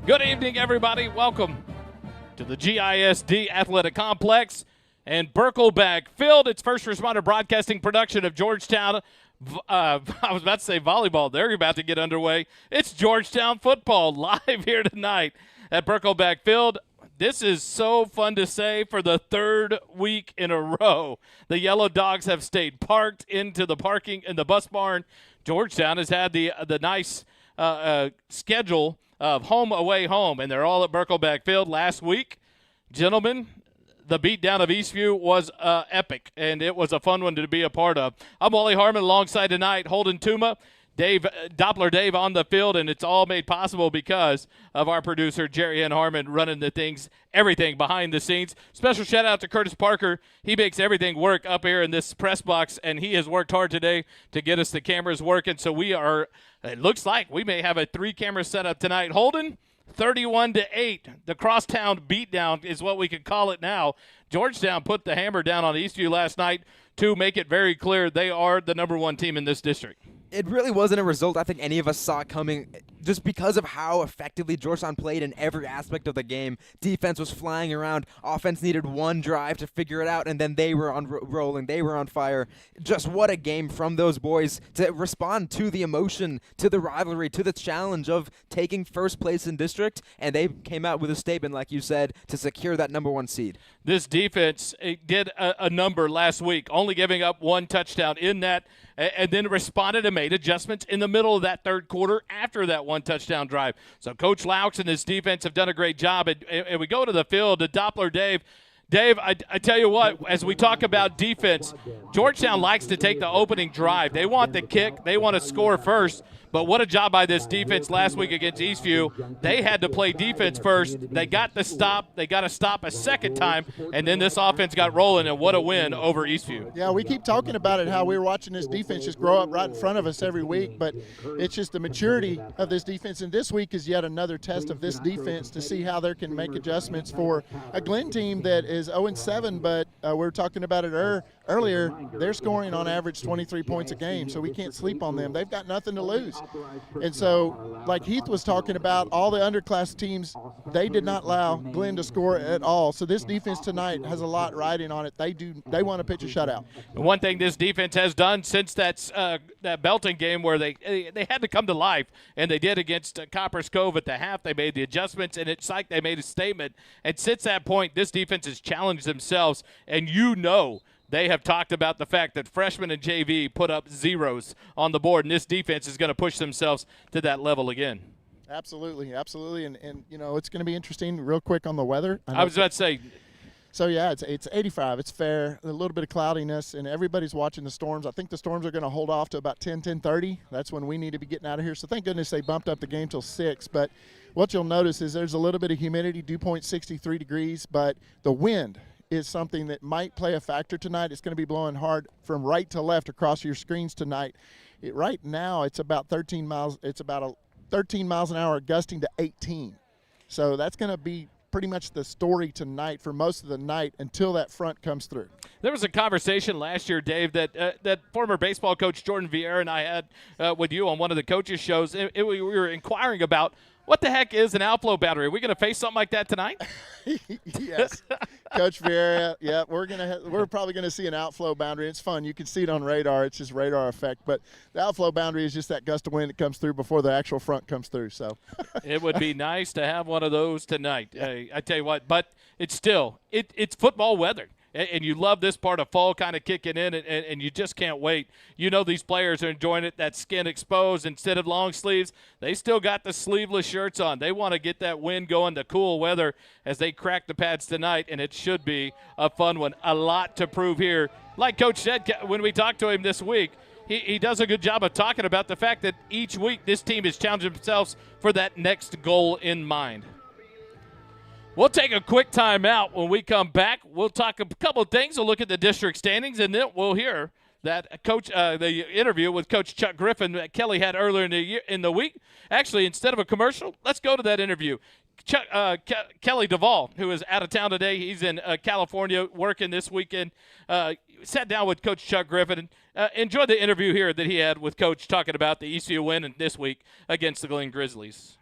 Good evening, everybody. Welcome to the GISD Athletic Complex and Birkelbag Field. It's First Responder Broadcasting production of Georgetown. I was about to say volleyball. They're about to get underway. It's Georgetown football live here tonight at Birkelbag Field. This is so fun to say for the third week in a row. The Yellow Dogs have stayed parked into the parking in the bus barn. Georgetown has had the nice schedule of home, away, home, and they're all at Birkelbag Field last week. Gentlemen, the beatdown of Eastview was epic, and it was a fun one to be a part of. I'm Wally Harmon alongside tonight, Holden Tuma, Doppler Dave on the field, and it's all made possible because of our producer, Jerry Ann Harmon, running the things, everything behind the scenes. Special shout-out to Curtis Parker. He makes everything work up here in this press box, and he has worked hard today to get us the cameras working. So we are, it looks like we may have a 3-camera setup tonight. Holden, 31-8. The crosstown beatdown is what we could call it now. Georgetown put the hammer down on Eastview last night to make it very clear they are the number one team in this district. It really wasn't a result I think any of us saw coming just because of how effectively Georgetown played in every aspect of the game. Defense was flying around. Offense needed one drive to figure it out, and then they were on rolling. They were on fire. Just what a game from those boys to respond to the emotion, to the rivalry, to the challenge of taking first place in district, and they came out with a statement, like you said, to secure that number one seed. This defense did a number last week, only giving up one touchdown in that, and then responded and made adjustments in the middle of that third quarter after that one touchdown drive. So Coach Laux and his defense have done a great job. And we go to the field to Doppler Dave. Dave, I tell you what, as we talk about defense, Georgetown likes to take the opening drive. They want the kick. They want to score first. But what a job by this defense last week against Eastview. They had to play defense first. They got the stop. They got to stop a second time, and then this offense got rolling, and what a win over Eastview. Yeah, we keep talking about it, how we were watching this defense just grow up right in front of us every week, but it's just the maturity of this defense. And this week is yet another test of this defense to see how they can make adjustments for a Glenn team that is 0-7, but we were talking about it earlier. They're scoring on average 23 points a game, so we can't sleep on them. They've got nothing to lose. And so, like Heath was talking about, all the underclass teams, they did not allow Glenn to score at all. So this defense tonight has a lot riding on it. They want to pitch a shutout. One thing this defense has done since that Belton game where they had to come to life, and they did against Copper's Cove at the half. They made the adjustments, and it's like they made a statement. And since that point, this defense has challenged themselves, and they have talked about the fact that freshmen and JV put up zeros on the board, and this defense is going to push themselves to that level again. Absolutely, absolutely. And you know, it's going to be interesting real quick on the weather. I was about to say. So, yeah, it's 85. It's fair. A little bit of cloudiness, and everybody's watching the storms. I think the storms are going to hold off to about 10:30. That's when we need to be getting out of here. So, thank goodness they bumped up the game till 6. But what you'll notice is there's a little bit of humidity, dew point 63 degrees, but the wind is something that might play a factor tonight. It's going to be blowing hard from right to left across your screens tonight. Right now, it's about 13 miles. It's about 13 miles an hour, gusting to 18. So that's going to be pretty much the story tonight for most of the night until that front comes through. There was a conversation last year, Dave, that former baseball coach Jordan Vieira and I had with you on one of the coaches' shows. We were inquiring about what the heck is an outflow boundary. Are we going to face something like that tonight? Yes, Coach Vieira. Yeah, we're probably going to see an outflow boundary. It's fun. You can see it on radar. It's just radar effect. But the outflow boundary is just that gust of wind that comes through before the actual front comes through. So it would be nice to have one of those tonight. I tell you what, but it's still it's football weather. And you love this part of fall kind of kicking in, and you just can't wait. You know these players are enjoying it, that skin exposed instead of long sleeves. They still got the sleeveless shirts on. They want to get that wind going, the cool weather as they crack the pads tonight, and it should be a fun one. A lot to prove here. Like Coach said when we talked to him this week, he does a good job of talking about the fact that each week this team is challenging themselves for that next goal in mind. We'll take a quick time out. When we come back, we'll talk a couple of things. We'll look at the district standings, and then we'll hear that the interview with Coach Chuck Griffin that Kelly had earlier in the week. Actually, instead of a commercial, let's go to that interview. Kelly Duvall, who is out of town today, he's in California working this weekend, sat down with Coach Chuck Griffin and enjoyed the interview here that he had with Coach talking about the Eastview win this week against the Glenn Grizzlies.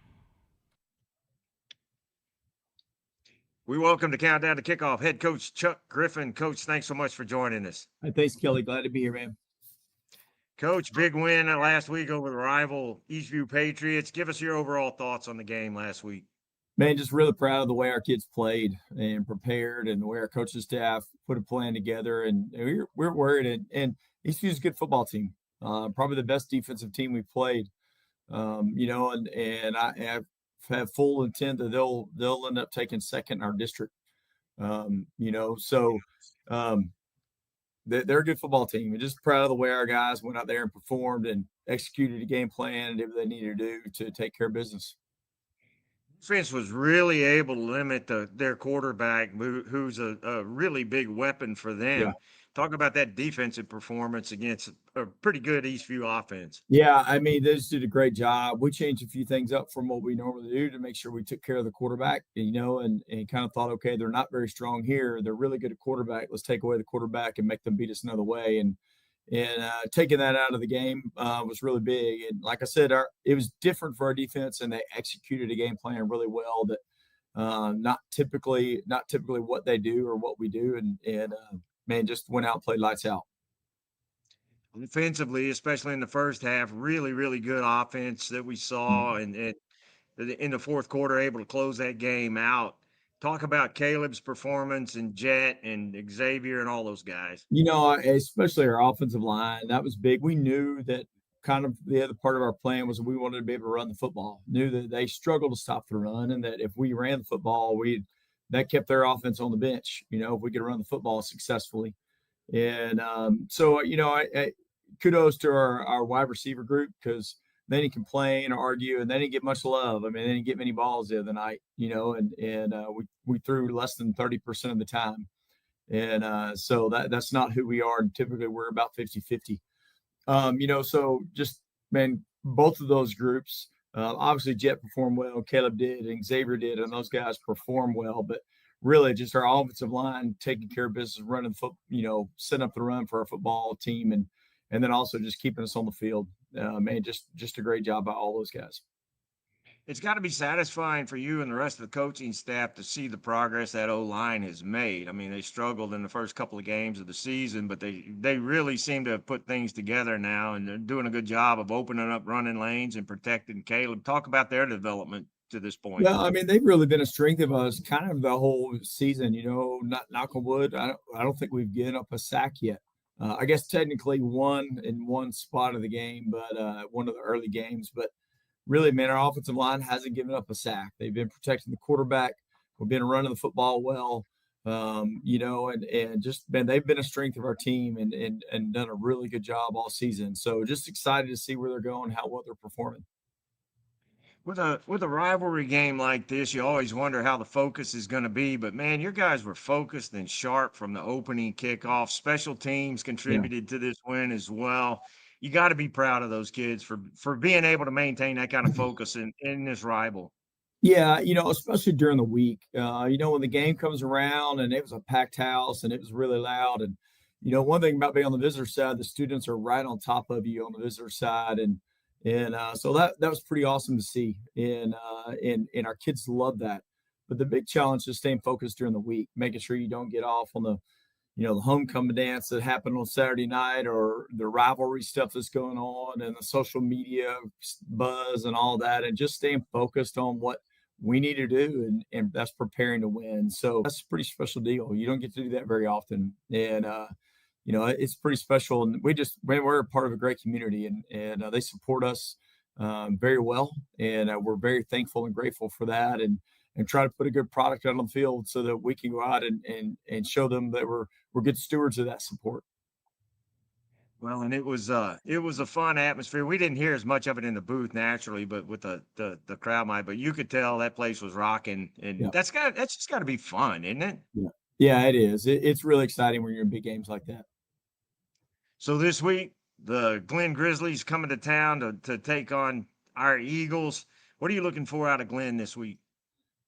We welcome to Countdown to Kickoff head coach Chuck Griffin. Coach, thanks so much for joining us. Hey, thanks, Kelly. Glad to be here, man. Coach, big win last week over the rival Eastview Patriots. Give us your overall thoughts on the game last week. Man, just really proud of the way our kids played and prepared, and the way our coaching staff put a plan together. And we're worried. And Eastview's a good football team, probably the best defensive team we've played. And I have full intent that they'll end up taking second in our district. They're a good football team. And just proud of the way our guys went out there and performed and executed a game plan and did what they needed to do to take care of business. Defense was really able to limit their quarterback, who's a really big weapon for them. Yeah. Talk about that defensive performance against a pretty good Eastview offense. Yeah, I mean, they just did a great job. We changed a few things up from what we normally do to make sure we took care of the quarterback, and kind of thought, okay, they're not very strong here. They're really good at quarterback. Let's take away the quarterback and make them beat us another way. And taking that out of the game was really big. And like I said, it was different for our defense, and they executed a game plan really well that not typically what they do or what we do. And man, just went out and played lights out. Offensively, especially in the first half, really, really good offense that we saw, and in the fourth quarter, able to close that game out. Talk about Caleb's performance and Jet and Xavier and all those guys. Especially our offensive line, that was big. We knew that kind of the other part of our plan was we wanted to be able to run the football. Knew that they struggled to stop the run, and that if we ran the football, that kept their offense on the bench, if we could run the football successfully. And kudos to our wide receiver group, because they didn't complain or argue, and they didn't get much love. I mean, they didn't get many balls the other night, and we threw less than 30% of the time. And so that's not who we are. And typically we're about 50-50. So just, man, both of those groups, obviously Jet performed well, Caleb did, and Xavier did, and those guys performed well. But really just our offensive line taking care of business, running setting up the run for our football team, and then also just keeping us on the field. Man, just a great job by all those guys. It's got to be satisfying for you and the rest of the coaching staff to see the progress that O-line has made. I mean, they struggled in the first couple of games of the season, but they really seem to have put things together now, and they're doing a good job of opening up running lanes and protecting Caleb. Talk about their development to this point. Yeah, I mean, they've really been a strength of us kind of the whole season, not knock on wood. I don't think we've given up a sack yet. I guess technically one in one spot of the game, but one of the early games. But really, man, our offensive line hasn't given up a sack. They've been protecting the quarterback. We've been running the football well, and just, man, they've been a strength of our team and done a really good job all season. So just excited to see where they're going, how well they're performing. With a rivalry game like this, you always wonder how the focus is going to be. But, man, your guys were focused and sharp from the opening kickoff. Special teams contributed to this win as well. You got to be proud of those kids for being able to maintain that kind of focus in this rival. Yeah, especially during the week. When the game comes around and it was a packed house and it was really loud. And, one thing about being on the visitor side, the students are right on top of you on the visitor side. And so that was pretty awesome to see. And our kids love that. But the big challenge is staying focused during the week, making sure you don't get off on the homecoming dance that happened on Saturday night, or the rivalry stuff that's going on, and the social media buzz and all that, and just staying focused on what we need to do, and that's preparing to win. So that's a pretty special deal. You don't get to do that very often. And it's pretty special, and we're a part of a great community, and they support us very well, and we're very thankful and grateful for that, and try to put a good product out on the field so that we can go out and show them that we're good stewards of that support. Well, and it was a fun atmosphere. We didn't hear as much of it in the booth naturally, but with the crowd mic, but you could tell that place was rocking, and that's just got to be fun, isn't it? Yeah, it is. It's really exciting when you're in big games like that. So this week, the Glenn Grizzlies coming to town to take on our Eagles. What are you looking for out of Glenn this week?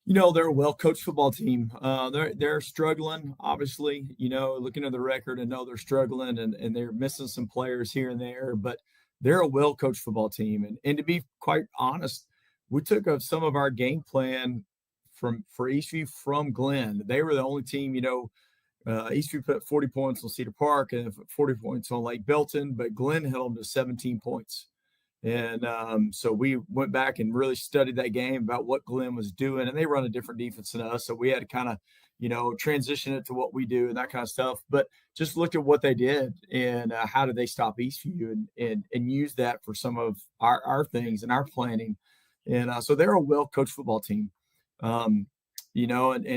They're a well-coached football team. They're struggling, obviously, looking at the record and know they're struggling, and they're missing some players here and there, but they're a well-coached football team. And to be quite honest, we took some of our game plan for Eastview from Glenn. They were the only team, Eastview put 40 points on Cedar Park and 40 points on Lake Belton, but Glenn held them to 17 points. And so we went back and really studied that game about what Glenn was doing, and they run a different defense than us. So we had to kind of, transition it to what we do and that kind of stuff. But just looked at what they did and how did they stop Eastview and use that for some of our things and our planning. And so they're a well-coached football team. And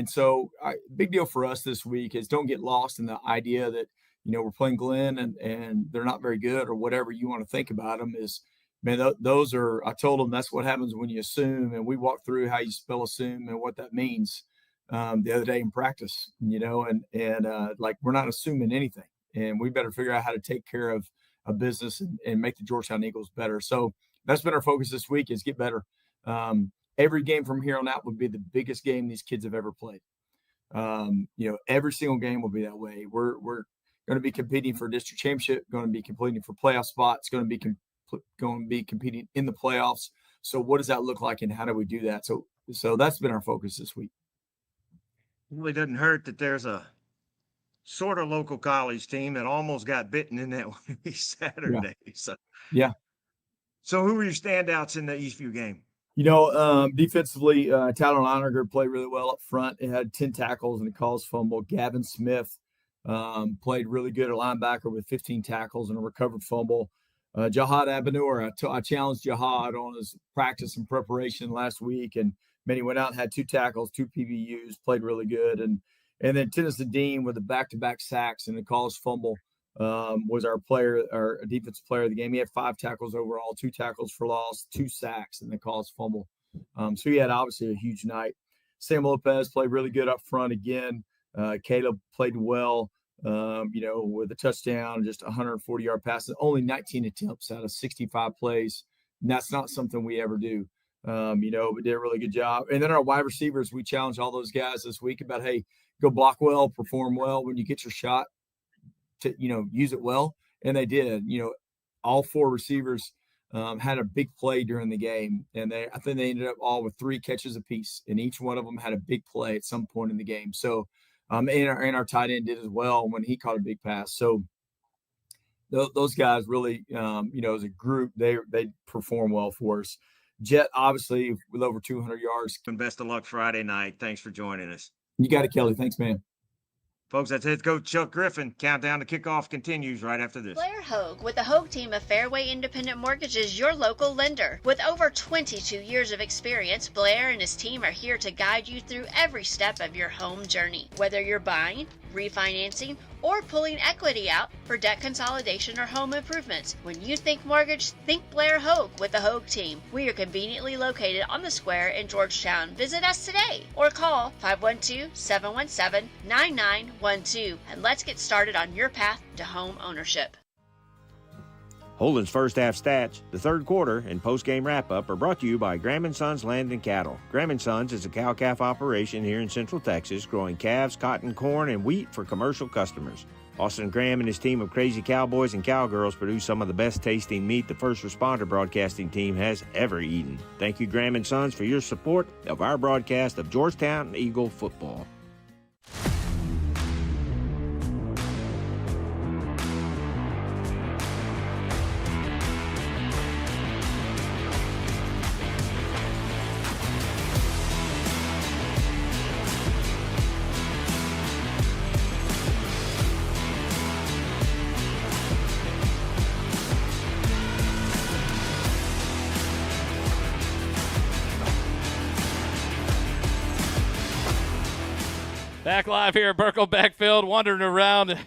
so big deal for us this week is don't get lost in the idea that, we're playing Glenn and they're not very good or whatever you want to think about them is, man, those are, I told them that's what happens when you assume. And we walked through how you spell assume and what that means the other day in practice, like we're not assuming anything and we better figure out how to take care of a business and make the Georgetown Eagles better. So that's been our focus this week is get better. Every game from here on out would be the biggest game these kids have ever played. Every single game will be that way. We're going to be competing for district championship, going to be competing for playoff spots, going to be competing in the playoffs. So what does that look like and how do we do that? So that's been our focus this week. Really doesn't hurt that there's a sort of local college team that almost got bitten in that one Saturday. Yeah. So who were your standouts in the Eastview game? Defensively, Tyler Leininger played really well up front. It had 10 tackles and a caused fumble. Gavin Smith played really good at linebacker with 15 tackles and a recovered fumble. Jihad Abanur, I challenged Jihad on his practice and preparation last week, and he went out and had 2 tackles, 2 PBUs, played really good. And then Tennyson Dean with the back-to-back sacks and the caused fumble was our defensive player of the game. He had 5 tackles overall, 2 tackles for loss, 2 sacks, and the caused fumble. So he had obviously a huge night. Sam Lopez played really good up front again. Caleb played well, with a touchdown, just 140-yard passes, only 19 attempts out of 65 plays. And that's not something we ever do. But did a really good job. And then our wide receivers, we challenged all those guys this week about, hey, go block well, perform well when you get your shot to, use it well. And they did. All 4 receivers had a big play during the game. And I think they ended up all with 3 catches apiece. And each one of them had a big play at some point in the game. So, and our tight end did as well when he caught a big pass. So those guys really, as a group, they perform well for us. Jet, obviously, with over 200 yards. And best of luck Friday night. Thanks for joining us. You got it, Kelly. Thanks, man. Folks, that's head coach Chuck Griffin. Countdown to kickoff continues right after this. Blair Hogue with the Hogue team of Fairway Independent Mortgages, your local lender. With over 22 years of experience, Blair and his team are here to guide you through every step of your home journey. Whether you're buying, refinancing, or pulling equity out for debt consolidation or home improvements. When you think mortgage, think Blair Hogue with the Hogue team. We are conveniently located on the square in Georgetown. Visit us today or call 512-717-9912 and let's get started on your path to home ownership. Holden's first half stats, the third quarter, and post-game wrap-up are brought to you by Graham & Sons Land and Cattle. Graham & Sons is a cow-calf operation here in Central Texas, growing calves, cotton, corn, and wheat for commercial customers. Austin Graham and his team of crazy cowboys and cowgirls produce some of the best-tasting meat the first responder broadcasting team has ever eaten. Thank you, Graham & Sons, for your support of our broadcast of Georgetown Eagle football. Back live here at Burkle Backfield, wandering around,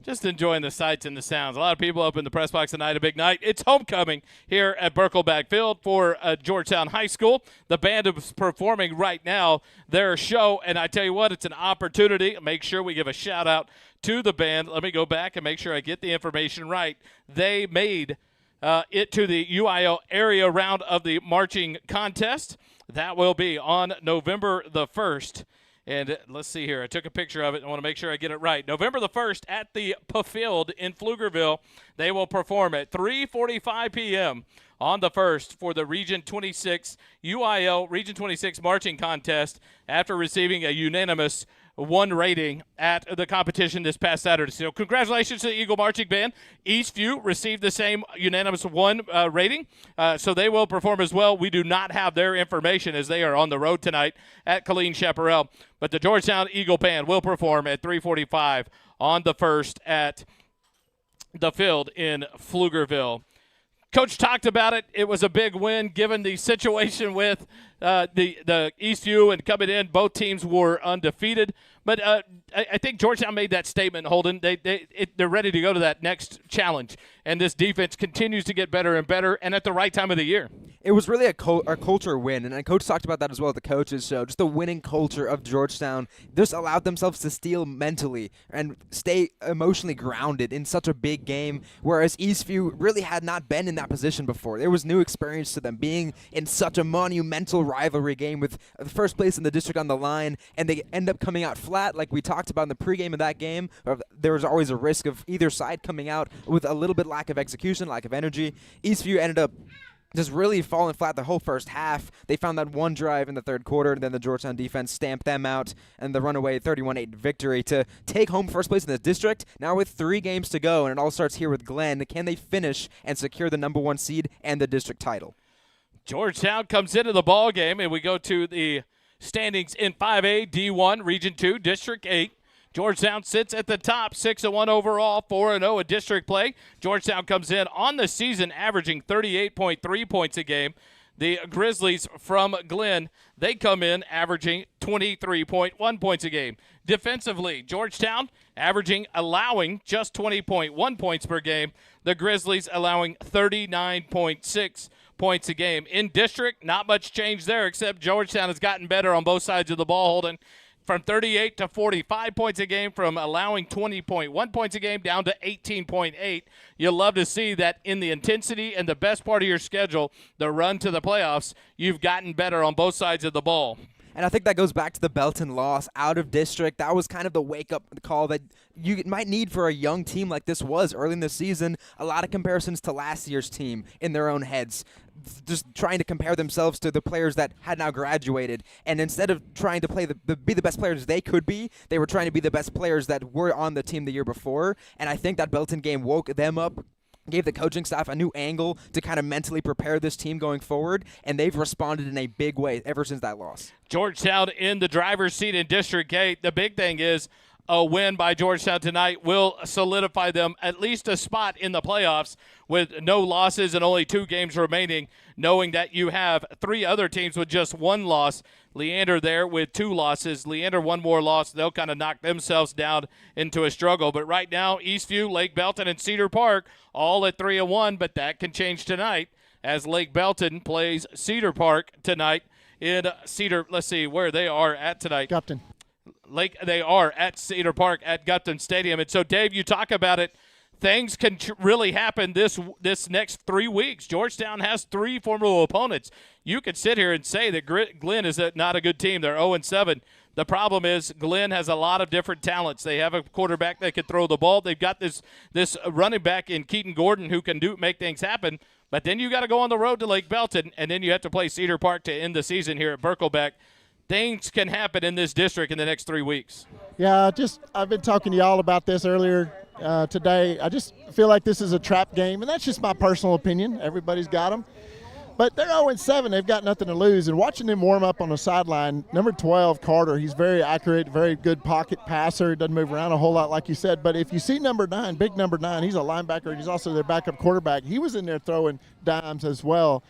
just enjoying the sights and the sounds. A lot of people up in the press box tonight, a big night. It's homecoming here at Burkle Backfield for Georgetown High School. The band is performing right now their show, and I tell you what, it's an opportunity. Make sure we give a shout-out to the band. Let me go back and make sure I get the information right. They made it to the UIL area round of the marching contest. That will be on November the 1st. And let's see here. I took a picture of it. I want to make sure I get it right. November the 1st at the Field in Pflugerville. They will perform at 3:45 p.m. on the 1st for the Region 26 UIL Region 26 marching contest after receiving a unanimous 1 rating at the competition this past Saturday. So congratulations to the Eagle Marching Band. Eastview received the same unanimous 1 rating, so they will perform as well. We do not have their information as they are on the road tonight at Colleen Chaparral, but the Georgetown Eagle Band will perform at 3:45 on the 1st at the Field in Pflugerville. Coach talked about it. It was a big win given the situation with the Eastview and coming in. Both teams were undefeated. But I think Georgetown made that statement, Holden. They're ready to go to that next challenge. And this defense continues to get better and better, and at the right time of the year. It was really a culture win, and Coach talked about that as well at the coaches show. Just the winning culture of Georgetown just allowed themselves to steal mentally and stay emotionally grounded in such a big game, whereas Eastview really had not been in that position before. There was new experience to them being in such a monumental rivalry game with the first place in the district on the line, and they end up coming out flat like we talked about in the pregame of that game. There was always a risk of either side coming out with a little bit lack of execution, lack of energy. Eastview ended up just really falling flat the whole first half. They found that 1 drive in the third quarter, and then the Georgetown defense stamped them out, and the runaway 31-8 victory to take home first place in the district. Now with 3 games to go, and it all starts here with Glenn. Can they finish and secure the number 1 seed and the district title? Georgetown comes into the ball game, and we go to the standings in 5A, D1, Region 2, District 8. Georgetown sits at the top, 6-1 overall, 4-0 in district play. Georgetown comes in on the season averaging 38.3 points a game. The Grizzlies from Glenn, they come in averaging 23.1 points a game. Defensively, Georgetown allowing just 20.1 points per game. The Grizzlies allowing 39.6 points a game. In district, not much change there, except Georgetown has gotten better on both sides of the ball, Holden. From 38 to 45 points a game, from allowing 20.1 points a game down to 18.8. You'll love to see that in the intensity and the best part of your schedule, the run to the playoffs, you've gotten better on both sides of the ball. And I think that goes back to the Belton loss out of district. That was kind of the wake-up call that you might need for a young team like this was early in the season. A lot of comparisons to last year's team in their own heads, just trying to compare themselves to the players that had now graduated. And instead of trying to be the best players they could be, they were trying to be the best players that were on the team the year before. And I think that Belton game woke them up, gave the coaching staff a new angle to kind of mentally prepare this team going forward, and they've responded in a big way ever since that loss. Georgetown in the driver's seat in District 8. The big thing is a win by Georgetown tonight will solidify them at least a spot in the playoffs with no losses and only 2 games remaining, knowing that you have 3 other teams with just 1 loss. Leander there with 2 losses. Leander 1 more loss. They'll kind of knock themselves down into a struggle. But right now, Eastview, Lake Belton, and Cedar Park all at 3-1, but that can change tonight as Lake Belton plays Cedar Park tonight in Cedar. Let's see where they are at tonight. Gupton. They are at Cedar Park at Gupton Stadium. And so, Dave, you talk about it. Things can really happen this next 3 weeks. Georgetown has 3 formidable opponents. You could sit here and say that Glenn is not a good team. They're 0-7. The problem is Glenn has a lot of different talents. They have a quarterback that can throw the ball. They've got this running back in Keaton Gordon who can make things happen. But then you got to go on the road to Lake Belton, and then you have to play Cedar Park to end the season here at Birkelbeck. Things can happen in this district in the next 3 weeks. Yeah, I've been talking to y'all about this earlier today. I just feel like this is a trap game, and that's just my personal opinion. Everybody's got them. But they're 0-7. They've got nothing to lose. And watching them warm up on the sideline, number 12, Carter, he's very accurate, very good pocket passer. He doesn't move around a whole lot like you said. But if you see number 9, big number 9, he's a linebacker, and he's also their backup quarterback. He was in there throwing dimes as well.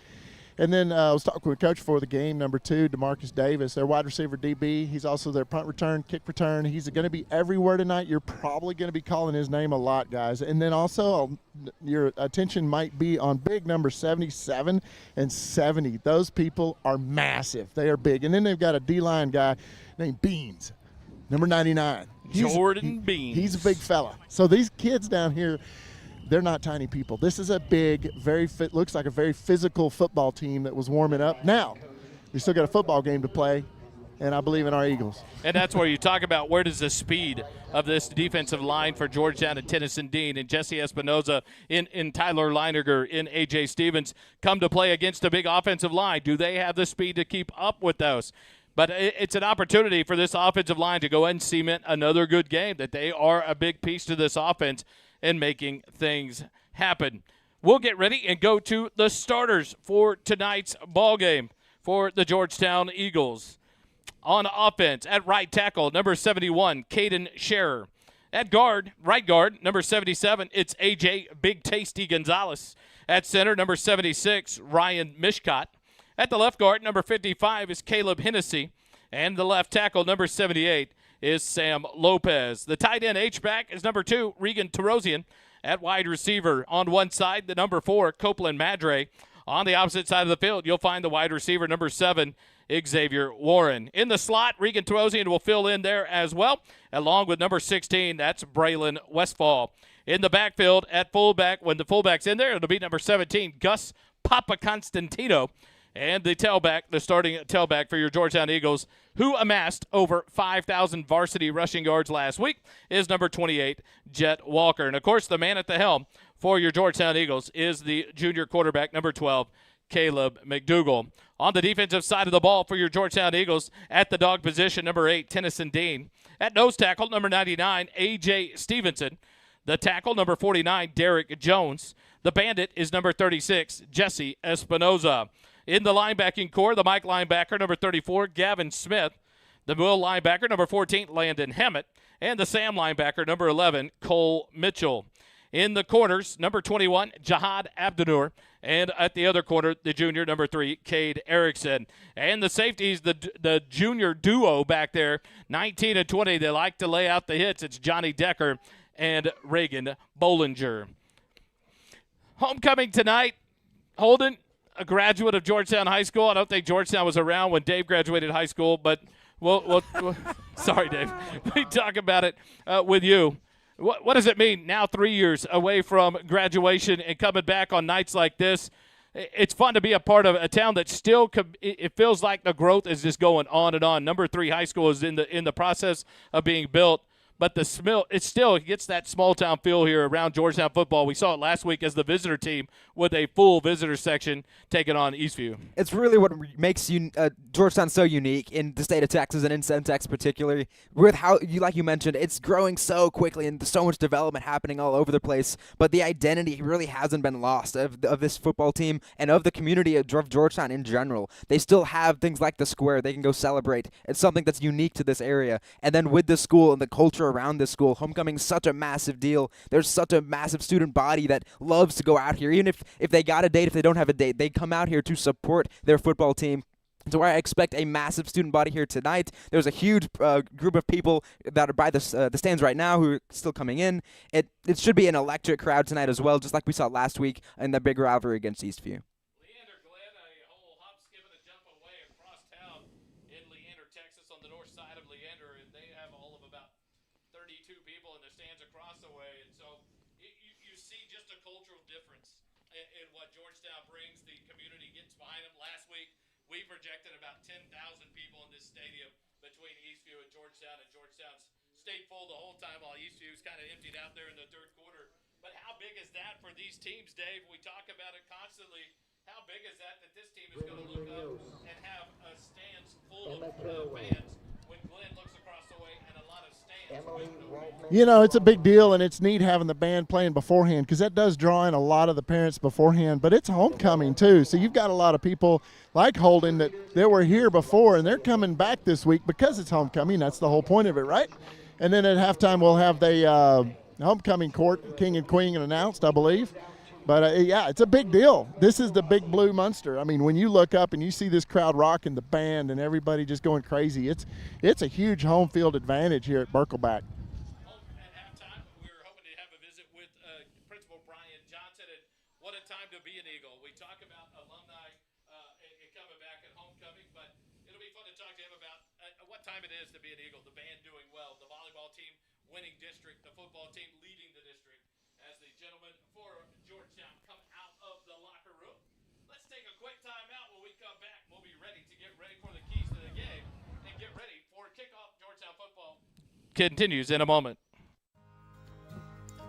And then I was talking with coach for the game, number 2, DeMarcus Davis, their wide receiver DB. He's also their punt return, kick return. He's going to be everywhere tonight. You're probably going to be calling his name a lot, guys. And then also your attention might be on big number 77 and 70. Those people are massive. They are big. And then they've got a D-line guy named Beans, number 99. Jordan Beans. He's a big fella. So these kids down here, they're not tiny people. This is a big, looks like a very physical football team that was warming up. Now, we still got a football game to play, and I believe in our Eagles. And that's where you talk about where does the speed of this defensive line for Georgetown and Tennyson Dean and Jesse Espinoza in Tyler Leininger, in A.J. Stevens come to play against a big offensive line. Do they have the speed to keep up with those? But it's an opportunity for this offensive line to go and cement another good game, that they are a big piece to this offense and making things happen. We'll get ready and go to the starters for tonight's ball game for the Georgetown Eagles. On offense, at right tackle, number 71, Caden Scherer. At guard, right guard, number 77, it's A.J. Big Tasty Gonzalez. At center, number 76, Ryan Mishcott. At the left guard, number 55, is Caleb Hennessy. And the left tackle, number 78, is Sam Lopez. The tight end H-back is number 2, Regan Tarosian. At wide receiver, on one side, the number 4, Copeland Madre. On the opposite side of the field, you'll find the wide receiver, number 7, Xavier Warren. In the slot, Regan Tarosian will fill in there as well, along with number 16, that's Braylon Westfall. In the backfield, at fullback, when the fullback's in there, it'll be number 17, Gus Papa Constantino. And the tailback, the starting tailback for your Georgetown Eagles, who amassed over 5,000 varsity rushing yards last week, is number 28, Jet Walker. And, of course, the man at the helm for your Georgetown Eagles is the junior quarterback, number 12, Caleb McDougall. On the defensive side of the ball for your Georgetown Eagles, at the dog position, number 8, Tennyson Dean. At nose tackle, number 99, A.J. Stevenson. The tackle, number 49, Derek Jones. The bandit is number 36, Jesse Espinoza. In the linebacking core, the Mike linebacker, number 34, Gavin Smith. The Will linebacker, number 14, Landon Hammett. And the Sam linebacker, number 11, Cole Mitchell. In the corners, number 21, Jihad Abdunur. And at the other corner, the junior, number 3, Cade Erickson. And the safeties, the junior duo back there, 19 and 20. They like to lay out the hits. It's Johnny Decker and Reagan Bollinger. Homecoming tonight, Holden, a graduate of Georgetown High School. I don't think Georgetown was around when Dave graduated high school, but we'll sorry, Dave. We talk about it with you. What does it mean now 3 years away from graduation and coming back on nights like this? It's fun to be a part of a town that still it feels like the growth is just going on and on. Number 3 high school is in the process of being built. But it still gets that small-town feel here around Georgetown football. We saw it last week as the visitor team with a full visitor section taking on Eastview. It's really what makes Georgetown so unique in the state of Texas and in Centex particularly. With how, like you mentioned, it's growing so quickly and so much development happening all over the place. But the identity really hasn't been lost of this football team and of the community of Georgetown in general. They still have things like the square they can go celebrate. It's something that's unique to this area. And then with the school and the culture around this school, homecoming is such a massive deal. There's such a massive student body that loves to go out here. Even if they got a date, if they don't have a date, they come out here to support their football team. So I expect a massive student body here tonight. There's a huge group of people that are by the stands right now who are still coming in. It should be an electric crowd tonight as well, just like we saw last week in the big rivalry against Eastview. We projected about 10,000 people in this stadium between Eastview and Georgetown's stayed full the whole time while Eastview's kind of emptied out there in the third quarter. But how big is that for these teams, Dave? We talk about it constantly. How big is that this team is going to look up and have stands full of fans when Glenn looks across the way and a lot of stands? You know, it's a big deal, and it's neat having the band playing beforehand because that does draw in a lot of the parents beforehand. But it's homecoming, too, so you've got a lot of people like Holden that were here before, and they're coming back this week because it's homecoming. That's the whole point of it, right? And then at halftime we'll have the homecoming court, King and Queen, announced, I believe. But, yeah, it's a big deal. This is the Big Blue Munster. I mean, when you look up and you see this crowd rocking the band and everybody just going crazy, it's a huge home field advantage here at Birkelback. At halftime, we were hoping to have a visit with Principal Brian Johnson. And what a time to be an Eagle. We talk about alumni coming back at homecoming, but it'll be fun to talk to him about what time it is to be an Eagle, the band doing well, the volleyball team winning district, the football team leading the district. As the gentlemen for Georgetown come out of the locker room. Let's take a quick time out. When we come back, we'll be ready to get ready for the keys to the game and get ready continues in a moment.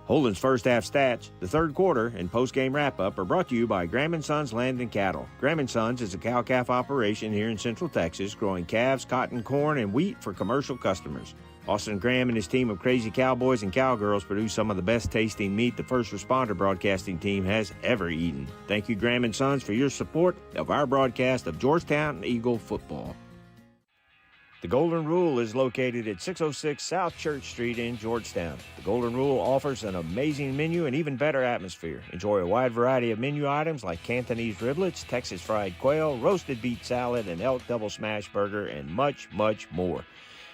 Holden's first half stats, the third quarter, and post-game wrap-up are brought to you by Graham & Sons Land and Cattle. Graham & Sons is a cow-calf operation here in Central Texas, growing calves, cotton, corn, and wheat for commercial customers. Austin Graham and his team of crazy cowboys and cowgirls produce some of the best-tasting meat the first responder broadcasting team has ever eaten. Thank you, Graham & Sons, for your support of our broadcast of Georgetown Eagle football. The Golden Rule is located at 606 South Church Street in Georgetown. The Golden Rule offers an amazing menu and even better atmosphere. Enjoy a wide variety of menu items like Cantonese riblets, Texas fried quail, roasted beet salad, an elk double smash burger, and much, much more.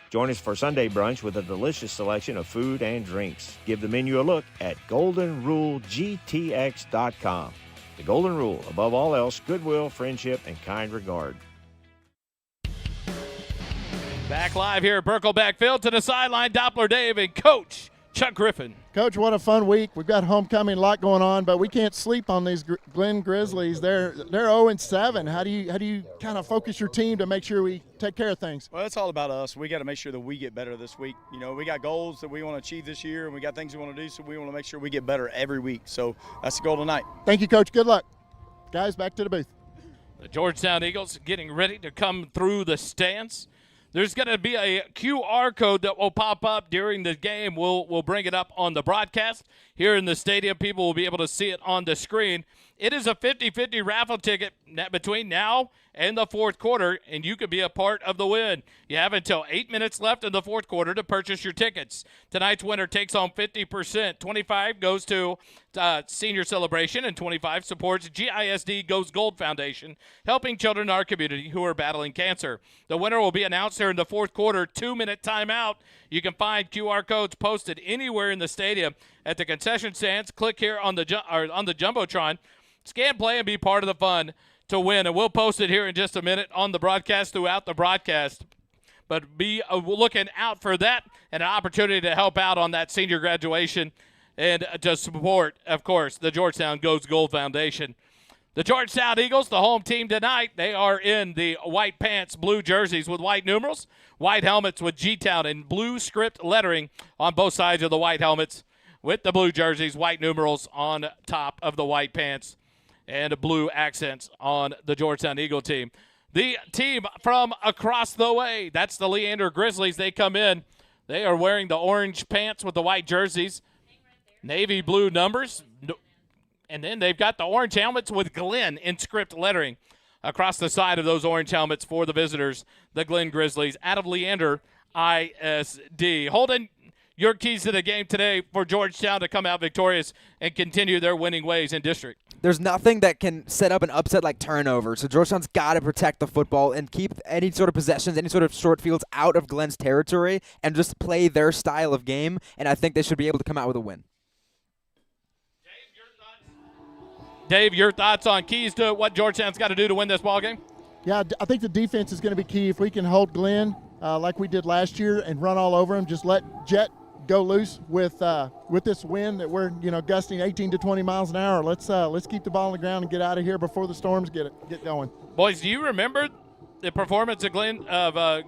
Join us for Sunday brunch with a delicious selection of food and drinks. Give the menu a look at goldenrulegtx.com. The Golden Rule, above all else, goodwill, friendship, and kind regard. Back live here at Birkelbeck Field, to the sideline, Doppler Dave and Coach Chuck Griffin. Coach, what a fun week. We've got homecoming, a lot going on, but we can't sleep on these Glenn Grizzlies. They're 0-7. How do you kind of focus your team to make sure we take care of things? Well, it's all about us. We got to make sure that we get better this week. You know, we got goals that we want to achieve this year, and we got things we want to do, so we want to make sure we get better every week. So that's the goal tonight. Thank you, Coach. Good luck. Guys, back to the booth. The Georgetown Eagles getting ready to come through the stands. There's going to be a QR code that will pop up during the game. We'll bring it up on the broadcast. Here in the stadium, people will be able to see it on the screen. It is a 50-50 raffle ticket between now and the fourth quarter, and you could be a part of the win. You have until 8 minutes left in the fourth quarter to purchase your tickets. Tonight's winner takes home 50%. 25 goes to senior celebration, and 25 supports GISD Goes Gold Foundation, helping children in our community who are battling cancer. The winner will be announced here in the fourth quarter. 2-minute timeout. You can find QR codes posted anywhere in the stadium at the concession stands. Click here on the Jumbotron. Scan, play, and be part of the fun to win. And we'll post it here in just a minute on the broadcast throughout the broadcast. But be looking out for that and an opportunity to help out on that senior graduation and to support, of course, the Georgetown Goes Gold Foundation. The Georgetown Eagles, the home team tonight, they are in the white pants, blue jerseys with white numerals, white helmets with G-Town and blue script lettering on both sides of the white helmets with the blue jerseys, white numerals on top of the white pants, and blue accents on the Georgetown Eagle team. The team from across the way, that's the Leander Grizzlies. They come in. They are wearing the orange pants with the white jerseys, navy blue numbers, and then they've got the orange helmets with Glenn in script lettering across the side of those orange helmets for the visitors, the Glenn Grizzlies, out of Leander ISD. Holden, your keys to the game today for Georgetown to come out victorious and continue their winning ways in district. There's nothing that can set up an upset like turnover. So Georgetown's got to protect the football and keep any sort of possessions, any sort of short fields out of Glenn's territory and just play their style of game. And I think they should be able to come out with a win. Dave, your thoughts on keys to what Georgetown's got to do to win this ballgame? Yeah, I think the defense is going to be key. If we can hold Glenn like we did last year and run all over him, just let Jet go loose with this wind that we're gusting 18 to 20 miles an hour. Let's keep the ball on the ground and get out of here before the storms get going. Boys, do you remember the performance of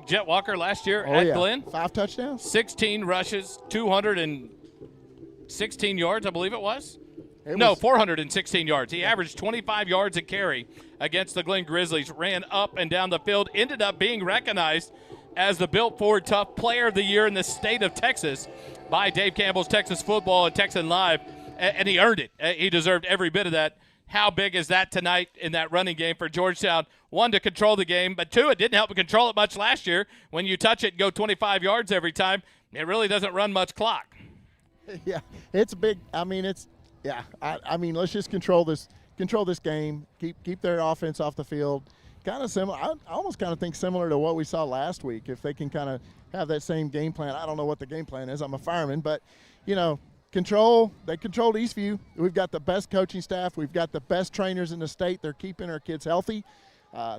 Jet Walker last year at Glenn? 5 touchdowns, 16 rushes, 216 yards, I believe it was. 416 yards. He averaged 25 yards a carry against the Glenn Grizzlies, ran up and down the field, ended up being recognized as the Built Ford Tough Player of the Year in the state of Texas by Dave Campbell's Texas Football and Texan Live, and he earned it. He deserved every bit of that. How big is that tonight in that running game for Georgetown? 1, to control the game, but 2, it didn't help to control it much last year. When you touch it and go 25 yards every time, it really doesn't run much clock. Yeah, it's big. I mean, let's just control this game. Keep their offense off the field. Kind of similar. I almost kind of think similar to what we saw last week. If they can kind of have that same game plan. I don't know what the game plan is. I'm a fireman, but control. They controlled Eastview. We've got the best coaching staff. We've got the best trainers in the state. They're keeping our kids healthy.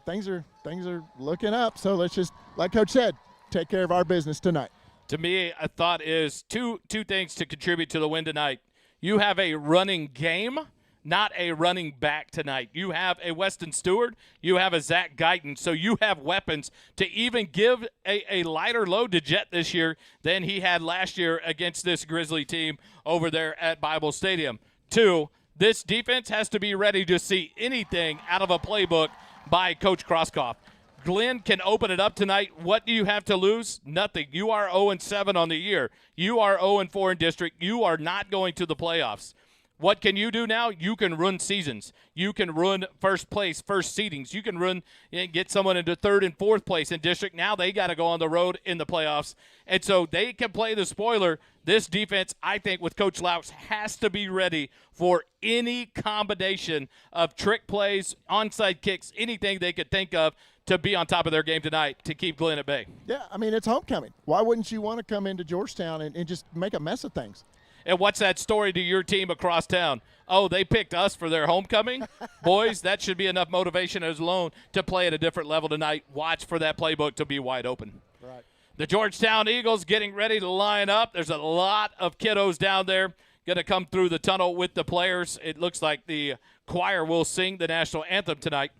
Things are looking up. So let's just, like Coach said, take care of our business tonight. To me, a thought is two things to contribute to the win tonight. You have a running game not a running back tonight. You have a Weston Stewart. You have a Zach Guyton. So you have weapons to even give a lighter load to Jet this year than he had last year against this Grizzly team over there at Bible Stadium. 2, this defense has to be ready to see anything out of a playbook by Coach Crosskoff. Glenn can open it up tonight. What do you have to lose? Nothing. You are 0-7 on the year. You are 0-4 in district. You are not going to the playoffs. What can you do now? You can run seasons. You can run first place, first seedings. You can run and get someone into 3rd and 4th place in district. Now they got to go on the road in the playoffs. And so they can play the spoiler. This defense, I think, with Coach Laux, has to be ready for any combination of trick plays, onside kicks, anything they could think of to be on top of their game tonight to keep Glenn at bay. Yeah, I mean, it's homecoming. Why wouldn't you want to come into Georgetown and just make a mess of things? And what's that story to your team across town? Oh, they picked us for their homecoming? Boys, that should be enough motivation as alone to play at a different level tonight. Watch for that playbook to be wide open. Right. The Georgetown Eagles getting ready to line up. There's a lot of kiddos down there going to come through the tunnel with the players. It looks like the choir will sing the national anthem tonight.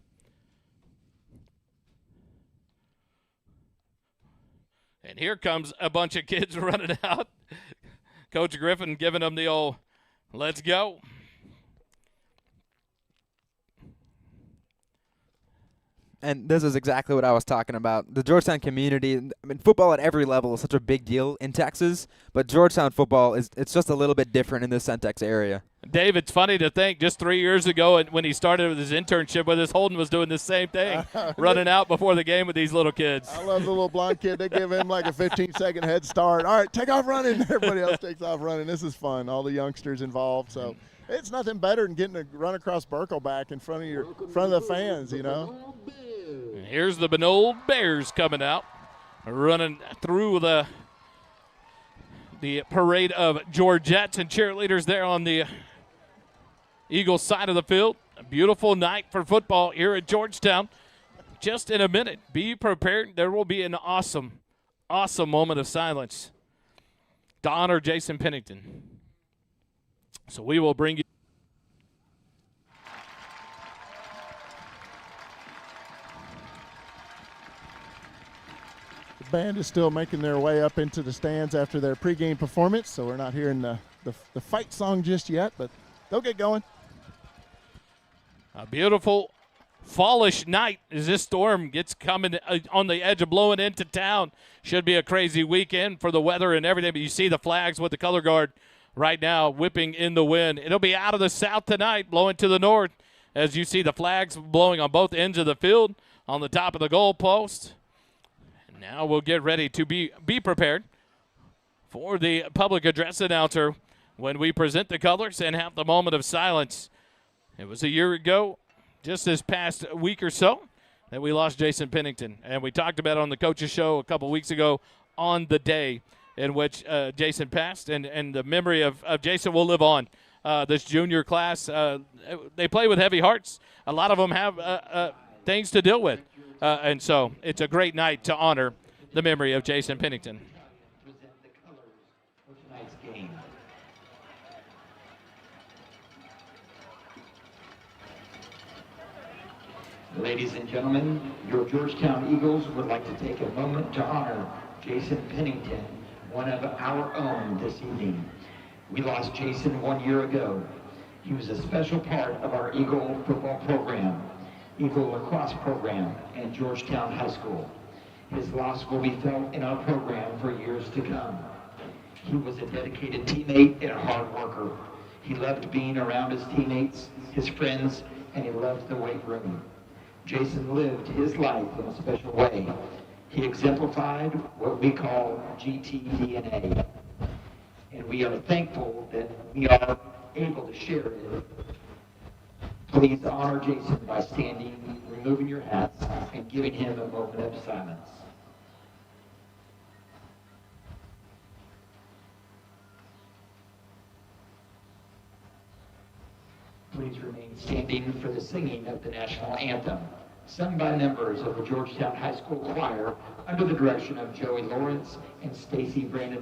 And here comes a bunch of kids running out. Coach Griffin giving them the old, let's go. And this is exactly what I was talking about. The Georgetown community, I mean, football at every level is such a big deal in Texas, but Georgetown football, it's just a little bit different in the Centex area. Dave, it's funny to think just 3 years ago when he started with his internship with us, Holden was doing the same thing, running out before the game with these little kids. I love the little blonde kid. They give him like a 15-second head start. All right, take off running. Everybody else takes off running. This is fun. All the youngsters involved. So it's nothing better than getting to run across Berkelback in front of the fans, you know. And here's the Benold Bears coming out, running through the parade of Georgettes and cheerleaders there on the Eagles side of the field. A beautiful night for football here at Georgetown. Just in a minute, be prepared. There will be an awesome, awesome moment of silence to honor Jason Pennington. So we will bring you. The band is still making their way up into the stands after their pregame performance, so we're not hearing the fight song just yet, but they'll get going. A beautiful fallish night as this storm gets coming on the edge of blowing into town. Should be a crazy weekend for the weather and everything, but you see the flags with the color guard right now whipping in the wind. It'll be out of the south tonight, blowing to the north as you see the flags blowing on both ends of the field on the top of the goalpost. And now we'll get ready to be prepared for the public address announcer when we present the colors and have the moment of silence. It was a year ago, just this past week or so, that we lost Jason Pennington. And we talked about it on the Coaches Show a couple weeks ago on the day in which Jason passed. And the memory of Jason will live on. This junior class, they play with heavy hearts. A lot of them have things to deal with. And so it's a great night to honor the memory of Jason Pennington. Present the colors for tonight's game. Ladies and gentlemen, your Georgetown Eagles would like to take a moment to honor Jason Pennington, one of our own this evening. We lost Jason 1 year ago. He was a special part of our Eagle football program, Eagle lacrosse program, and Georgetown High School. His loss will be felt in our program for years to come. He was a dedicated teammate and a hard worker. He loved being around his teammates, his friends, and he loved the weight room. Jason lived his life in a special way. He exemplified what we call GT DNA. And we are thankful that we are able to share it. Please honor Jason by standing, removing your hats, and giving him a moment of silence. Please remain standing for the singing of the national anthem, sung by members of the Georgetown High School Choir under the direction of Joey Lawrence and Stacy Brandon.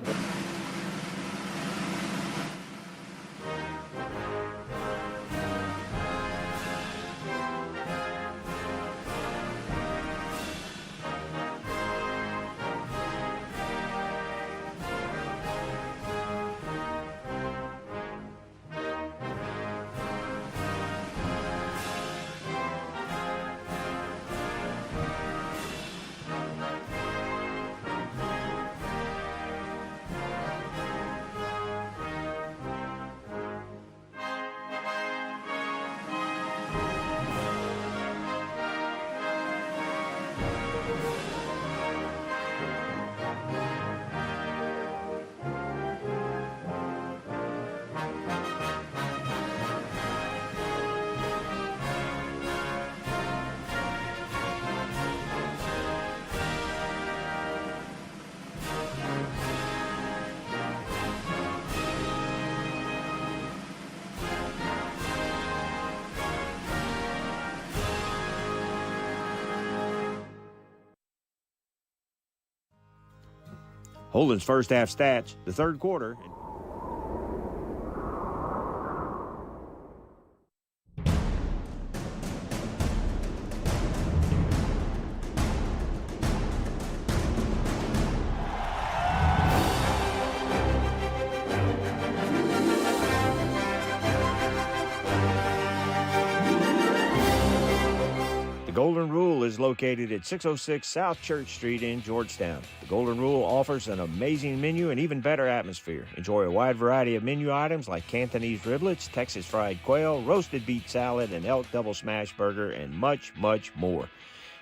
Holden's first half stats, the third quarter. The Golden Rule is located at 606 South Church Street in Georgetown. The Golden Rule offers an amazing menu and even better atmosphere. Enjoy a wide variety of menu items like Cantonese riblets, Texas fried quail, roasted beet salad, and elk double smash burger, and much, much more.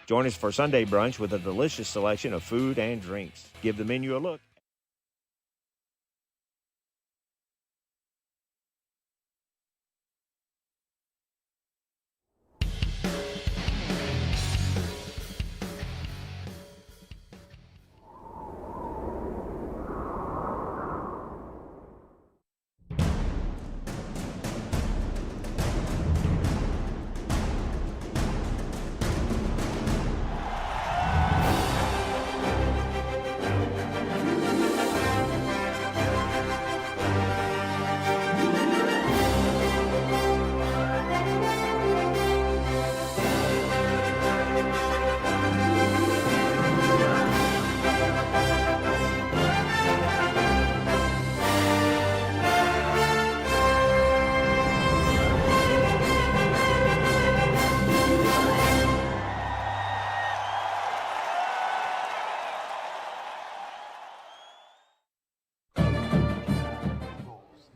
Join us for Sunday brunch with a delicious selection of food and drinks. Give the menu a look.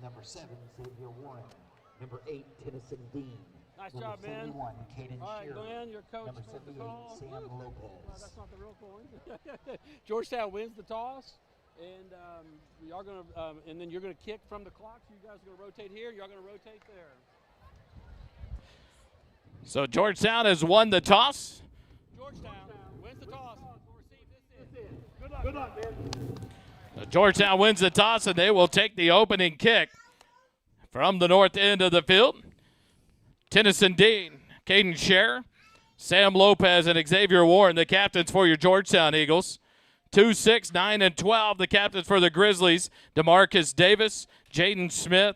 Number 7, Xavier Warren. Number 8, Tennyson Dean. Nice Number job, man. 71, Caden All right, Shearer. Glenn, your coach. Number makes the 78, call. Sam Woo. Lopez. Well, that's not the real coin. Georgetown wins the toss, and y'all gonna, and then you're gonna kick from the clock. So you guys are gonna rotate here. Y'all gonna rotate there. So Georgetown has won the toss. Georgetown wins the toss. Good luck, man. Georgetown wins the toss, and they will take the opening kick from the north end of the field. Tennyson Dean, Caden Scherer, Sam Lopez, and Xavier Warren, the captains for your Georgetown Eagles. 2, 6, 9, and 12, the captains for the Grizzlies. DeMarcus Davis, Jaden Smith,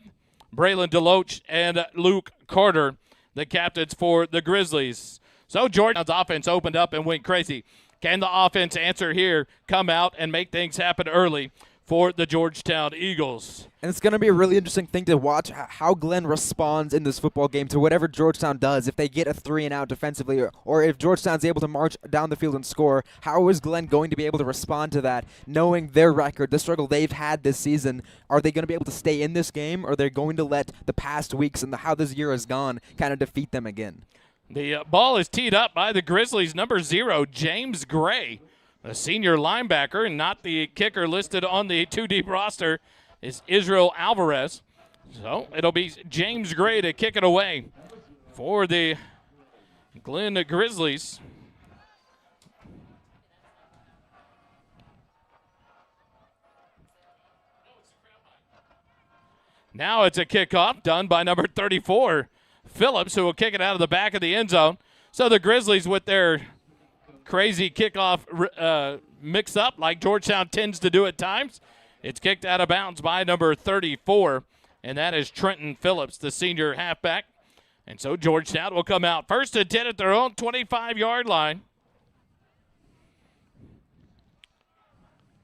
Braylon DeLoach, and Luke Carter, the captains for the Grizzlies. So Georgetown's offense opened up and went crazy. Can the offense answer here, come out, and make things happen early for the Georgetown Eagles? And it's going to be a really interesting thing to watch how Glenn responds in this football game to whatever Georgetown does. If they get a 3-and-out defensively, or if Georgetown's able to march down the field and score, how is Glenn going to be able to respond to that, knowing their record, the struggle they've had this season? Are they going to be able to stay in this game, or are they going to let the past weeks and how this year has gone kind of defeat them again? The ball is teed up by the Grizzlies, number 0, James Gray, a senior linebacker, and not the kicker listed on the 2-deep roster is Israel Alvarez. So it'll be James Gray to kick it away for the Glenn Grizzlies. Now it's a kickoff done by number 34, Phillips, who will kick it out of the back of the end zone. So the Grizzlies, with their crazy kickoff mix-up like Georgetown tends to do at times, it's kicked out of bounds by number 34, and that is Trenton Phillips, the senior halfback. And so Georgetown will come out first and 10 at their own 25-yard line.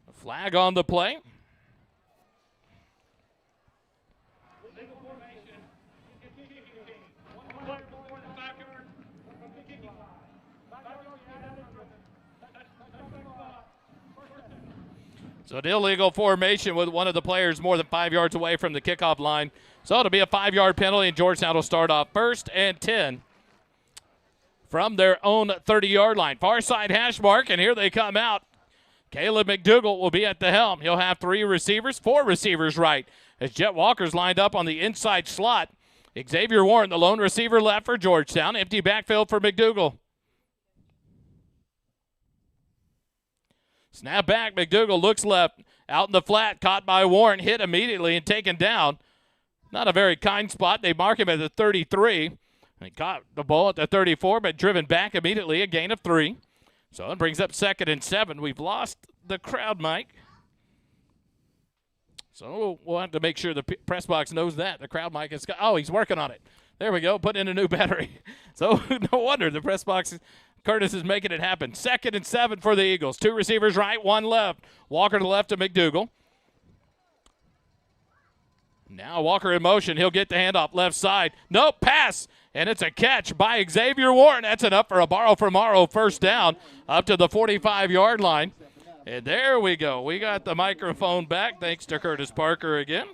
A flag on the play. So an illegal formation with one of the players more than 5 yards away from the kickoff line. So it'll be a 5-yard penalty, and Georgetown will start off first and 10 from their own 30-yard line. Far side hash mark, and here they come out. Caleb McDougall will be at the helm. He'll have 4 receivers right, as Jet Walker's lined up on the inside slot. Xavier Warren, the lone receiver left for Georgetown. Empty backfield for McDougall. Snap back, McDougall looks left, out in the flat, caught by Warren, hit immediately and taken down. Not a very kind spot. They mark him at the 33. He caught the ball at the 34, but driven back immediately, a gain of 3. So it brings up 2nd and 7. We've lost the crowd, Mike. So we'll have to make sure the press box knows that. The crowd mic is – oh, he's working on it. There we go, putting in a new battery. So no wonder the press box – Curtis is making it happen. 2nd and 7 for the Eagles. 2 receivers right, 1 left. Walker to the left of McDougal. Now Walker in motion. He'll get the handoff left side. Nope, pass. And it's a catch by Xavier Warren. That's enough for a borrow from Morrow first down up to the 45-yard line. And there we go. We got the microphone back thanks to Curtis Parker again.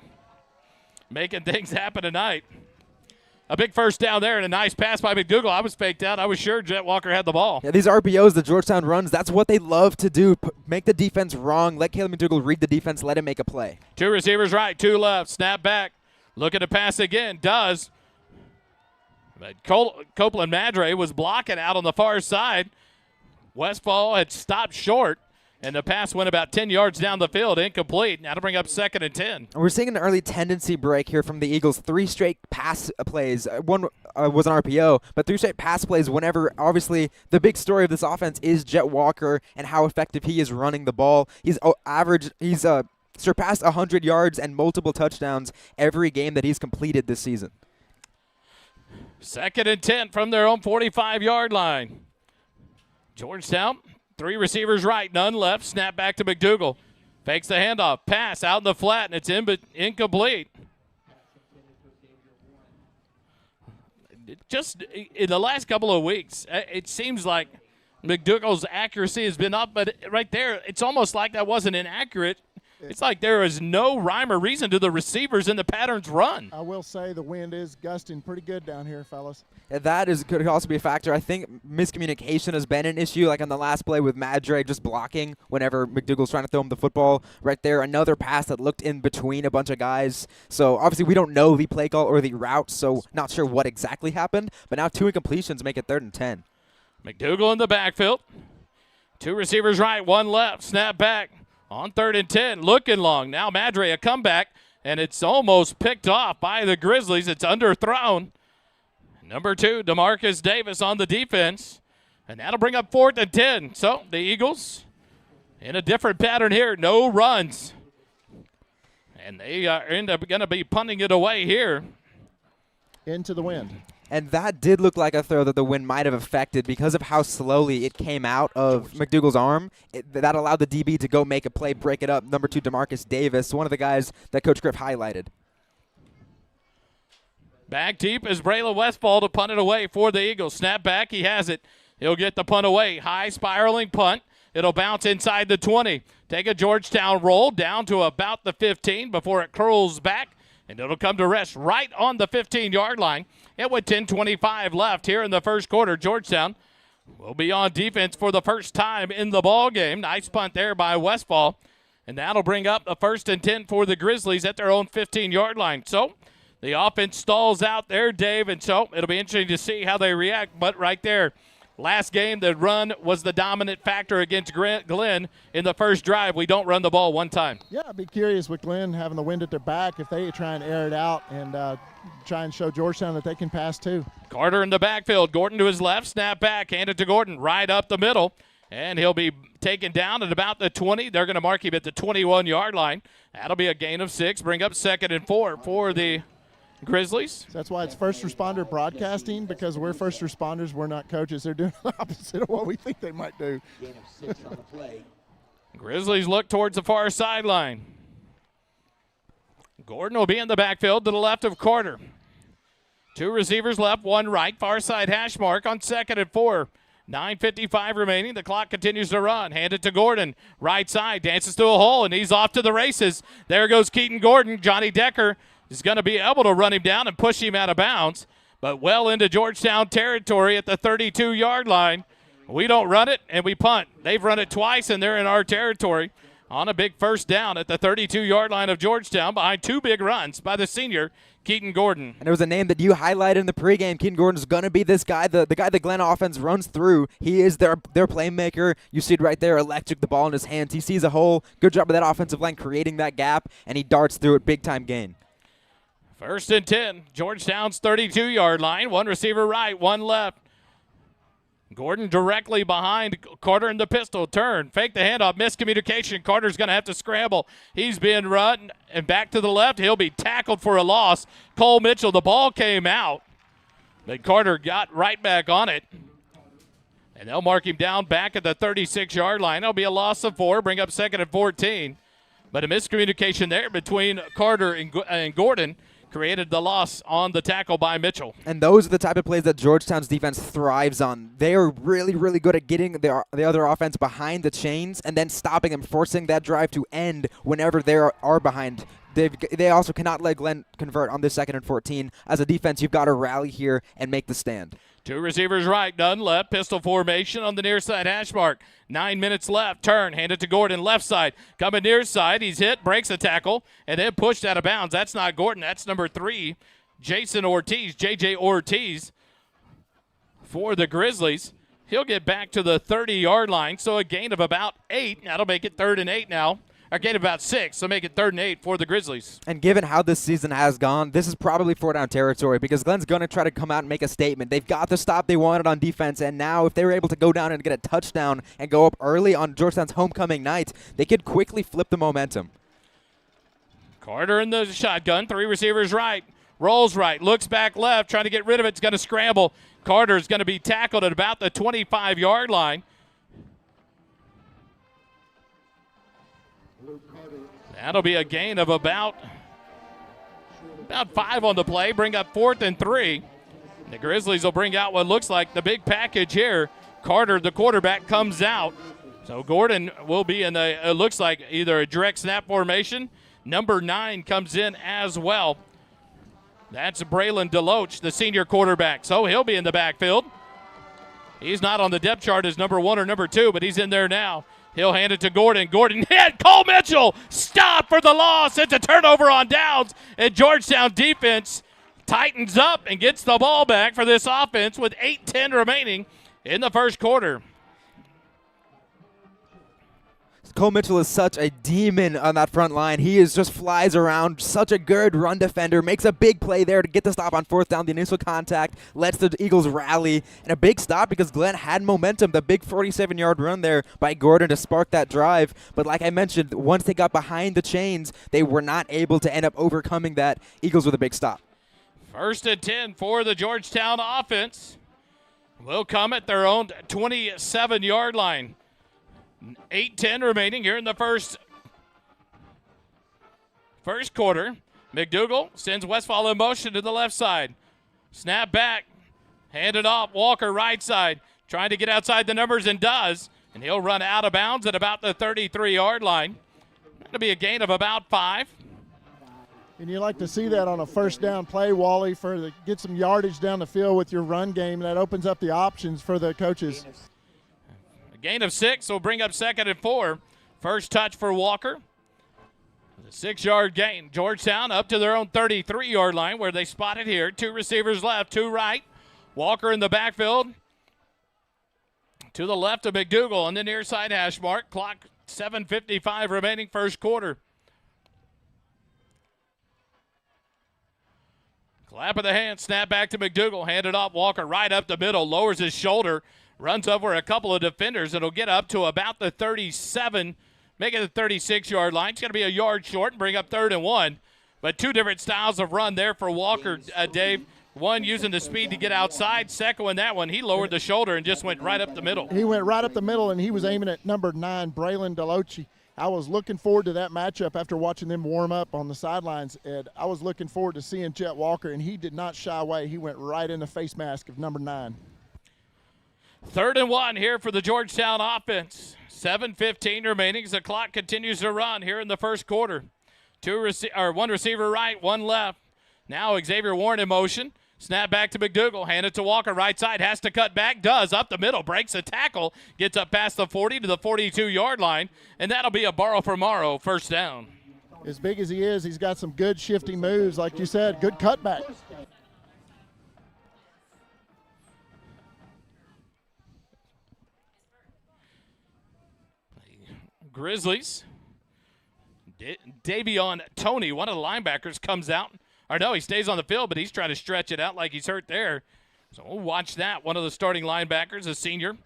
Making things happen tonight. A big first down there and a nice pass by McDougal. I was faked out. I was sure Jet Walker had the ball. Yeah, these RPOs that Georgetown runs, that's what they love to do. Make the defense wrong. Let Caleb McDougal read the defense. Let him make a play. 2 receivers right, 2 left. Snap back. Looking to pass again. Does. But Copeland Madre was blocking out on the far side. Westfall had stopped short. And the pass went about 10 yards down the field, incomplete. Now to bring up 2nd and 10. We're seeing an early tendency break here from the Eagles. 3 straight pass plays. One was an RPO, but 3 straight pass plays whenever, obviously, the big story of this offense is Jet Walker and how effective he is running the ball. He's surpassed 100 yards and multiple touchdowns every game that he's completed this season. 2nd and 10 from their own 45-yard line. Georgetown. 3 receivers right, none left. Snap back to McDougal. Fakes the handoff. Pass out in the flat, and it's incomplete. Just in the last couple of weeks, it seems like McDougal's accuracy has been up, but right there, it's almost like that wasn't inaccurate. It's like there is no rhyme or reason to the receivers and the patterns run. I will say the wind is gusting pretty good down here, fellas. That could also be a factor. I think miscommunication has been an issue, like on the last play with Madre just blocking whenever McDougal's trying to throw him the football. Right there, another pass that looked in between a bunch of guys. So obviously we don't know the play call or the route, so not sure what exactly happened. But now 2 incompletions make it 3rd and 10. McDougal in the backfield. 2 receivers right, 1 left. Snap back. On 3rd and 10, looking long. Now Madre a comeback, and it's almost picked off by the Grizzlies. It's underthrown. Number 2, DeMarcus Davis on the defense. And that'll bring up 4th and 10. So the Eagles in a different pattern here. No runs. And they end up going to be punting it away here. Into the wind. And that did look like a throw that the wind might have affected because of how slowly it came out of McDougal's arm. That allowed the DB to go make a play, break it up. Number 2, DeMarcus Davis, one of the guys that Coach Griff highlighted. Back deep is Braylon Westfall to punt it away for the Eagles. Snap back, he has it. He'll get the punt away. High spiraling punt. It'll bounce inside the 20. Take a Georgetown roll down to about the 15 before it curls back. And it'll come to rest right on the 15-yard line. And with 10:25 left here in the first quarter, Georgetown will be on defense for the first time in the ball game. Nice punt there by Westfall. And that'll bring up the 1st and 10 for the Grizzlies at their own 15-yard line. So the offense stalls out there, Dave. And so it'll be interesting to see how they react. But right there, last game, the run was the dominant factor against Glenn in the first drive. We don't run the ball one time. Yeah, I'd be curious with Glenn having the wind at their back if they try and air it out and try and show Georgetown that they can pass too. Carter in the backfield. Gordon to his left. Snap back. Hand it to Gordon right up the middle. And he'll be taken down at about the 20. They're going to mark him at the 21-yard line. That'll be a gain of 6. Bring up 2nd and 4 for the Grizzlies. So that's why it's first responder broadcasting, because we're first responders, we're not coaches. They're doing the opposite of what we think they might do. Gain of 6 on the play. Grizzlies look towards the far sideline. Gordon will be in the backfield to the left of Carter. 2 receivers left, 1 right. Far side hash mark on 2nd and 4. 9:55 remaining. The clock continues to run. Hand it to Gordon. Right side. Dances to a hole, and he's off to the races. There goes Keaton Gordon. Johnny Decker is going to be able to run him down and push him out of bounds, but well into Georgetown territory at the 32-yard line. We don't run it, and we punt. They've run it twice, and they're in our territory on a big first down at the 32-yard line of Georgetown behind 2 big runs by the senior, Keaton Gordon. And it was a name that you highlighted in the pregame. Keaton Gordon's going to be this guy, the guy the Glenn offense runs through. He is their playmaker. You see it right there, electric, the ball in his hands. He sees a hole. Good job of that offensive line creating that gap, and he darts through it, big-time gain. 1st and 10, Georgetown's 32-yard line. 1 receiver right, 1 left. Gordon directly behind Carter in the pistol. Turn, fake the handoff, miscommunication. Carter's going to have to scramble. He's being run and back to the left. He'll be tackled for a loss. Cole Mitchell, the ball came out. But Carter got right back on it. And they'll mark him down back at the 36-yard line. It'll be a loss of 4, bring up 2nd and 14. But a miscommunication there between Carter and Gordon created the loss on the tackle by Mitchell. And those are the type of plays that Georgetown's defense thrives on. They are really, really good at getting the other offense behind the chains and then stopping them, forcing that drive to end whenever they are behind. They also cannot let Glenn convert on this 2nd and 14. As a defense, you've got to rally here and make the stand. 2 receivers right, none left. Pistol formation on the near side hash mark. 9 minutes left. Turn, hand it to Gordon, left side. Coming near side, he's hit, breaks a tackle, and then pushed out of bounds. That's not Gordon. That's number 3, Jason Ortiz, J.J. Ortiz for the Grizzlies. He'll get back to the 30-yard line, so a gain of about 8. That'll make it 3rd and 8 now. A gain of about 6, so make it 3rd and 8 for the Grizzlies. And given how this season has gone, this is probably 4-down territory because Glenn's going to try to come out and make a statement. They've got the stop they wanted on defense, and now if they were able to go down and get a touchdown and go up early on Georgetown's homecoming night, they could quickly flip the momentum. Carter in the shotgun, 3 receivers right. Rolls right, looks back left, trying to get rid of it. It's going to scramble. Carter's going to be tackled at about the 25-yard line. That'll be a gain of about 5 on the play. Bring up 4th and 3. The Grizzlies will bring out what looks like the big package here. Carter, the quarterback, comes out. So Gordon will be in it looks like either a direct snap formation. Number 9 comes in as well. That's Braylon Deloach, the senior quarterback. So he'll be in the backfield. He's not on the depth chart as number 1 or number 2, but he's in there now. He'll hand it to Gordon. Gordon hit. Cole Mitchell. Stop for the loss. It's a turnover on downs. And Georgetown defense tightens up and gets the ball back for this offense with 8:10 remaining in the first quarter. Cole Mitchell is such a demon on that front line. He just flies around, such a good run defender, makes a big play there to get the stop on 4th down, the initial contact, lets the Eagles rally, and a big stop because Glenn had momentum, the big 47-yard run there by Gordon to spark that drive. But like I mentioned, once they got behind the chains, they were not able to end up overcoming that. Eagles with a big stop. 1st and 10 for the Georgetown offense. Will come at their own 27-yard line. 8:10 remaining here in the first quarter. McDougal sends Westfall in motion to the left side. Snap back. Hand it off. Walker right side. Trying to get outside the numbers and does. And he'll run out of bounds at about the 33-yard line. That'll be a gain of about 5. And you like to see that on a 1st down play, Wally, get some yardage down the field with your run game. That opens up the options for the coaches. Gain of 6 will bring up 2nd and 4. First touch for Walker. The 6-yard gain. Georgetown up to their own 33-yard line where they spot it here. 2 receivers left, 2 right. Walker in the backfield. To the left of McDougal on the near side hash mark. Clock 7:55 remaining first quarter. Clap of the hand. Snap back to McDougal. Hand it off. Walker right up the middle. Lowers his shoulder. Runs over a couple of defenders. It'll get up to about the 37, make it the 36-yard line. It's going to be a yard short and bring up 3rd and 1. But 2 different styles of run there for Walker, Dave. One using the speed to get outside. Second one, that one, he lowered the shoulder and just went right up the middle. He went right up the middle, and he was aiming at number 9, Braylon Deloach. I was looking forward to that matchup after watching them warm up on the sidelines, Ed. I was looking forward to seeing Chet Walker, and he did not shy away. He went right in the face mask of number 9. 3rd and 1 here for the Georgetown offense. 7:15 remaining as the clock continues to run here in the first quarter. 1 receiver right, 1 left. Now Xavier Warren in motion. Snap back to McDougal. Hand it to Walker. Right side. Has to cut back. Does. Up the middle. Breaks a tackle. Gets up past the 40 to the 42-yard line. And that'll be a borrow for Morrow. First down. As big as he is, he's got some good shifting moves. Like you said, good cutback. Grizzlies. Davion Toney, one of the linebackers, comes out. Or no, he stays on the field, but he's trying to stretch it out like he's hurt there. So we'll watch that. One of the starting linebackers, a senior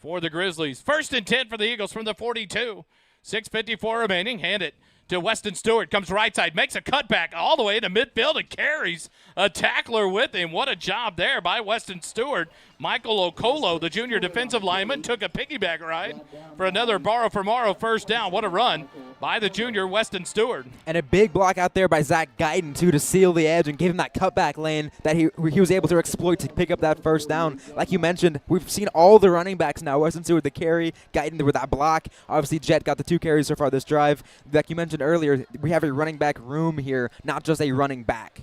for the Grizzlies. 1st and 10 for the Eagles from the 42. 6:54 remaining. Hand it to Weston Stewart. Comes right side. Makes a cutback all the way to midfield and carries a tackler with him. What a job there by Weston Stewart. Michael Okolo, the junior defensive lineman, took a piggyback ride for another Borrow for Morrow first down. What a run by the junior Weston Stewart. And a big block out there by Zach Guyton, too, to seal the edge and give him that cutback lane that he was able to exploit to pick up that first down. Like you mentioned, we've seen all the running backs now. Weston Stewart, the carry, Guyton with that block. Obviously, Jet got the 2 carries so far this drive. Like you mentioned earlier, we have a running back room here, not just a running back.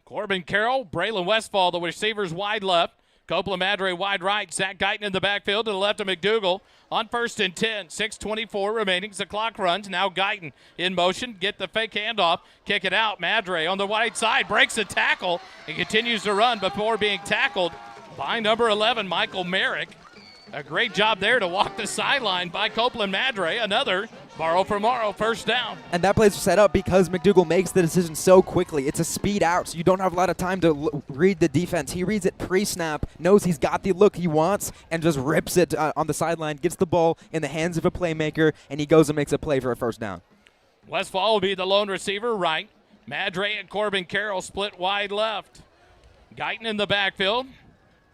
Corbin Carroll, Braylon Westfall, the receivers wide left. Copeland Madre wide right. Zach Guyton in the backfield to the left of McDougal on 1st and 10. 6:24 remaining. The clock runs. Now Guyton in motion. Get the fake handoff. Kick it out. Madre on the right side. Breaks the tackle and continues to run before being tackled by number 11, Michael Merrick. A great job there to walk the sideline by Copeland Madre. Another Borrow for Morrow first down. And that play's set up because McDougal makes the decision so quickly. It's a speed out, so you don't have a lot of time to read the defense. He reads it pre-snap, knows he's got the look he wants, and just rips it on the sideline, gets the ball in the hands of a playmaker, and he goes and makes a play for a first down. Westfall will be the lone receiver right. Madre and Corbin Carroll split wide left. Guyton in the backfield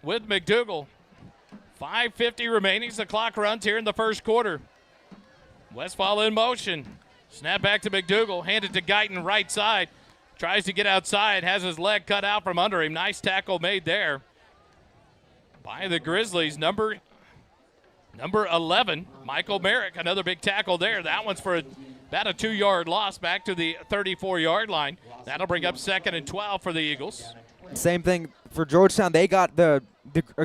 with McDougal. 5:50 remaining. The clock runs here in the first quarter. Westfall in motion. Snap back to McDougal. Handed to Guyton right side. Tries to get outside. Has his leg cut out from under him. Nice tackle made there by the Grizzlies. Number 11, Michael Merrick. Another big tackle there. That one's for about a 2-yard loss back to the 34-yard line. That'll bring up 2nd and 12 for the Eagles. Same thing for Georgetown. They got the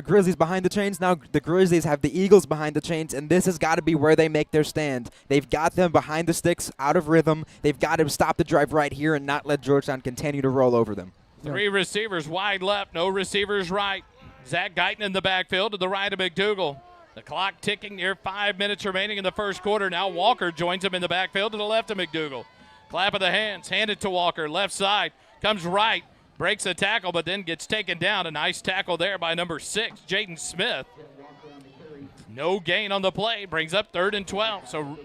Grizzlies behind the chains. Now the Grizzlies have the Eagles behind the chains, and this has got to be where they make their stand. They've got them behind the sticks, out of rhythm. They've got to stop the drive right here and not let Georgetown continue to roll over them. 3 receivers wide left, no receivers right. Zach Guyton in the backfield to the right of McDougal. The clock ticking near 5 minutes remaining in the first quarter. Now Walker joins him in the backfield to the left of McDougal. Clap of the hands, handed to Walker, left side, comes right. Breaks a tackle, but then gets taken down. A nice tackle there by number 6, Jaden Smith. No gain on the play. Brings up 3rd and 12. So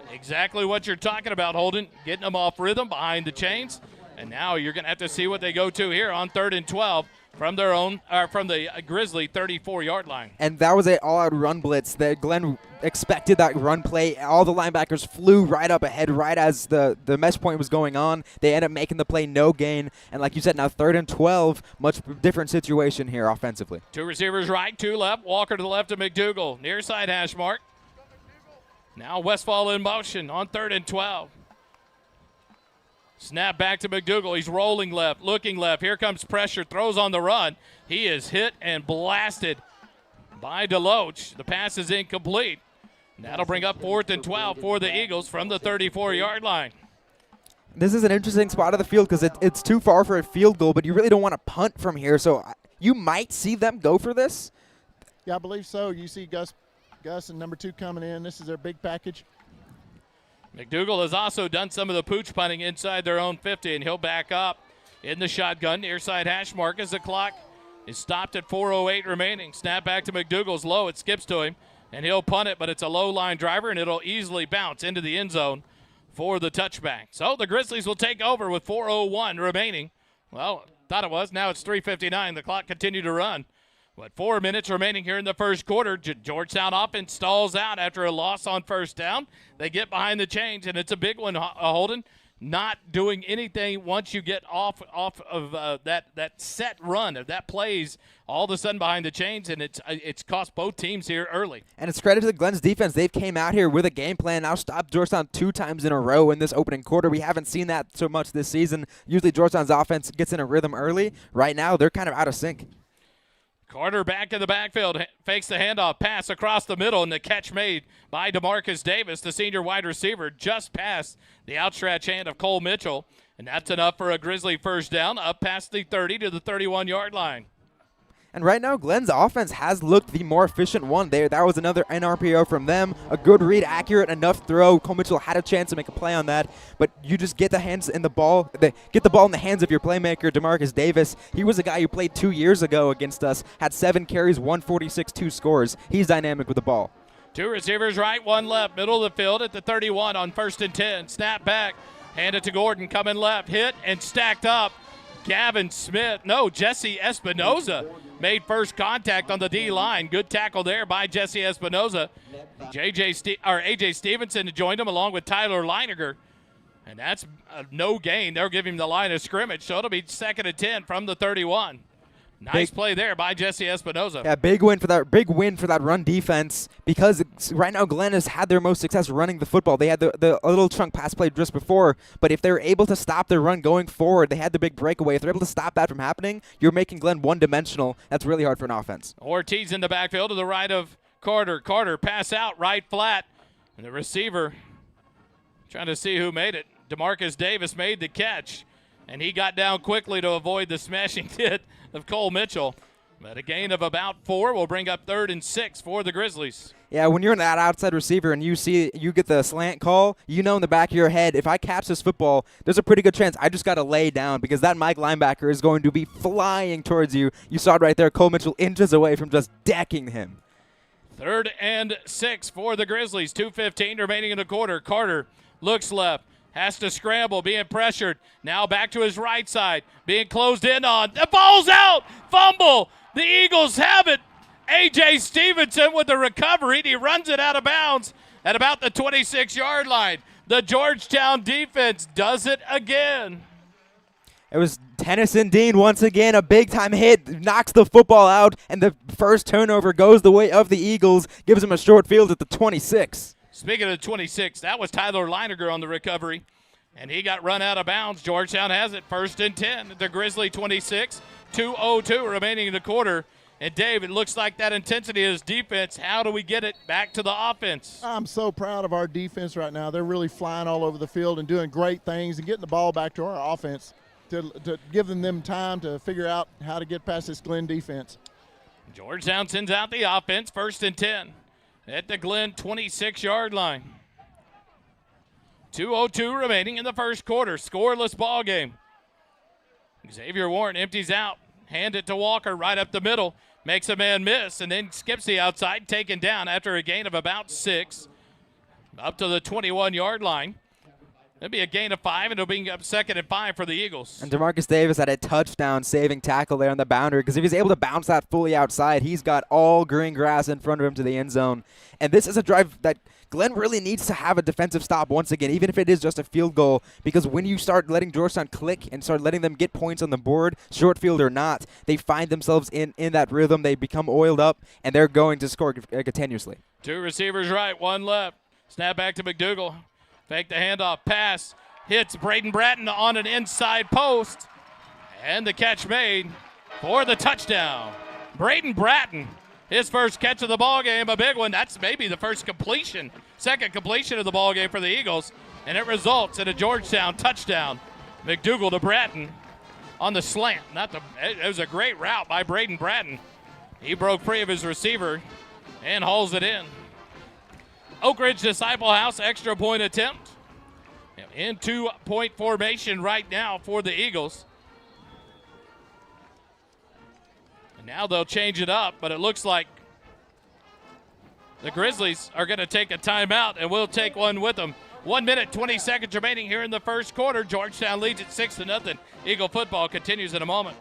exactly what you're talking about, Holden. Getting them off rhythm behind the chains. And now you're going to have to see what they go to here on 3rd and 12 from their own, from the Grizzly 34-yard line. And that was an all-out run blitz that Glenn expected that run play. All the linebackers flew right up ahead right as the mesh point was going on. They ended up making the play, no gain. And like you said, now 3rd and 12, much different situation here offensively. 2 receivers right, 2 left. Walker to the left of McDougal. Near side hash mark. Now Westfall in motion on 3rd and 12. Snap back to McDougal. He's rolling left, looking left. Here comes pressure. Throws on the run. He is hit and blasted by Deloach. The pass is incomplete. That'll bring up 4th and 12 for the Eagles from the 34-yard line. This is an interesting spot of the field because it's too far for a field goal, but you really don't want to punt from here. So you might see them go for this. Yeah, I believe so. You see Gus and number 2 coming in. This is their big package. McDougal has also done some of the pooch punting inside their own 50, and he'll back up in the shotgun. Near side hash mark as the clock is stopped at 4:08 remaining. Snap back to McDougal's low. It skips to him, and he'll punt it, but it's a low-line driver, and it'll easily bounce into the end zone for the touchback. So the Grizzlies will take over with 4:01 remaining. Well, thought it was. Now it's 3:59. The clock continued to run. But 4 minutes remaining here in the first quarter. Georgetown offense stalls out after a loss on first down. They get behind the chains, and it's a big one, Holden. Not doing anything once you get off of that set run of that plays all of a sudden behind the chains, and it's cost both teams here early. And it's credit to the Glenn's defense. They've came out here with a game plan. Now stopped Georgetown 2 times in a row in this opening quarter. We haven't seen that so much this season. Usually Georgetown's offense gets in a rhythm early. Right now they're kind of out of sync. Carter back in the backfield, fakes the handoff, pass across the middle, and the catch made by DeMarcus Davis, the senior wide receiver, just past the outstretched hand of Cole Mitchell. And that's enough for a Grizzly first down, up past the 30 to the 31-yard line. And right now, Glenn's offense has looked the more efficient one there. That was another NRPO from them. A good read, accurate enough throw. Cole Mitchell had a chance to make a play on that, but you just get the hands in the ball. Get the ball in the hands of your playmaker, DeMarcus Davis. He was a guy who played 2 years ago against us, had 7 carries, 146, 2 scores. He's dynamic with the ball. 2 receivers right, 1 left. Middle of the field at the 31 on 1st and 10. Snap back, hand it to Gordon, coming left, hit and stacked up. Jesse Espinoza made first contact on the D-line. Good tackle there by Jesse Espinoza. A.J. Stevenson joined him along with Tyler Leiniger. And that's a no gain. They'll give him the line of scrimmage, so it'll be 2nd and 10 from the 31. Nice play there by Jesse Espinoza. Yeah, big win for that run defense, because right now Glenn has had their most success running the football. They had the little chunk pass play just before, but if they're able to stop their run going forward, they had the big breakaway. If they're able to stop that from happening, you're making Glenn one-dimensional. That's really hard for an offense. Ortiz in the backfield to the right of Carter. Carter pass out right flat, and the receiver trying to see who made it. DeMarcus Davis made the catch, and he got down quickly to avoid the smashing hit of Cole Mitchell. But a gain of about 4 will bring up 3rd and 6 for the Grizzlies. Yeah, when you're that outside receiver and you get the slant call, you know in the back of your head, if I catch this football, there's a pretty good chance I just got to lay down, because that Mike linebacker is going to be flying towards you. You saw it right there, Cole Mitchell inches away from just decking him. 3rd and 6 for the Grizzlies. 2:15 remaining in the quarter. Carter looks left. Has to scramble, being pressured. Now back to his right side, being closed in on. The ball's out! Fumble! The Eagles have it. A.J. Stevenson with the recovery. He runs it out of bounds at about the 26-yard line. The Georgetown defense does it again. It was Tennyson Dean once again, a big-time hit, knocks the football out, and the first turnover goes the way of the Eagles, gives them a short field at the 26. Speaking of 26, that was Tyler Leiniger on the recovery, and he got run out of bounds. Georgetown has it, 1st and 10. The Grizzly 26, 2:02 remaining in the quarter. And, Dave, it looks like that intensity is defense. How do we get it back to the offense? I'm so proud of our defense right now. They're really flying all over the field and doing great things and getting the ball back to our offense to give them time to figure out how to get past this Glenn defense. Georgetown sends out the offense, 1st and 10 at the Glenn 26-yard line. 2:02 remaining in the first quarter. Scoreless ball game. Xavier Warren empties out. Hand it to Walker right up the middle. Makes a man miss and then skips the outside, taken down after a gain of about 6. Up to the 21-yard line. That'll be a gain of 5, and it'll be up 2nd and 5 for the Eagles. And DeMarcus Davis had a touchdown-saving tackle there on the boundary, because if he's able to bounce that fully outside, he's got all green grass in front of him to the end zone. And this is a drive that Glenn really needs to have a defensive stop once again, even if it is just a field goal, because when you start letting Georgetown click and start letting them get points on the board, short field or not, they find themselves in that rhythm. They become oiled up, and they're going to score continuously. 2 receivers right, 1 left. Snap back to McDougal. Fake the handoff, pass, hits Braden Bratton on an inside post, and the catch made for the touchdown. Braden Bratton, his first catch of the ball game, a big one. That's maybe the first completion, second completion of the ball game for the Eagles, and it results in a Georgetown touchdown. McDougal to Bratton on the slant. It was a great route by Braden Bratton. He broke free of his receiver and hauls it in. Oak Ridge Disciple House extra point attempt. In 2-point formation right now for the Eagles. And now they'll change it up, but it looks like the Grizzlies are going to take a timeout, and we'll take one with them. 1 minute, 20 seconds remaining here in the first quarter. Georgetown leads it 6-0. Eagle football continues in a moment.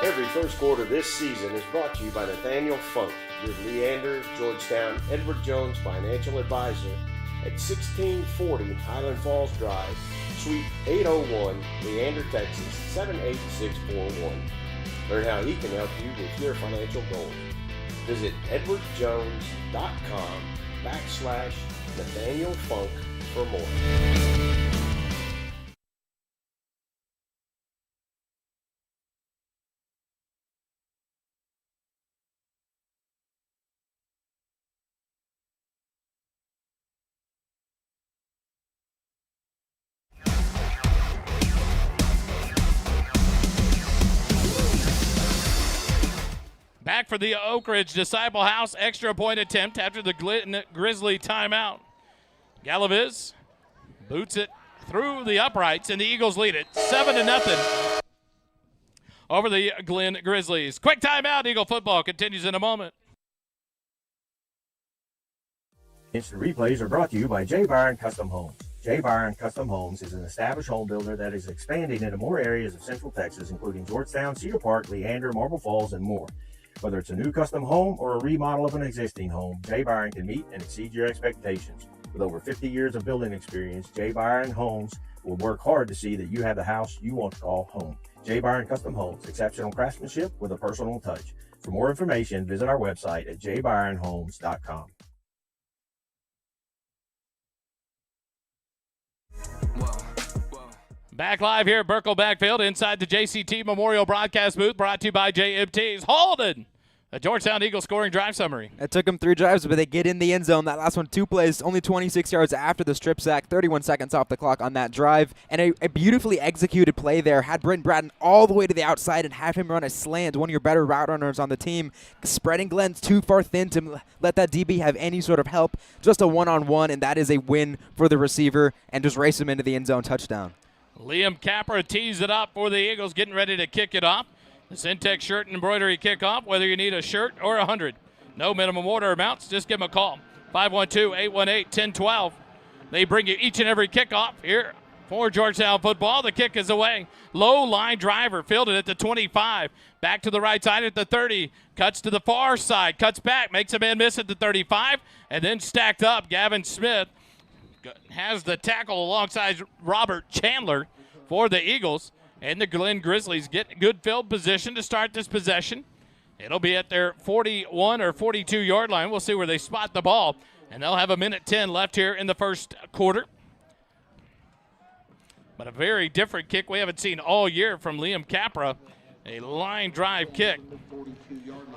Every first quarter this season is brought to you by Nathaniel Funk, your Leander, Georgetown, Edward Jones financial advisor at 1640 Highland Falls Drive, Suite 801, Leander, Texas 78641. Learn how he can help you with your financial goals. Visit edwardjones.com/Nathaniel Funk for more. back for the Oak Ridge Disciple House extra point attempt after the Glenn Grizzly timeout. Galaviz boots it through the uprights, and the Eagles lead it 7-0 over the Glenn Grizzlies. Quick timeout. Eagle football continues in a moment. Instant replays are brought to you by J. Byron Custom Homes. J. Byron Custom Homes is an established home builder that is expanding into more areas of Central Texas, including Georgetown, Cedar Park, Leander, Marble Falls, and more. Whether it's a new custom home or a remodel of an existing home, J. Byron can meet and exceed your expectations. With over 50 years of building experience, J. Byron Homes will work hard to see that you have the house you want to call home. J. Byron Custom Homes, exceptional craftsmanship with a personal touch. For more information, visit our website at jbyronhomes.com. Back live here at Burkle Backfield inside the JCT Memorial Broadcast booth, brought to you by JMT's. Holden, a Georgetown Eagles scoring drive summary. It took them 3 drives, but they get in the end zone. That last one, 2 plays, only 26 yards after the strip sack, 31 seconds off the clock on that drive. And a beautifully executed play there. Had Britton Bratton all the way to the outside and have him run a slant, one of your better route runners on the team. Spreading Glenn's too far thin to let that DB have any sort of help. Just a one-on-one, and that is a win for the receiver, and just race him into the end zone touchdown. Liam Capra tees it up for the Eagles, getting ready to kick it off. The Syntex shirt and embroidery kickoff, whether you need a shirt or 100. No minimum order amounts, just give them a call. 512-818-1012. They bring you each and every kickoff here for Georgetown football. The kick is away. Low line driver, fielded at the 25. Back to the right side at the 30. Cuts to the far side, cuts back, makes a man miss at the 35, and then stacked up. Gavin Smith has the tackle alongside Robert Chandler for the Eagles. And the Glenn Grizzlies get good field position to start this possession. It'll be at their 41 or 42-yard line. We'll see where they spot the ball. And they'll have 1:10 left here in the first quarter. But a very different kick we haven't seen all year from Liam Capra. A line drive kick.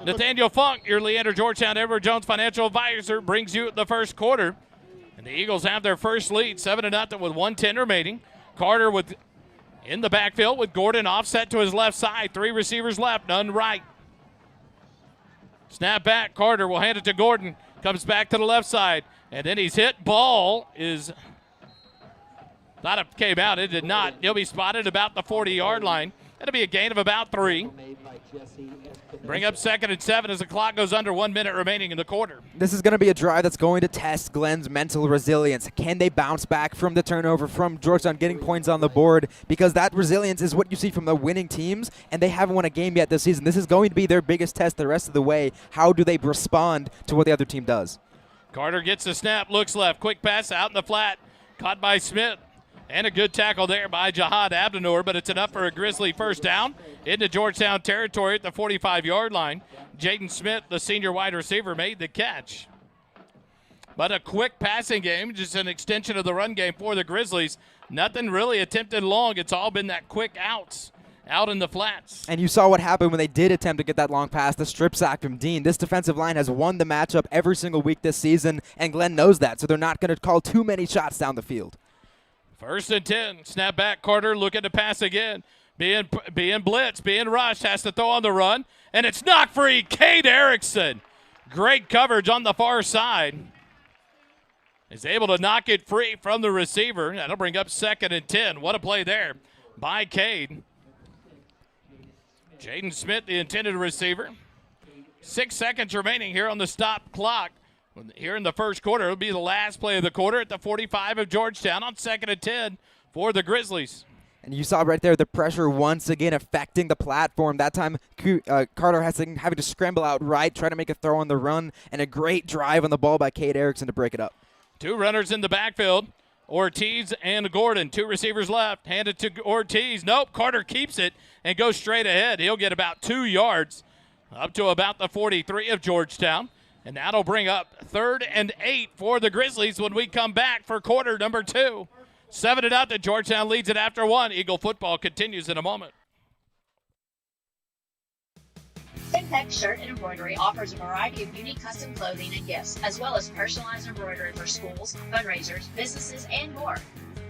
Nathaniel Funk, your Leander Georgetown Edward Jones financial advisor, brings you the first quarter. And the Eagles have their first lead, 7-0 with 1:10 remaining. Carter in the backfield with Gordon offset to his left side. 3 receivers left, none right. Snap back, Carter will hand it to Gordon. Comes back to the left side, and then he's hit. Ball is, thought it came out, it did not. He'll be spotted about the 40-yard line. That'll be a gain of about 3. Bring up 2nd and 7 as the clock goes under 1 minute remaining in the quarter. This is going to be a drive that's going to test Glenn's mental resilience. Can they bounce back from the turnover, from Georgetown getting points on the board? Because that resilience is what you see from the winning teams, and they haven't won a game yet this season. This is going to be their biggest test the rest of the way. How do they respond to what the other team does? Carter gets the snap, looks left. Quick pass out in the flat. Caught by Smith. And a good tackle there by Jihad Abdenor, but it's enough for a Grizzly first down into Georgetown territory at the 45-yard line. Jaden Smith, the senior wide receiver, made the catch. But a quick passing game, just an extension of the run game for the Grizzlies. Nothing really attempted long. It's all been that quick outs out in the flats. And you saw what happened when they did attempt to get that long pass, the strip sack from Dean. This defensive line has won the matchup every single week this season, and Glenn knows that, so they're not going to call too many shots down the field. 1st and 10. Snap back. Carter looking to pass again. Being blitzed, being rushed, has to throw on the run. And it's knocked free. Cade Erickson. Great coverage on the far side. Is able to knock it free from the receiver. That'll bring up 2nd and 10. What a play there by Cade. Jaden Smith, the intended receiver. 6 seconds remaining here on the stop clock. Here in the first quarter, it'll be the last play of the quarter at the 45 of Georgetown on 2nd and 10 for the Grizzlies. And you saw right there the pressure once again affecting the platform. That time, Carter having to scramble out right, try to make a throw on the run, and a great drive on the ball by Cade Erickson to break it up. 2 runners in the backfield, Ortiz and Gordon. 2 receivers left, handed to Ortiz. Nope, Carter keeps it and goes straight ahead. He'll get about 2 yards up to about the 43 of Georgetown. And that'll bring up 3rd and 8 for the Grizzlies when we come back for quarter number 2. 7-0. Georgetown leads it after 1. Eagle football continues in a moment. Syntex Shirt and Embroidery offers a variety of unique custom clothing and gifts, as well as personalized embroidery for schools, fundraisers, businesses, and more.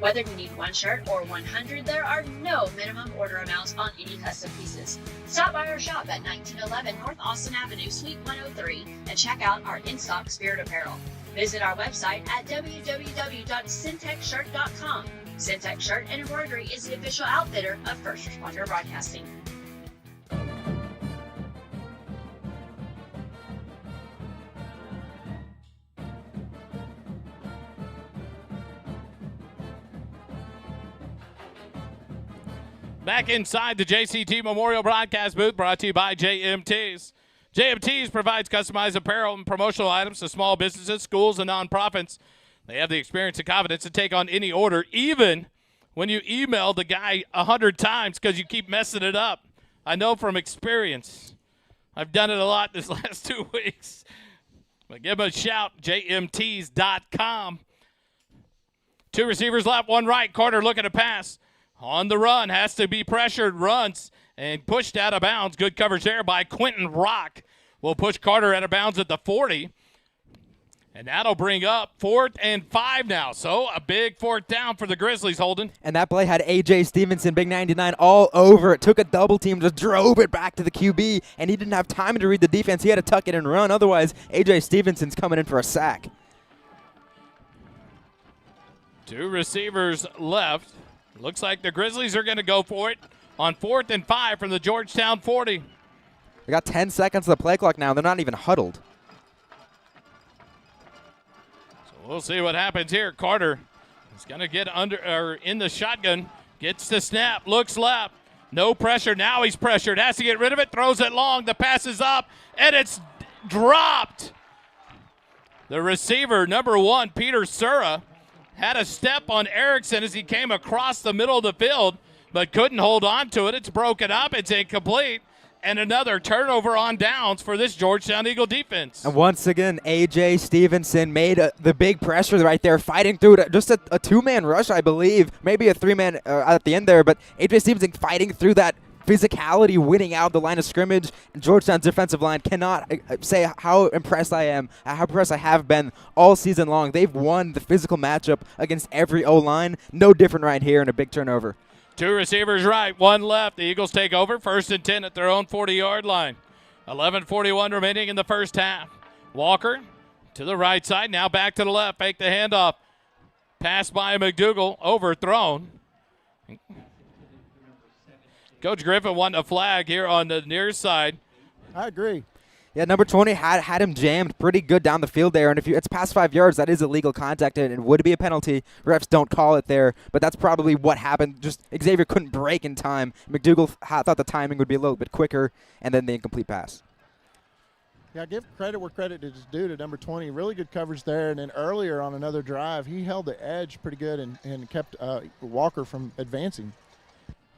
Whether you need one shirt or 100, there are no minimum order amounts on any custom pieces. Stop by our shop at 1911 North Austin Avenue, Suite 103, and check out our in-stock Spirit apparel. Visit our website at www.syntechshirt.com. Syntech Shirt and Embroidery is the official outfitter of First Responder Broadcasting. Back inside the JCT Memorial Broadcast booth, brought to you by JMTs. JMTs provides customized apparel and promotional items to small businesses, schools, and nonprofits. They have the experience and confidence to take on any order, even when you email the guy 100 times because you keep messing it up. I know from experience. I've done it a lot this last 2 weeks. But give them a shout, jmts.com. 2 receivers left, 1 right. Carter looking to pass. On the run, has to be pressured, runs, and pushed out of bounds. Good coverage there by Quentin Rock. Will push Carter out of bounds at the 40. And that'll bring up 4th and 5 now. So a big 4th down for the Grizzlies, Holden. And that play had A.J. Stevenson, big 99, all over it. Took a double team, just drove it back to the QB, and he didn't have time to read the defense. He had to tuck it and run. Otherwise, A.J. Stevenson's coming in for a sack. 2 receivers left. Looks like the Grizzlies are going to go for it on 4th and 5 from the Georgetown 40. They got 10 seconds of the play clock now. They're not even huddled. So we'll see what happens here. Carter is going to get in the shotgun. Gets the snap. Looks left. No pressure. Now he's pressured. Has to get rid of it. Throws it long. The pass is up, and it's dropped. The receiver, number 1, Peter Sura, had a step on Erickson as he came across the middle of the field, but couldn't hold on to it. It's broken up. It's incomplete. And another turnover on downs for this Georgetown Eagle defense. And once again, A.J. Stevenson made the big pressure right there, fighting through it. Just a 2-man rush, I believe. Maybe a 3-man at the end there, but A.J. Stevenson fighting through that physicality, winning out the line of scrimmage. And Georgetown's defensive line cannot say how impressed I am, how impressed I have been all season long. They've won the physical matchup against every O-line. No different right here in a big turnover. 2 receivers right, 1 left. The Eagles take over, 1st and 10 at their own 40-yard line. 11:41 remaining in the first half. Walker to the right side, now back to the left. Fake the handoff. Pass by McDougal, overthrown. Coach Griffin wanted a flag here on the near side. I agree. Yeah, number 20 had him jammed pretty good down the field there, and if it's past 5 yards, that is illegal contact, and it would be a penalty. Refs don't call it there, but that's probably what happened. Just Xavier couldn't break in time. McDougal thought the timing would be a little bit quicker, and then the incomplete pass. Yeah, give credit where credit is due to number 20. Really good coverage there, and then earlier on another drive, he held the edge pretty good and kept Walker from advancing.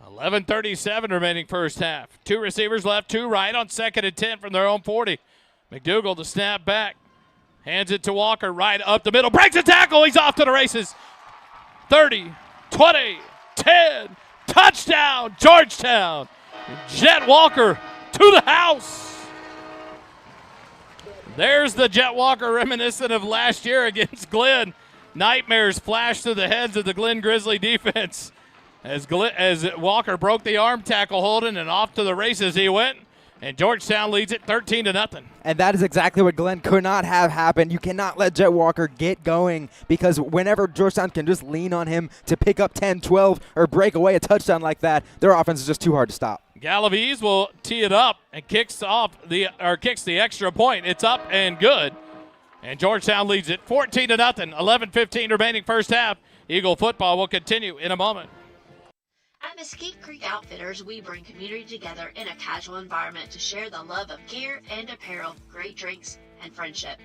11:37 remaining first half. 2 receivers left, 2 right on 2nd and 10 from their own 40. McDougal to snap back. Hands it to Walker right up the middle. Breaks a tackle. He's off to the races. 30, 20, 10. Touchdown, Georgetown. Jet Walker to the house. There's the Jet Walker reminiscent of last year against Glenn. Nightmares flashed through the heads of the Glenn Grizzly defense. As Walker broke the arm tackle Holden, and off to the races he went, and Georgetown leads it 13-0. And that is exactly what Glenn could not have happened. You cannot let Jet Walker get going, because whenever Georgetown can just lean on him to pick up 10, 12, or break away a touchdown like that, their offense is just too hard to stop. Galaviz will tee it up and kicks the extra point. It's up and good. And Georgetown leads it 14-0. 11:15 remaining first half. Eagle football will continue in a moment. At Mesquite Creek Outfitters, we bring community together in a casual environment to share the love of gear and apparel, great drinks, and friendship.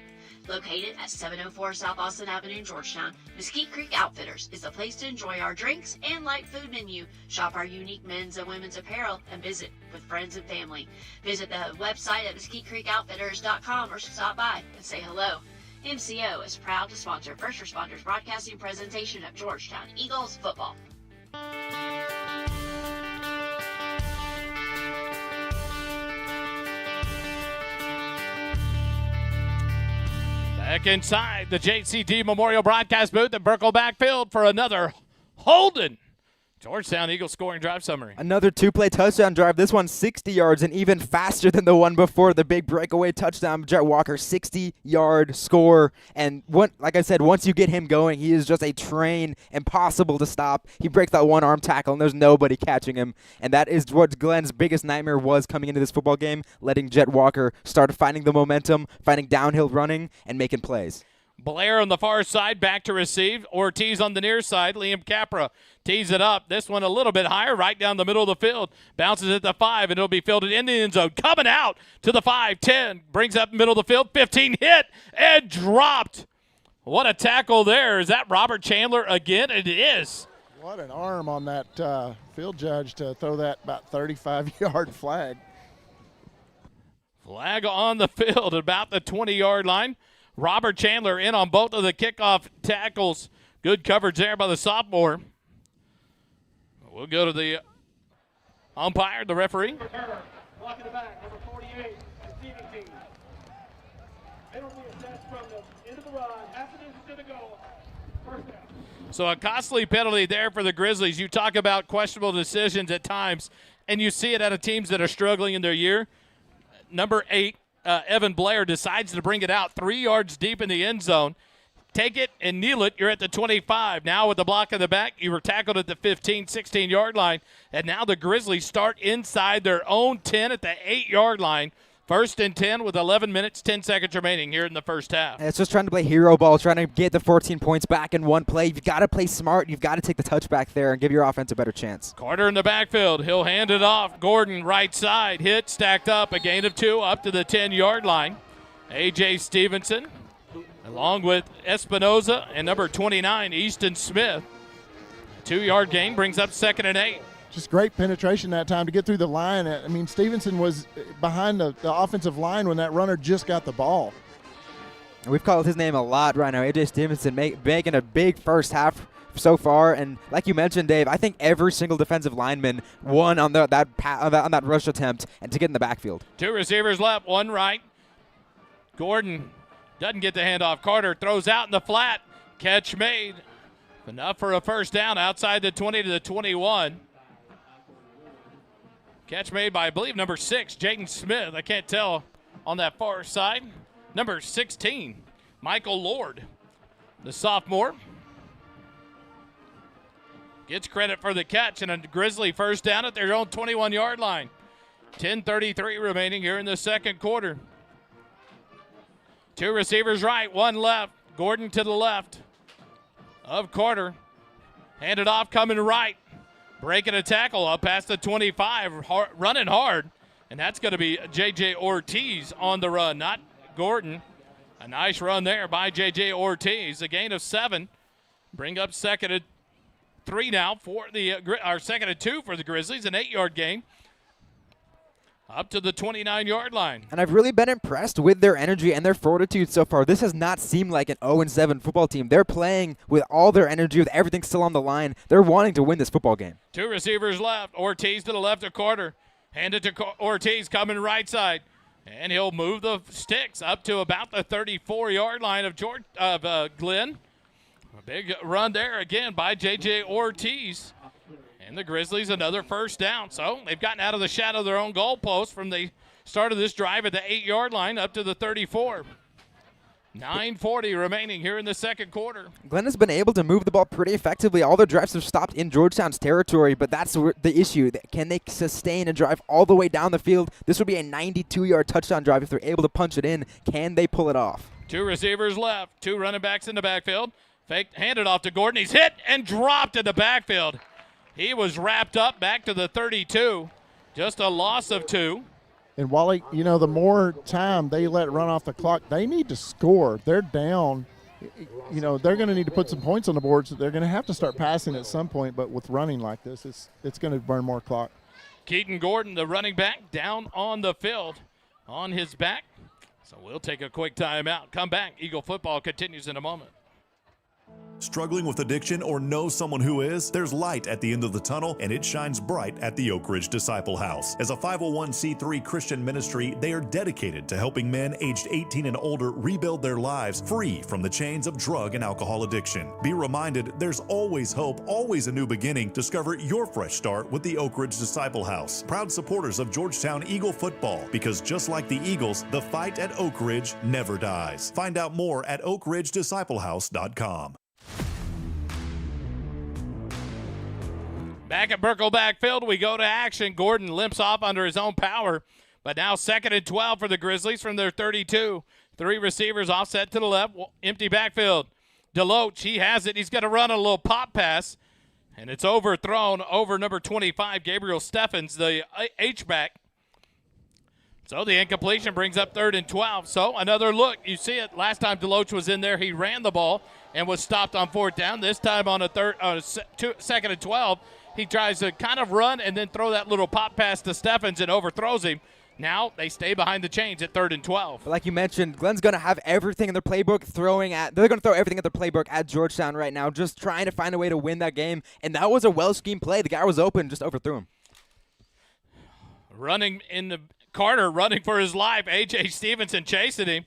Located at 704 South Austin Avenue in Georgetown, Mesquite Creek Outfitters is the place to enjoy our drinks and light food menu, shop our unique men's and women's apparel, and visit with friends and family. Visit the website at mesquitecreekoutfitters.com or stop by and say hello. MCO is proud to sponsor First Responders Broadcasting presentation of Georgetown Eagles football. Back inside the JCT Memorial Broadcast booth at Burkle backfield for another Holden. Georgetown Eagles scoring drive summary. Another two-play touchdown drive. This one 60 yards and even faster than the one before. The big breakaway touchdown. Jet Walker, 60-yard score. And like I said, once you get him going, he is just a train, impossible to stop. He breaks that one-arm tackle, and there's nobody catching him. And that is what Glenn's biggest nightmare was coming into this football game, letting Jet Walker start finding the momentum, finding downhill running, and making plays. Blair on the far side, back to receive. Ortiz on the near side. Liam Capra tees it up. This one a little bit higher, right down the middle of the field. Bounces at the 5, and it'll be fielded in the end zone. Coming out to the 5, 10. Brings up middle of the field. 15 hit and dropped. What a tackle there. Is that Robert Chandler again? It is. What an arm on that field judge to throw that about 35-yard flag. Flag on the field at about the 20-yard line. Robert Chandler in on both of the kickoff tackles. Good coverage there by the sophomore. We'll go to the umpire, the referee. Blocking the back, number 48, receiving team. Penalty assessed from the end of the run, half an inch to the goal. First down. So a costly penalty there for the Grizzlies. You talk about questionable decisions at times, and you see it out of teams that are struggling in their year. Number 8, Evan Blair decides to bring it out 3 yards deep in the end zone. Take it and kneel it. You're at the 25. Now with the block in the back, you were tackled at the 15, 16-yard line. And now the Grizzlies start inside their own 10 at the 8-yard line. 1st and 10 with 11 minutes, 10 seconds remaining here in the first half. It's just trying to play hero ball, trying to get the 14 points back in one play. You've got to play smart. You've got to take the touchback there and give your offense a better chance. Carter in the backfield. He'll hand it off. Gordon right side. Hit, stacked up. A gain of 2 up to the 10-yard line. A.J. Stevenson along with Espinoza and number 29, Easton Smith. 2-yard gain brings up 2nd and 8. Just great penetration that time to get through the line. I mean, Stevenson was behind the offensive line when that runner just got the ball. We've called his name a lot right now. A.J. Stevenson making a big first half so far. And like you mentioned, Dave, I think every single defensive lineman won on that rush attempt and to get in the backfield. 2 receivers left, 1 right. Gordon doesn't get the handoff. Carter throws out in the flat. Catch made. Enough for a first down outside the 20 to the 21. Catch made by, I believe, number 6, Jaden Smith. I can't tell on that far side. Number 16, Michael Lord, the sophomore. Gets credit for the catch and a Grizzly first down at their own 21-yard line. 10:33 remaining here in the second quarter. 2 receivers right, 1 left. Gordon to the left of Carter. Handed off, coming right. Breaking a tackle up past the 25, running hard. And that's going to be J.J. Ortiz on the run, not Gordon. A nice run there by J.J. Ortiz. A gain of 7. Bring up 2nd and 3 now for the, or 2nd and 2 for the Grizzlies. An 8-yard gain up to the 29-yard line. And I've really been impressed with their energy and their fortitude so far. This has not seemed like an 0-7 football team. They're playing with all their energy, with everything still on the line. They're wanting to win this football game. 2 receivers left. Ortiz to the left of Carter. Handed to Ortiz, coming right side. And he'll move the sticks up to about the 34-yard line of Glenn. A big run there again by J.J. Ortiz. And the Grizzlies another first down. So they've gotten out of the shadow of their own goalpost from the start of this drive at the 8-yard line up to the 34. 9:40 remaining here in the second quarter. Glenn has been able to move the ball pretty effectively. All their drives have stopped in Georgetown's territory, but that's the issue. Can they sustain a drive all the way down the field? This would be a 92-yard touchdown drive if they're able to punch it in. Can they pull it off? 2 receivers left, 2 running backs in the backfield. Fake, handed off to Gordon. He's hit and dropped in the backfield. He was wrapped up back to the 32. Just a loss of 2. And Wally, you know, the more time they let run off the clock, they need to score. They're down. You know, they're going to need to put some points on the board, so they're going to have to start passing at some point. But with running like this, it's going to burn more clock. Keaton Gordon, the running back, down on the field on his back. So we'll take a quick timeout. Come back. Eagle football continues in a moment. Struggling with addiction or know someone who is? There's light at the end of the tunnel, and it shines bright at the Oak Ridge Disciple House. As a 501c3 Christian ministry, they are dedicated to helping men aged 18 and older rebuild their lives free from the chains of drug and alcohol addiction. Be reminded, there's always hope, always a new beginning. Discover your fresh start with the Oak Ridge Disciple House. Proud supporters of Georgetown Eagle football, because just like the Eagles, the fight at Oak Ridge never dies. Find out more at oakridgedisciplehouse.com. Back at Burkle backfield, we go to action. Gordon limps off under his own power, but now 2nd and 12 for the Grizzlies from their 32. 3 receivers offset to the left, empty backfield. Deloach, he has it. He's going to run a little pop pass, and it's overthrown over number 25, Gabriel Steffens, the H-back. So the incompletion brings up 3rd and 12. So another look. You see it. Last time Deloach was in there, he ran the ball and was stopped on 4th down. This time on a 2nd and 12, he tries to kind of run and then throw that little pop pass to Steffens and overthrows him. Now they stay behind the chains at 3rd and 12. But like you mentioned, Glenn's going to have everything in their playbook they're going to throw everything at their playbook at Georgetown right now, just trying to find a way to win that game. And that was a well-schemed play. The guy was open, just overthrew him. Running in the Carter running for his life. A.J. Stevenson chasing him.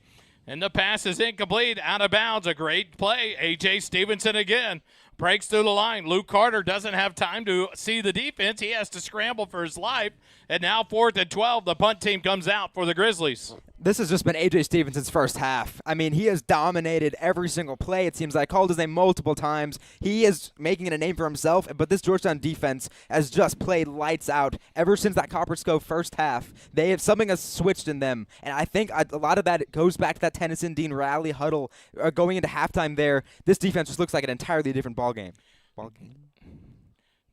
And the pass is incomplete, out of bounds. A great play. A.J. Stevenson again breaks through the line. Luke Carter doesn't have time to see the defense. He has to scramble for his life. And now 4th and 12, the punt team comes out for the Grizzlies. This has just been A.J. Stevenson's first half. I mean, he has dominated every single play, it seems like. Called his name multiple times. He is making it a name for himself, but this Georgetown defense has just played lights out ever since that Copper Scope first half. Something has switched in them, and I think a lot of that goes back to that Tennyson Dean rally huddle going into halftime there. This defense just looks like an entirely different ball game.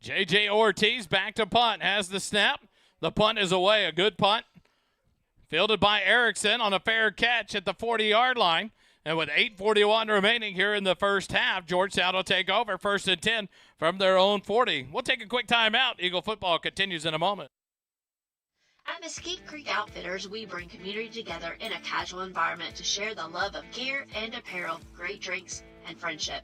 J.J. Ortiz back to punt, has the snap. The punt is away, a good punt. Fielded by Erickson on a fair catch at the 40-yard line. And with 8:41 remaining here in the first half, Georgetown will take over 1st and 10 from their own 40. We'll take a quick timeout. Eagle football continues in a moment. At Mesquite Creek Outfitters, we bring community together in a casual environment to share the love of gear and apparel, great drinks, and friendship.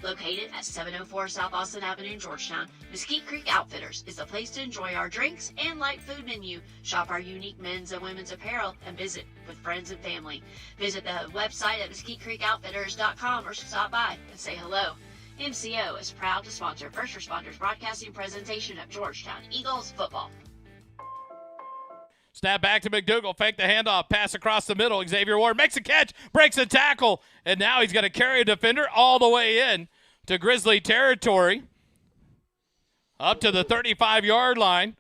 Located at 704 South Austin Avenue in Georgetown, Mesquite Creek Outfitters is the place to enjoy our drinks and light food menu, shop our unique men's and women's apparel, and visit with friends and family. Visit the website at mesquitecreekoutfitters.com or stop by and say hello. MCO is proud to sponsor First Responders Broadcasting presentation of Georgetown Eagles football. Snap back to McDougal, fake the handoff, pass across the middle. Xavier Ward makes a catch, breaks a tackle, and now he's going to carry a defender all the way in to Grizzly territory, up to the 35-yard line.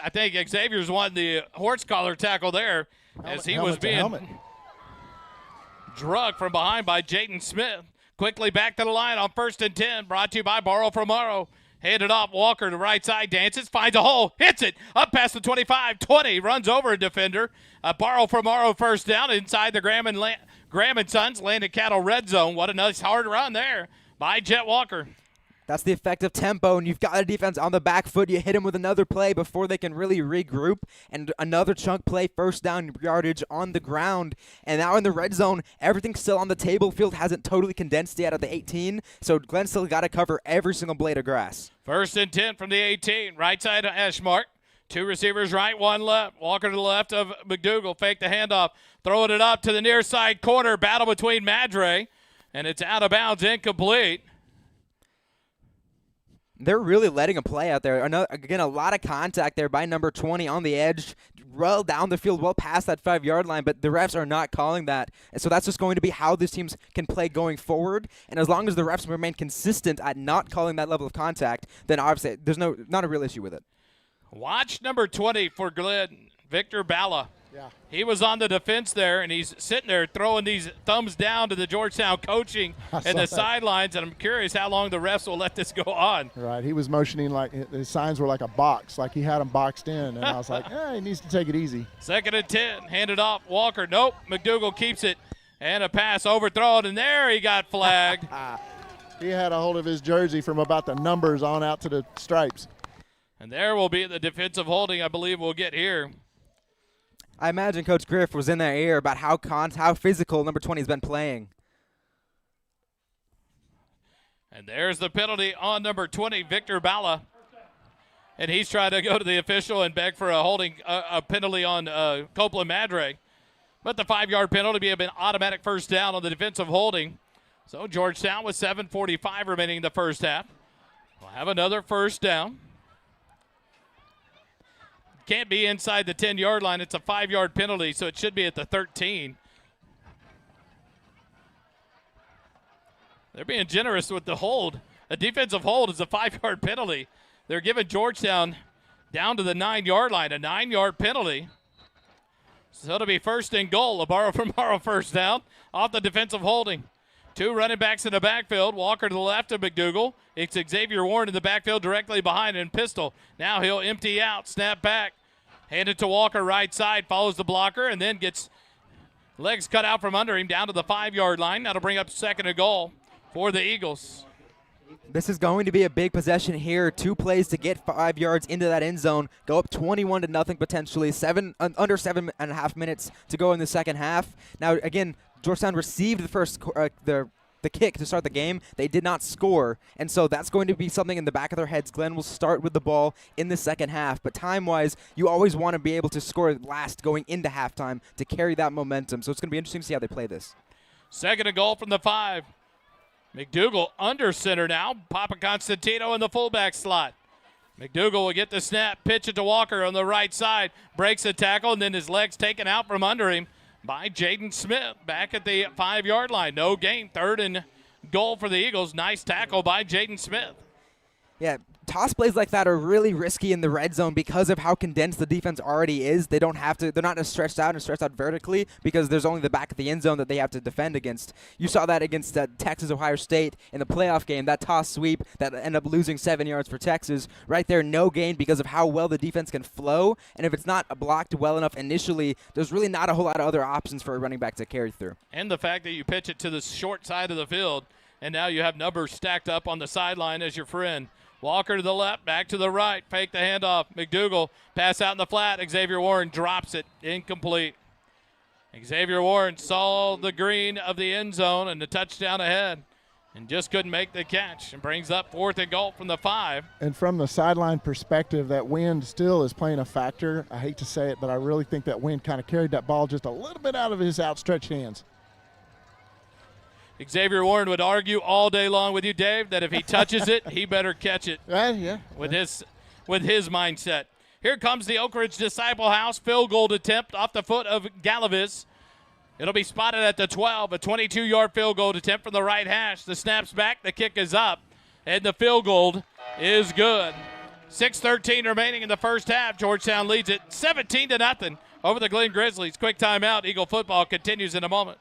I think Xavier's won the horse collar tackle there as he was being drugged from behind by Jayden Smith. Quickly back to the line on 1st and 10, brought to you by Borrow from Morrow. Handed off, Walker to right side, dances, finds a hole, hits it, up past the 25, 20, runs over a defender. Borrow from Morrow first down inside the Graham and Sons Landed Cattle red zone. What a nice hard run there by Jet Walker. That's the effect of tempo, and you've got a defense on the back foot. You hit them with another play before they can really regroup, and another chunk play, 1st down yardage on the ground. And now in the red zone, everything's still on the table. Field hasn't totally condensed yet at the 18, so Glenn still got to cover every single blade of grass. 1st and 10 from the 18, right side of Ashmark. 2 receivers right, 1 left. Walker to the left of McDougal, fake the handoff, throwing it up to the near side corner, battle between Madre, and it's out of bounds, incomplete. They're really letting him play out there. Again, a lot of contact there by number 20 on the edge, well down the field, well past that 5-yard line, but the refs are not calling that. And so that's just going to be how these teams can play going forward. And as long as the refs remain consistent at not calling that level of contact, then obviously there's not a real issue with it. Watch number 20 for Glenn, Victor Balla. Yeah. He was on the defense there, and he's sitting there throwing these thumbs down to the Georgetown coaching and the sidelines, and I'm curious how long the refs will let this go on. Right. He was motioning like his signs were like a box, like he had them boxed in, and I was like, he needs to take it easy. 2nd and 10, handed off, Walker. Nope, McDougal keeps it, and a pass overthrown, and there he got flagged. He had a hold of his jersey from about the numbers on out to the stripes. And there will be the defensive holding I believe we'll get here. I imagine Coach Griff was in their ear about how physical number 20 has been playing. And there's the penalty on number 20, Victor Bala. And he's trying to go to the official and beg for a holding a penalty on Copeland Madre. But the 5-yard penalty be an automatic first down on the defensive holding. So Georgetown with 7:45 remaining in the first half will have another first down. Can't be inside the 10-yard line. It's a 5-yard penalty, so it should be at the 13. They're being generous with the hold. A defensive hold is a 5-yard penalty. They're giving Georgetown down to the 9-yard line, a 9-yard penalty. So it'll be first and goal. A borrow from borrow first down off the defensive holding. 2 running backs in the backfield. Walker to the left of McDougal. It's Xavier Warren in the backfield directly behind him. Pistol. Now he'll empty out. Snap back. Hand it to Walker right side. Follows the blocker and then gets legs cut out from under him down to the 5-yard line. That'll bring up second and goal for the Eagles. This is going to be a big possession here. 2 plays to get 5 yards into that end zone. Go up 21-0 potentially. Under 7.5 minutes to go in the second half. Now, again, Georgetown received the first the kick to start the game. They did not score, and so that's going to be something in the back of their heads. Glenn will start with the ball in the second half, but time-wise, you always want to be able to score last going into halftime to carry that momentum. So it's going to be interesting to see how they play this. Second and goal from the 5. McDougal under center now. Papa Constantino in the fullback slot. McDougal will get the snap, pitch it to Walker on the right side, breaks a tackle, and then his legs taken out from under him by Jaden Smith back at the 5-yard line. No gain. Third and goal for the Eagles. Nice tackle by Jaden Smith. Yeah, toss plays like that are really risky in the red zone because of how condensed the defense already is. They don't have to, they're not as stretched out vertically because there's only the back of the end zone that they have to defend against. You saw that against Texas Ohio State in the playoff game, that toss sweep that ended up losing 7 yards for Texas. Right there, no gain because of how well the defense can flow. And if it's not blocked well enough initially, there's really not a whole lot of other options for a running back to carry through. And the fact that you pitch it to the short side of the field, and now you have numbers stacked up on the sideline as your friend. Walker to the left, back to the right, fake the handoff. McDougal, pass out in the flat. Xavier Warren drops it, incomplete. Xavier Warren saw the green of the end zone and the touchdown ahead and just couldn't make the catch and brings up fourth and goal from the 5. And from the sideline perspective, that wind still is playing a factor. I hate to say it, but I really think that wind kind of carried that ball just a little bit out of his outstretched hands. Xavier Warren would argue all day long with you, Dave, that if he touches it, he better catch it. Yeah. With his mindset. Here comes the Oak Ridge Disciple House field goal attempt off the foot of Galavis. It'll be spotted at the 12, a 22-yard field goal attempt from the right hash. The snap's back, the kick is up, and the field goal is good. 6:13 remaining in the first half. Georgetown leads it 17-0 over the Glenn Grizzlies. Quick timeout. Eagle football continues in a moment.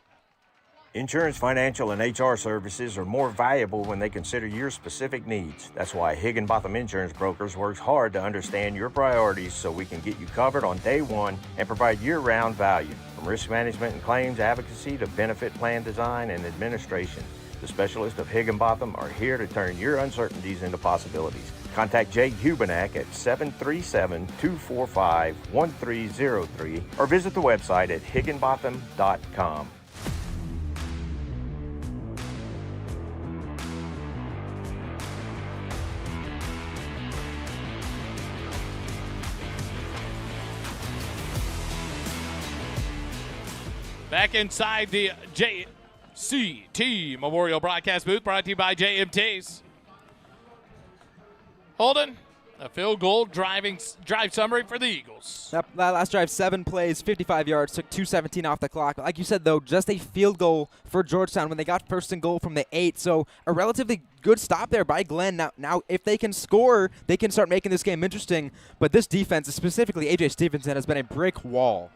Insurance, financial, and HR services are more valuable when they consider your specific needs. That's why Higginbotham Insurance Brokers works hard to understand your priorities so we can get you covered on day one and provide year-round value. From risk management and claims advocacy to benefit plan design and administration, the specialists of Higginbotham are here to turn your uncertainties into possibilities. Contact Jay Hubenak at 737-245-1303 or visit the website at higginbotham.com. Back inside the JCT Memorial Broadcast booth, brought to you by JMTs. Holden, a field goal drive summary for the Eagles. That last drive, 7 plays, 55 yards, took 2:17 off the clock. Like you said, though, just a field goal for Georgetown when they got first and goal from the 8. So a relatively good stop there by Glenn. Now if they can score, they can start making this game interesting. But this defense, specifically A.J. Stevenson, has been a brick wall.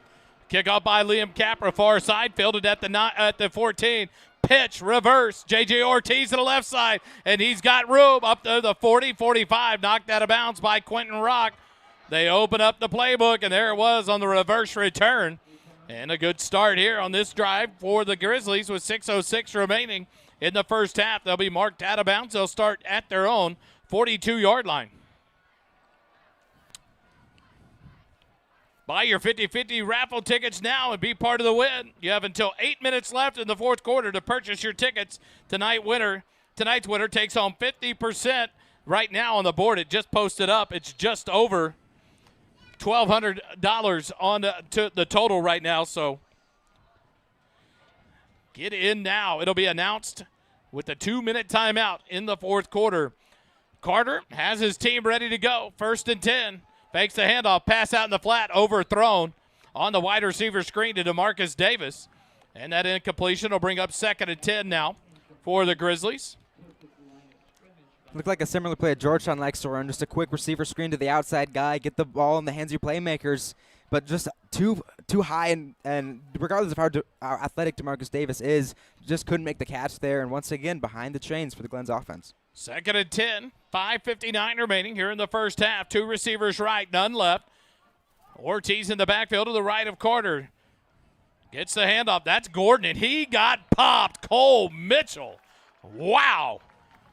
Kickoff by Liam Capra, far side, fielded at the 14. Pitch, reverse, J.J. Ortiz to the left side, and he's got room up to the 40, 45, knocked out of bounds by Quentin Rock. They open up the playbook, and there it was on the reverse return. And a good start here on this drive for the Grizzlies with 6:06 remaining in the first half. They'll be marked out of bounds. They'll start at their own 42-yard line. Buy your 50-50 raffle tickets now and be part of the win. You have until 8 minutes left in the fourth quarter to purchase your tickets. Tonight winner tonight's winner takes home 50% right now on the board. It just posted up. It's just over $1,200 on to the total right now. So get in now. It'll be announced with the 2-minute timeout in the fourth quarter. Carter has his team ready to go. 1st and 10. Fakes the handoff. Pass out in the flat. Overthrown on the wide receiver screen to DeMarcus Davis. And that incompletion will bring up 2nd and 10 now for the Grizzlies. Looked like a similar play Georgetown likes to run. Just a quick receiver screen to the outside guy. Get the ball in the hands of your playmakers. But just too high, and regardless of how athletic DeMarcus Davis is, just couldn't make the catch there. And once again, behind the chains for the Glenn's offense. 2nd and 10, 5:59 remaining here in the first half. 2 receivers right, none left. Ortiz in the backfield to the right of Carter. Gets the handoff. That's Gordon, and he got popped. Cole Mitchell. Wow.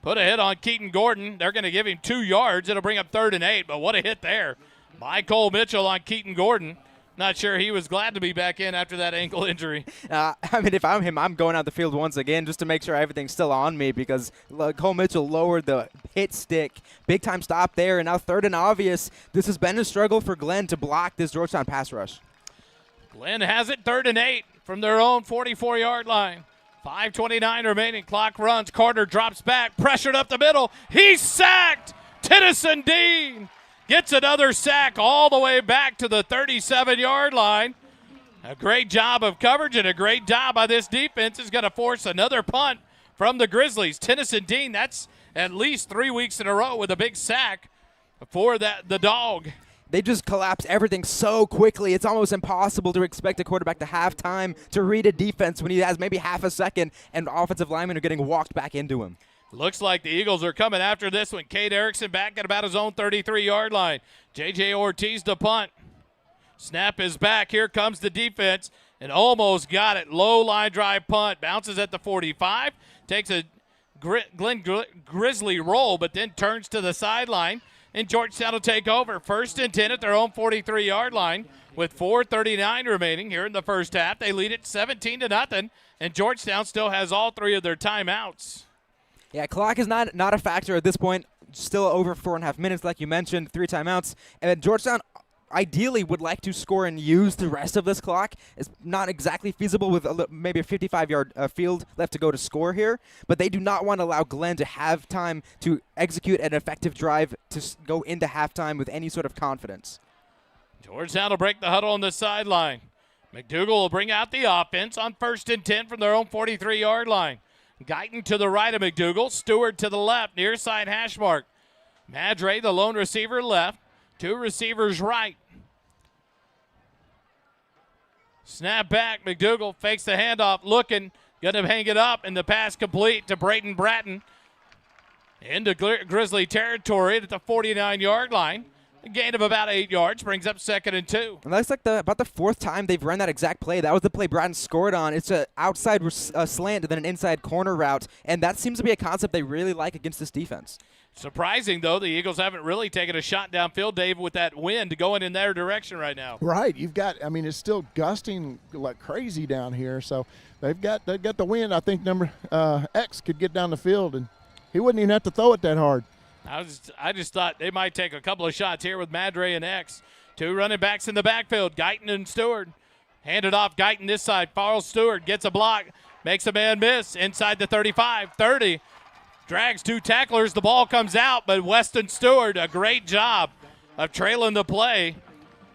Put a hit on Keaton Gordon. They're going to give him 2 yards. It'll bring up 3rd and 8, but what a hit there by Cole Mitchell on Keaton Gordon. Not sure he was glad to be back in after that ankle injury. I mean, if I'm him, I'm going out the field once again just to make sure everything's still on me because Cole Mitchell lowered the hit stick. Big time stop there, and now 3rd and obvious. This has been a struggle for Glenn to block this Georgetown pass rush. Glenn has it 3rd and 8 from their own 44-yard line. 5:29 remaining. Clock runs. Carter drops back. Pressured up the middle. He's sacked. Tennyson Dean gets another sack all the way back to the 37-yard line. A great job of coverage and a great job by this defense is going to force another punt from the Grizzlies. Tennyson Dean, that's at least 3 weeks in a row with a big sack for the dog. They just collapse everything so quickly. It's almost impossible to expect a quarterback to have time to read a defense when he has maybe half a second and offensive linemen are getting walked back into him. Looks like the Eagles are coming after this one. Cade Erickson back at about his own 33-yard line. J.J. Ortiz to punt. Snap is back. Here comes the defense and almost got it. Low line drive punt. Bounces at the 45. Takes a Glenn Grizzly roll, but then turns to the sideline. And Georgetown will take over. 1st and 10 at their own 43-yard line with 4:39 remaining here in the first half. They lead it 17-0, and Georgetown still has all 3 of their timeouts. Yeah, clock is not a factor at this point. Still over 4.5 minutes, like you mentioned, 3 timeouts. And Georgetown ideally would like to score and use the rest of this clock. It's not exactly feasible with maybe a 55-yard field left to go to score here, but they do not want to allow Glenn to have time to execute an effective drive to go into halftime with any sort of confidence. Georgetown will break the huddle on the sideline. McDougal will bring out the offense on 1st and 10 from their own 43-yard line. Guyton to the right of McDougal. Stewart to the left, near side hash mark. Madre, the lone receiver, left. 2 receivers right. Snap back. McDougal fakes the handoff, looking. Going to hang it up, and the pass complete to Brayton Bratton. Into Grizzly territory at the 49-yard line. A gain of about 8 yards brings up 2nd and 2. And that's like about the 4th time they've run that exact play. That was the play Bratton scored on. It's an outside slant and then an inside corner route, and that seems to be a concept they really like against this defense. Surprising, though, the Eagles haven't really taken a shot downfield, Dave, with that wind going in their direction right now. Right. It's still gusting like crazy down here, so they've got the wind. I think number X could get down the field, and he wouldn't even have to throw it that hard. I just thought they might take a couple of shots here with Madre and X. 2 running backs in the backfield, Guyton and Stewart. Handed off, Guyton this side. Farrell Stewart gets a block, makes a man miss inside the 35, 30. Drags 2 tacklers. The ball comes out, but Weston Stewart, a great job of trailing the play.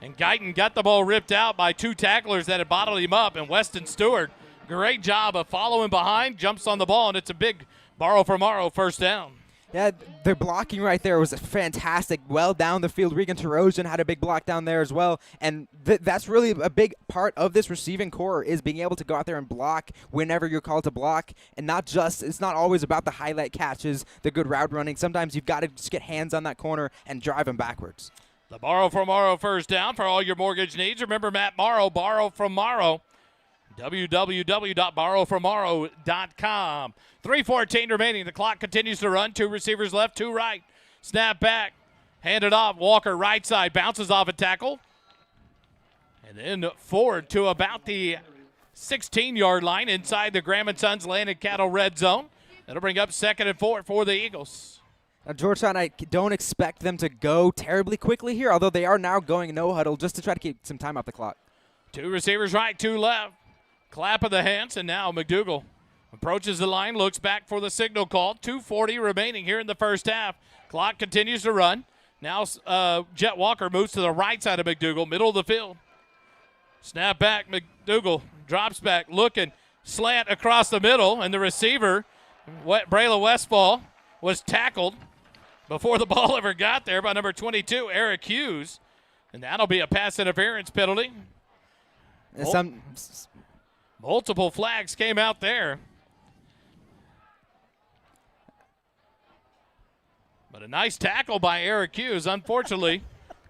And Guyton got the ball ripped out by 2 tacklers that had bottled him up. And Weston Stewart, great job of following behind, jumps on the ball, and it's a big borrow for Morrow first down. Yeah, their blocking right there was fantastic. Well down the field. Regan Tarosian had a big block down there as well. And that's really a big part of this receiving core is being able to go out there and block whenever you're called to block. And it's not always about the highlight catches, the good route running. Sometimes you've got to just get hands on that corner and drive them backwards. The borrow from Morrow first down for all your mortgage needs. Remember Matt Morrow, borrow from Morrow. www.borrowfrommorrow.com. 3:14 remaining. The clock continues to run. 2 receivers left, 2 right. Snap back. Handed off. Walker right side. Bounces off a tackle. And then forward to about the 16-yard line inside the Graham & Sons Land and Cattle red zone. That'll bring up 2nd and 4 for the Eagles. Now, Georgetown, I don't expect them to go terribly quickly here, although they are now going no huddle just to try to keep some time off the clock. 2 receivers right, 2 left. Clap of the hands, and now McDougal approaches the line, looks back for the signal call. 2:40 remaining here in the first half. Clock continues to run. Now Jet Walker moves to the right side of McDougal, middle of the field. Snap back, McDougal drops back, looking, slant across the middle, and the receiver, Braylon Westfall, was tackled before the ball ever got there by number 22, Eric Hughes. And that'll be a pass interference penalty. Multiple flags came out there. But a nice tackle by Eric Hughes. Unfortunately,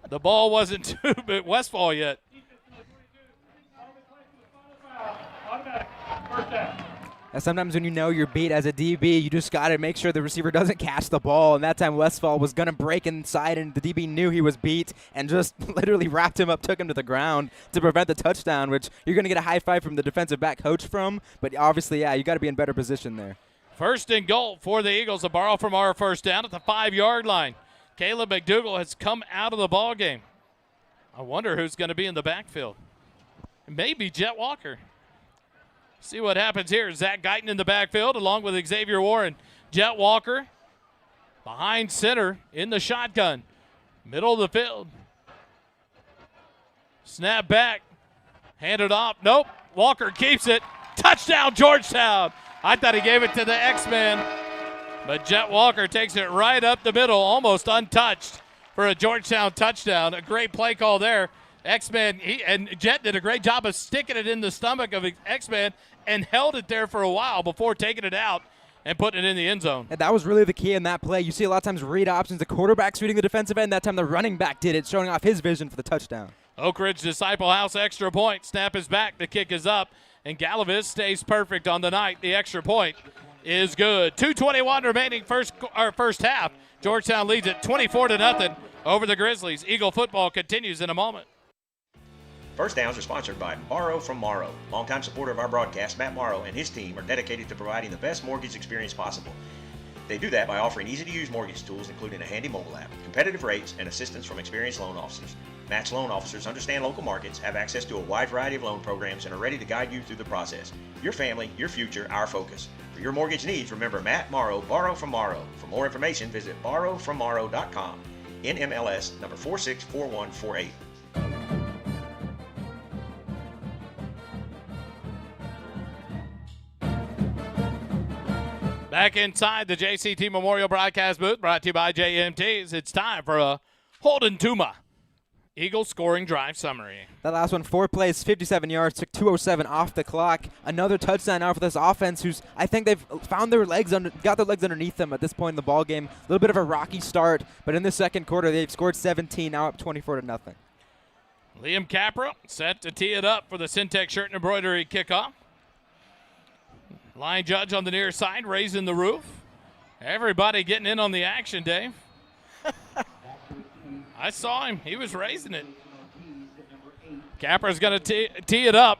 the ball wasn't to Westfall yet. And sometimes when you know you're beat as a DB, you just got to make sure the receiver doesn't catch the ball. And that time Westfall was going to break inside, and the DB knew he was beat and just literally wrapped him up, took him to the ground to prevent the touchdown, which you're going to get a high five from the defensive back coach from. But obviously, yeah, you got to be in better position there. 1st and goal for the Eagles. A borrow from our first down at the 5-yard line. Caleb McDougal has come out of the ball game. I wonder who's going to be in the backfield. Maybe Jet Walker. See what happens here. Zach Guyton in the backfield along with Xavier Warren. Jet Walker behind center in the shotgun. Middle of the field. Snap back. Hand it off. Nope. Walker keeps it. Touchdown, Georgetown. I thought he gave it to the X-Man. But Jet Walker takes it right up the middle, almost untouched for a Georgetown touchdown. A great play call there. X-Man and Jet did a great job of sticking it in the stomach of X-Man and held it there for a while before taking it out and putting it in the end zone. And that was really the key in that play. You see a lot of times read options. The quarterback's reading the defensive end. That time the running back did it, showing off his vision for the touchdown. Oak Ridge Disciple House extra point. Snap is back. The kick is up. And Galavis stays perfect on the night. The extra point is good. 2:21 remaining first half. Georgetown leads it 24-0 over the Grizzlies. Eagle football continues in a moment. First Downs are sponsored by Morrow from Morrow. Longtime supporter of our broadcast, Matt Morrow and his team are dedicated to providing the best mortgage experience possible. They do that by offering easy-to-use mortgage tools, including a handy mobile app, competitive rates, and assistance from experienced loan officers. Matt's loan officers understand local markets, have access to a wide variety of loan programs, and are ready to guide you through the process. Your family, your future, our focus. For your mortgage needs, remember Matt Morrow, Borrow from Morrow. For more information, visit borrowfrommorrow.com. NMLS number 464148. Back inside the JCT Memorial Broadcast booth, brought to you by JMTs. It's time for a Holden Tuma Eagles scoring drive summary. That last one, 4 plays, 57 yards, took 2:07 off the clock. Another touchdown now for this offense, who's I think they've found their legs got their legs underneath them at this point in the ball game. A little bit of a rocky start, but in the second quarter they've scored 17, now up 24-0. Liam Capra set to tee it up for the Syntex shirt and embroidery kickoff. Line judge on the near side, raising the roof. Everybody getting in on the action, Dave. I saw him. He was raising it. Capra's going to tee it up.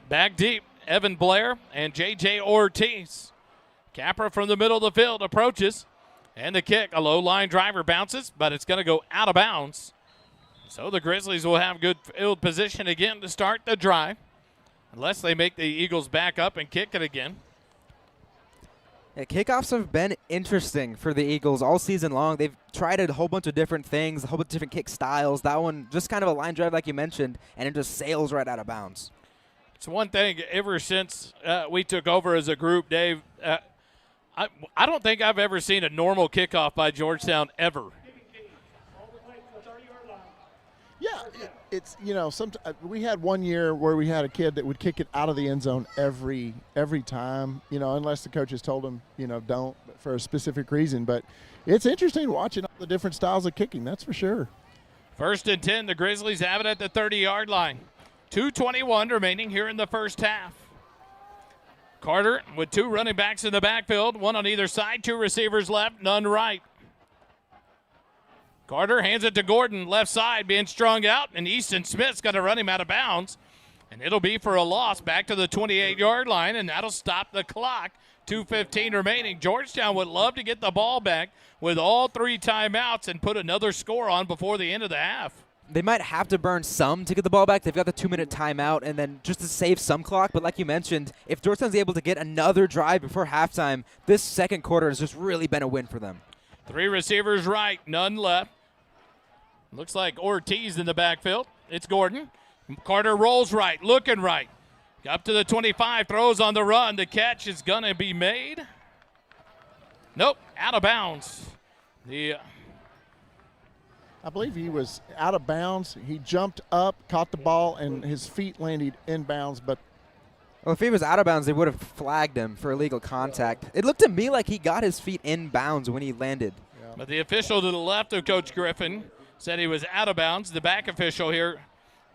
Back deep, Evan Blair and J.J. Ortiz. Capra from the middle of the field approaches. And the kick, a low line driver bounces, but it's going to go out of bounds. So the Grizzlies will have good field position again to start the drive, unless they make the Eagles back up and kick it again. Yeah, kickoffs have been interesting for the Eagles all season long. They've tried a whole bunch of different things, a whole bunch of different kick styles. That one, just kind of a line drive like you mentioned, and it just sails right out of bounds. It's one thing ever since we took over as a group, Dave. I don't think I've ever seen a normal kickoff by Georgetown ever. Yeah, it's we had one year where we had a kid that would kick it out of the end zone every time, unless the coaches told him, don't for a specific reason. But it's interesting watching all the different styles of kicking, that's for sure. 1st and 10, the Grizzlies have it at the 30-yard line. 2:21 remaining here in the first half. Carter with 2 running backs in the backfield, 1 on either side, 2 receivers left, none right. Carter hands it to Gordon, left side, being strung out, and Easton Smith's got to run him out of bounds. And it'll be for a loss back to the 28-yard line, and that'll stop the clock. 2:15 remaining. Georgetown would love to get the ball back with all 3 timeouts and put another score on before the end of the half. They might have to burn some to get the ball back. They've got the 2-minute timeout and then just to save some clock. But like you mentioned, if Georgetown's able to get another drive before halftime, this second quarter has just really been a win for them. 3 receivers right, none left. Looks like Ortiz in the backfield. It's Gordon. Carter rolls right, looking right. Up to the 25, throws on the run. The catch is going to be made. Nope, out of bounds. I believe he was out of bounds. He jumped up, caught the ball, and his feet landed in bounds. But well, if he was out of bounds, they would have flagged him for illegal contact. It looked to me like he got his feet in bounds when he landed. Yeah. But the official to the left of Coach Griffin said he was out of bounds. The back official here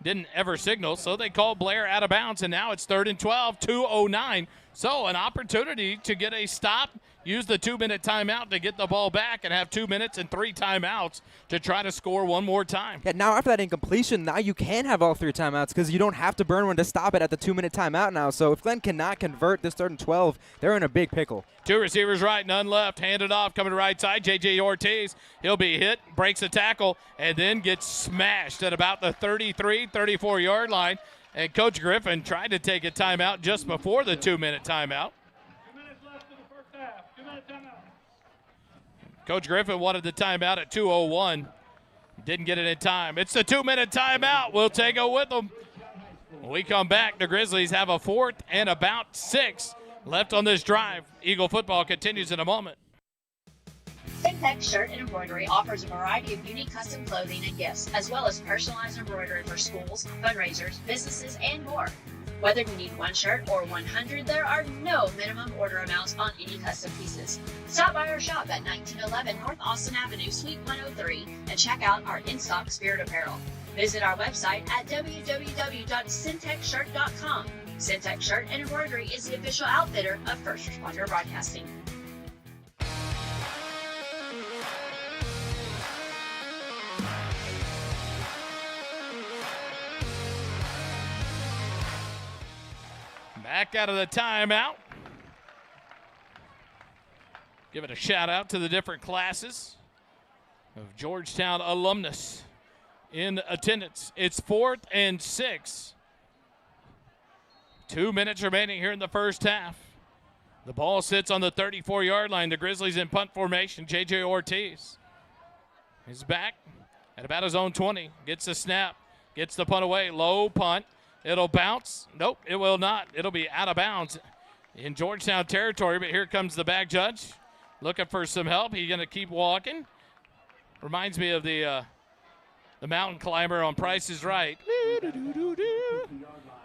didn't ever signal, so they called Blair out of bounds, and now it's 3rd and 12, 2:09. So an opportunity to get a stop, use the 2-minute timeout to get the ball back, and have 2 minutes and 3 timeouts to try to score one more time. Yeah, now after that incompletion, now you can have all 3 timeouts because you don't have to burn one to stop it at the 2-minute timeout now. So if Glenn cannot convert this 3rd and 12, they're in a big pickle. 2 receivers right, none left. Handed off, coming to right side. J.J. Ortiz, he'll be hit, breaks a tackle, and then gets smashed at about the 33, 34-yard line. And Coach Griffin tried to take a timeout just before the 2-minute timeout. 2 minutes left in the first half. 2-minute timeout. Coach Griffin wanted the timeout at 2:01. Didn't get it in time. It's the 2-minute timeout. We'll take it with them. When we come back, the Grizzlies have a 4th and about 6 left on this drive. Eagle football continues in a moment. Syntex Shirt and Embroidery offers a variety of unique custom clothing and gifts, as well as personalized embroidery for schools, fundraisers, businesses, and more. Whether you need 1 shirt or 100, there are no minimum order amounts on any custom pieces. Stop by our shop at 1911 North Austin Avenue, Suite 103, and check out our in-stock spirit apparel. Visit our website at www.syntexshirt.com. Syntex Shirt and Embroidery is the official outfitter of First Responder Broadcasting. Back out of the timeout. Give it a shout out to the different classes of Georgetown alumnus in attendance. It's 4th and 6. 2 minutes remaining here in the first half. The ball sits on the 34-yard line. The Grizzlies in punt formation. J.J. Ortiz is back at about his own 20. Gets the snap. Gets the punt away. Low punt. It'll bounce. Nope, it will not. It'll be out of bounds in Georgetown territory, but here comes the back judge looking for some help. He's going to keep walking. Reminds me of the mountain climber on Price is Right.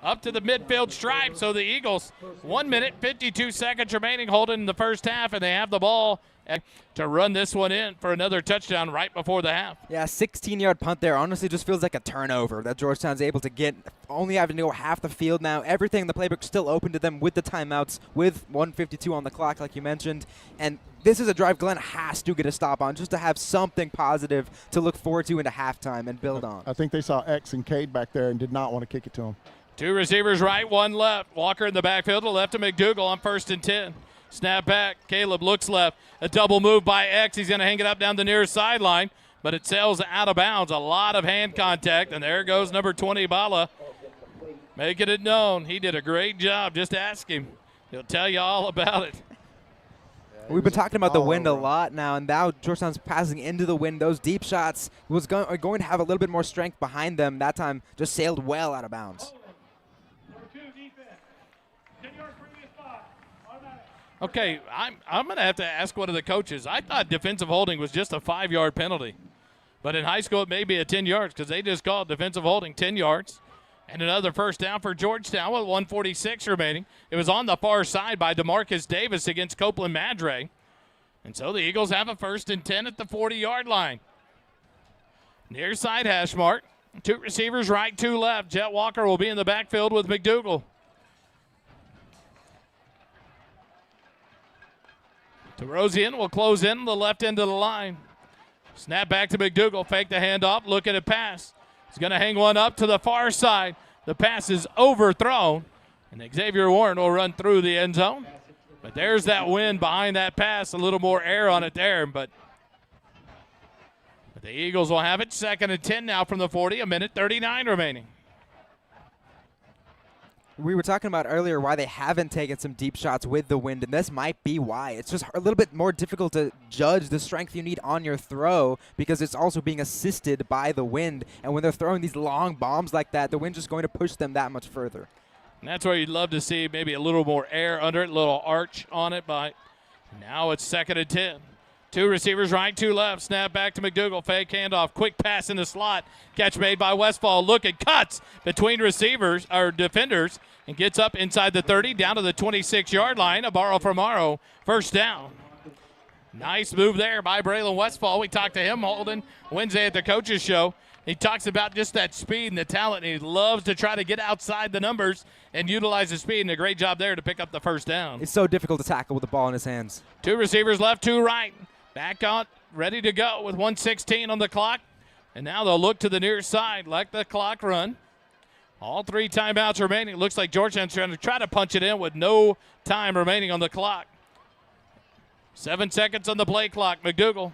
Up to the midfield stripe, so the Eagles, 1 minute, 52 seconds remaining, holding in the first half, and they have the ball to run this one in for another touchdown right before the half. Yeah, 16-yard punt there honestly just feels like a turnover that Georgetown's able to get, only having to go half the field now. Everything in the playbook still open to them with the timeouts, with 1:52 on the clock, like you mentioned. And this is a drive Glenn has to get a stop on just to have something positive to look forward to into halftime and build on. I think they saw X and Cade back there and did not want to kick it to him. 2 receivers right, 1 left. Walker in the backfield to left of McDougal on 1st and 10. Snap back. Caleb looks left. A double move by X. He's going to hang it up down the near sideline, but it sails out of bounds. A lot of hand contact, and there goes number 20, Bala, making it known. He did a great job. Just ask him. He'll tell you all about it. We've been talking about the wind a lot now, and now Georgetown's passing into the wind. Those deep shots are going to have a little bit more strength behind them. That time just sailed well out of bounds. Okay, I'm going to have to ask one of the coaches. I thought defensive holding was just a 5-yard penalty. But in high school, it may be a 10 yards because they just called defensive holding 10 yards. And another first down for Georgetown with 1:46 remaining. It was on the far side by DeMarcus Davis against Copeland Madre. And so the Eagles have a 1st and 10 at the 40-yard line. Near side hash mark. 2 receivers right, 2 left. Jet Walker will be in the backfield with McDougal. DeRosian will close in the left end of the line. Snap back to McDougal. Fake the handoff. Looking at pass. He's going to hang one up to the far side. The pass is overthrown, and Xavier Warren will run through the end zone. But there's that wind behind that pass, a little more air on it there. But the Eagles will have it 2nd and 10 now from the 40, a minute 39 remaining. We were talking about earlier why they haven't taken some deep shots with the wind, and this might be why. It's just a little bit more difficult to judge the strength you need on your throw because it's also being assisted by the wind. And when they're throwing these long bombs like that, the wind's just going to push them that much further. And that's where you'd love to see maybe a little more air under it, a little arch on it. But now it's 2nd and 10. 2 receivers right, 2 left. Snap back to McDougal. Fake handoff. Quick pass in the slot. Catch made by Westfall. Look at cuts between receivers or defenders and gets up inside the 30 down to the 26-yard line. A borrow from Morrow. First down. Nice move there by Braylon Westfall. We talked to him, Holden, Wednesday at the coaches show. He talks about just that speed and the talent, and he loves to try to get outside the numbers and utilize the speed, and a great job there to pick up the first down. It's so difficult to tackle with the ball in his hands. 2 receivers left, 2 right. Back on, ready to go with 1:16 on the clock. And now they'll look to the near side, let the clock run. All 3 timeouts remaining. Looks like Georgetown's trying to punch it in with no time remaining on the clock. 7 seconds on the play clock. McDougal.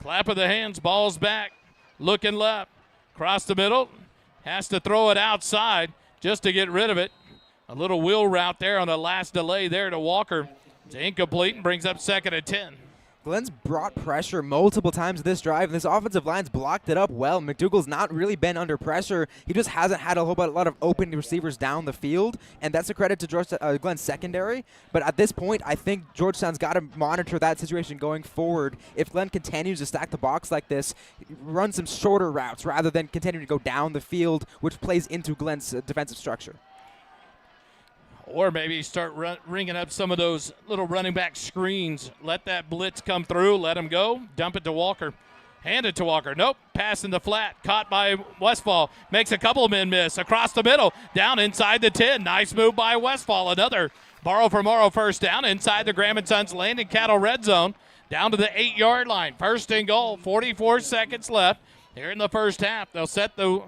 Clap of the hands, ball's back. Looking left. Across the middle. Has to throw it outside just to get rid of it. A little wheel route there on the last delay there to Walker. It's incomplete and brings up 2nd and 10. Glenn's brought pressure multiple times this drive, and this offensive line's blocked it up well. McDougal's not really been under pressure. He just hasn't had a lot of open receivers down the field, and that's a credit to Glenn's secondary. But at this point, I think Georgetown's got to monitor that situation going forward. If Glenn continues to stack the box like this, run some shorter routes rather than continuing to go down the field, which plays into Glenn's defensive structure. Or maybe start ringing up some of those little running back screens. Let that blitz come through. Let him go. Dump it to Walker. Hand it to Walker. Nope. Pass in the flat. Caught by Westfall. Makes a couple of men miss. Across the middle. Down inside the 10. Nice move by Westfall. Another borrow for Morrow first down. Inside the Graham & Sons Landing Cattle red zone. Down to the 8-yard line. 1st and goal. 44 seconds left here in the first half. They'll set the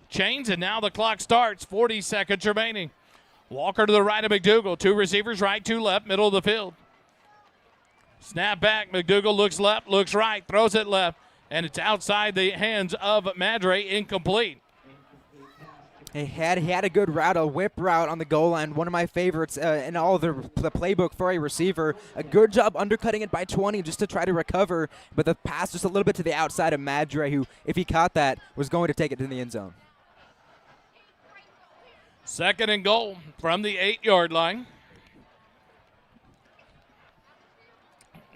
chains, and now the clock starts. 40 seconds remaining. Walker to the right of McDougal. 2 receivers right, 2 left, middle of the field. Snap back. McDougal looks left, looks right, throws it left, and it's outside the hands of Madre, incomplete. He had a good route, a whip route on the goal line, one of my favorites in all of the playbook for a receiver. A good job undercutting it by 20 just to try to recover, but the pass just a little bit to the outside of Madre, who, if he caught that, was going to take it to the end zone. 2nd and goal from the 8-yard line.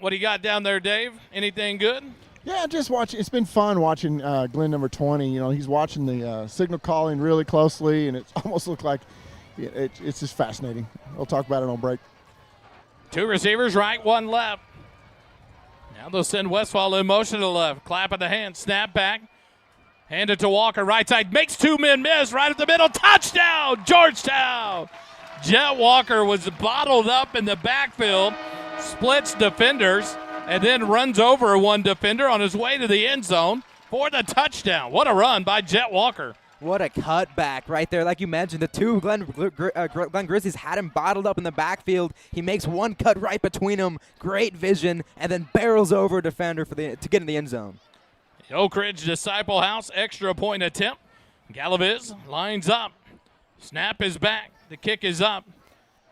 What do you got down there, Dave? Anything good? Yeah, just watching. It's been fun watching Glenn number 20. You know, he's watching the signal calling really closely, and it almost looked like it's just fascinating. We'll talk about it on break. 2 receivers right, 1 left. Now they'll send Westfall in motion to the left. Clap of the hand, snap back. Hand it to Walker, right side, makes 2 men miss, right at the middle, touchdown, Georgetown! Jet Walker was bottled up in the backfield, splits defenders, and then runs over 1 defender on his way to the end zone for the touchdown. What a run by Jet Walker. What a cutback right there. Like you mentioned, the 2 Glenn Grizzlies had him bottled up in the backfield. He makes 1 cut right between them, great vision, and then barrels over a defender to get in the end zone. Oak Ridge Disciple House extra point attempt. Galaviz lines up. Snap is back. The kick is up.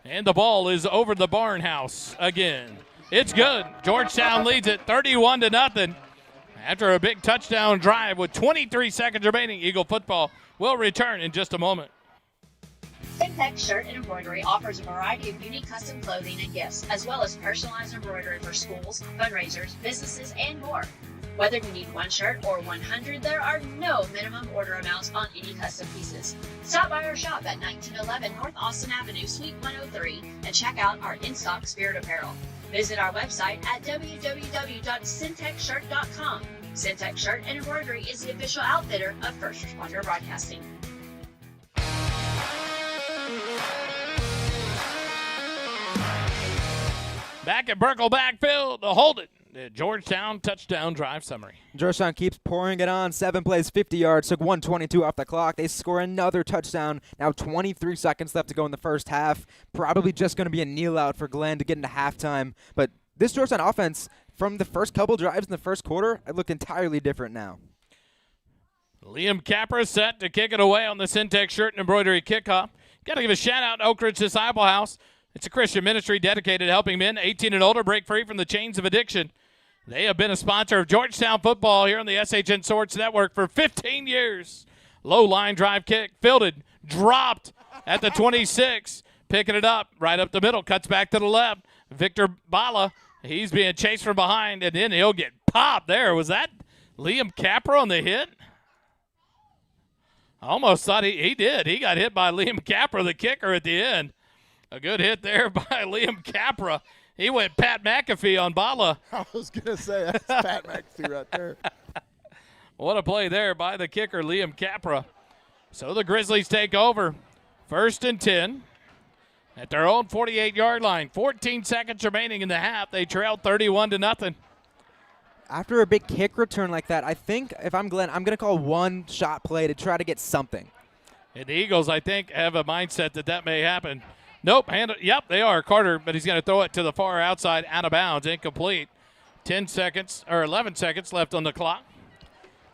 And the ball is over the barn house again. It's good. Georgetown leads it 31-0 after a big touchdown drive with 23 seconds remaining. Eagle football will return in just a moment. Syntex Shirt and Embroidery offers a variety of unique custom clothing and gifts, as well as personalized embroidery for schools, fundraisers, businesses, and more. Whether you need 1 shirt or 100, there are no minimum order amounts on any custom pieces. Stop by our shop at 1911 North Austin Avenue, Suite 103, and check out our in-stock spirit apparel. Visit our website at www.syntexshirt.com. Syntex Shirt and Embroidery is the official outfitter of First Responder Broadcasting. Back at Burkle backfield to hold it. Georgetown touchdown drive summary. Georgetown keeps pouring it on. 7 plays, 50 yards, took 1:22 off the clock. They score another touchdown. Now 23 seconds left to go in the first half. Probably just going to be a kneel out for Glenn to get into halftime. But this Georgetown offense, from the first couple drives in the first quarter, it looked entirely different now. Liam Capra set to kick it away on the Syntex shirt and embroidery kickoff. Got to give a shout-out to Oak Ridge Disciple House. It's a Christian ministry dedicated to helping men 18 and older break free from the chains of addiction. They have been a sponsor of Georgetown football here on the SHN Sports Network for 15 years. Low line drive kick, fielded, dropped at the 26. Picking it up, right up the middle, cuts back to the left. Victor Bala, he's being chased from behind, and then he'll get popped there. Was that Liam Capra on the hit? I almost thought he did. He got hit by Liam Capra, the kicker, at the end. A good hit there by Liam Capra. He went Pat McAfee on Bala. I was going to say, that's Pat McAfee right there. What a play there by the kicker, Liam Capra. So the Grizzlies take over. 1st and 10 at their own 48-yard line. 14 seconds remaining in the half. They trailed 31-0. After a big kick return like that, I think if I'm Glenn, I'm going to call one shot play to try to get something. And the Eagles, I think, have a mindset that may happen. Nope, yep, they are. Carter, but he's going to throw it to the far outside, out of bounds, incomplete. 11 seconds left on the clock.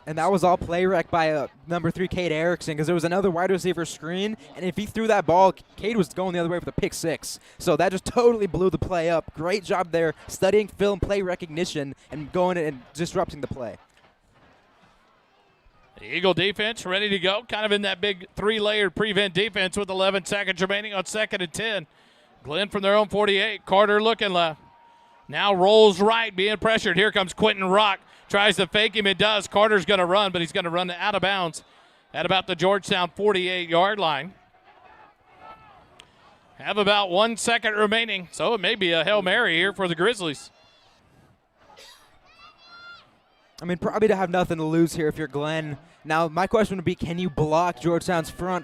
And that was all play wreck by number 3, Cade Erickson, because there was another wide receiver screen, and if he threw that ball, Cade was going the other way with a pick 6. So that just totally blew the play up. Great job there, studying film, play recognition, and going and disrupting the play. The Eagle defense ready to go, kind of in that big 3-layered prevent defense with 11 seconds remaining on 2nd and 10. Glenn from their own 48. Carter looking left. Now rolls right, being pressured. Here comes Quentin Rock. Tries to fake him. It does. Carter's going to run, but he's going to run out of bounds at about the Georgetown 48-yard line. Have about 1 second remaining, so it may be a Hail Mary here for the Grizzlies. I mean, probably to have nothing to lose here if you're Glenn. Now, my question would be, can you block Georgetown's front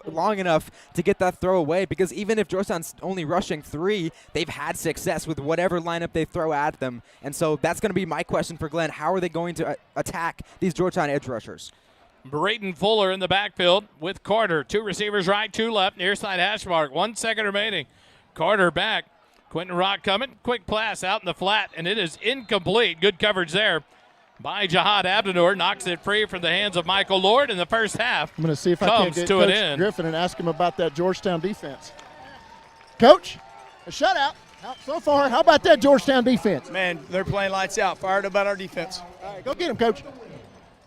long enough to get that throw away? Because even if Georgetown's only rushing 3, they've had success with whatever lineup they throw at them. And so that's going to be my question for Glenn. How are they going to attack these Georgetown edge rushers? Brayton Fuller in the backfield with Carter. 2 receivers right, 2 left, near side hash mark. 1 second remaining. Carter back. Quentin Rock coming. Quick pass out in the flat, and it is incomplete. Good coverage there by Jihad Abdenor. Knocks it free from the hands of Michael Lord in the first half. I'm going to see if I can get to Coach Griffin and ask him about that Georgetown defense. Coach, a shutout. So far, how about that Georgetown defense? Man, they're playing lights out. Fired about our defense. All right, go get him, Coach.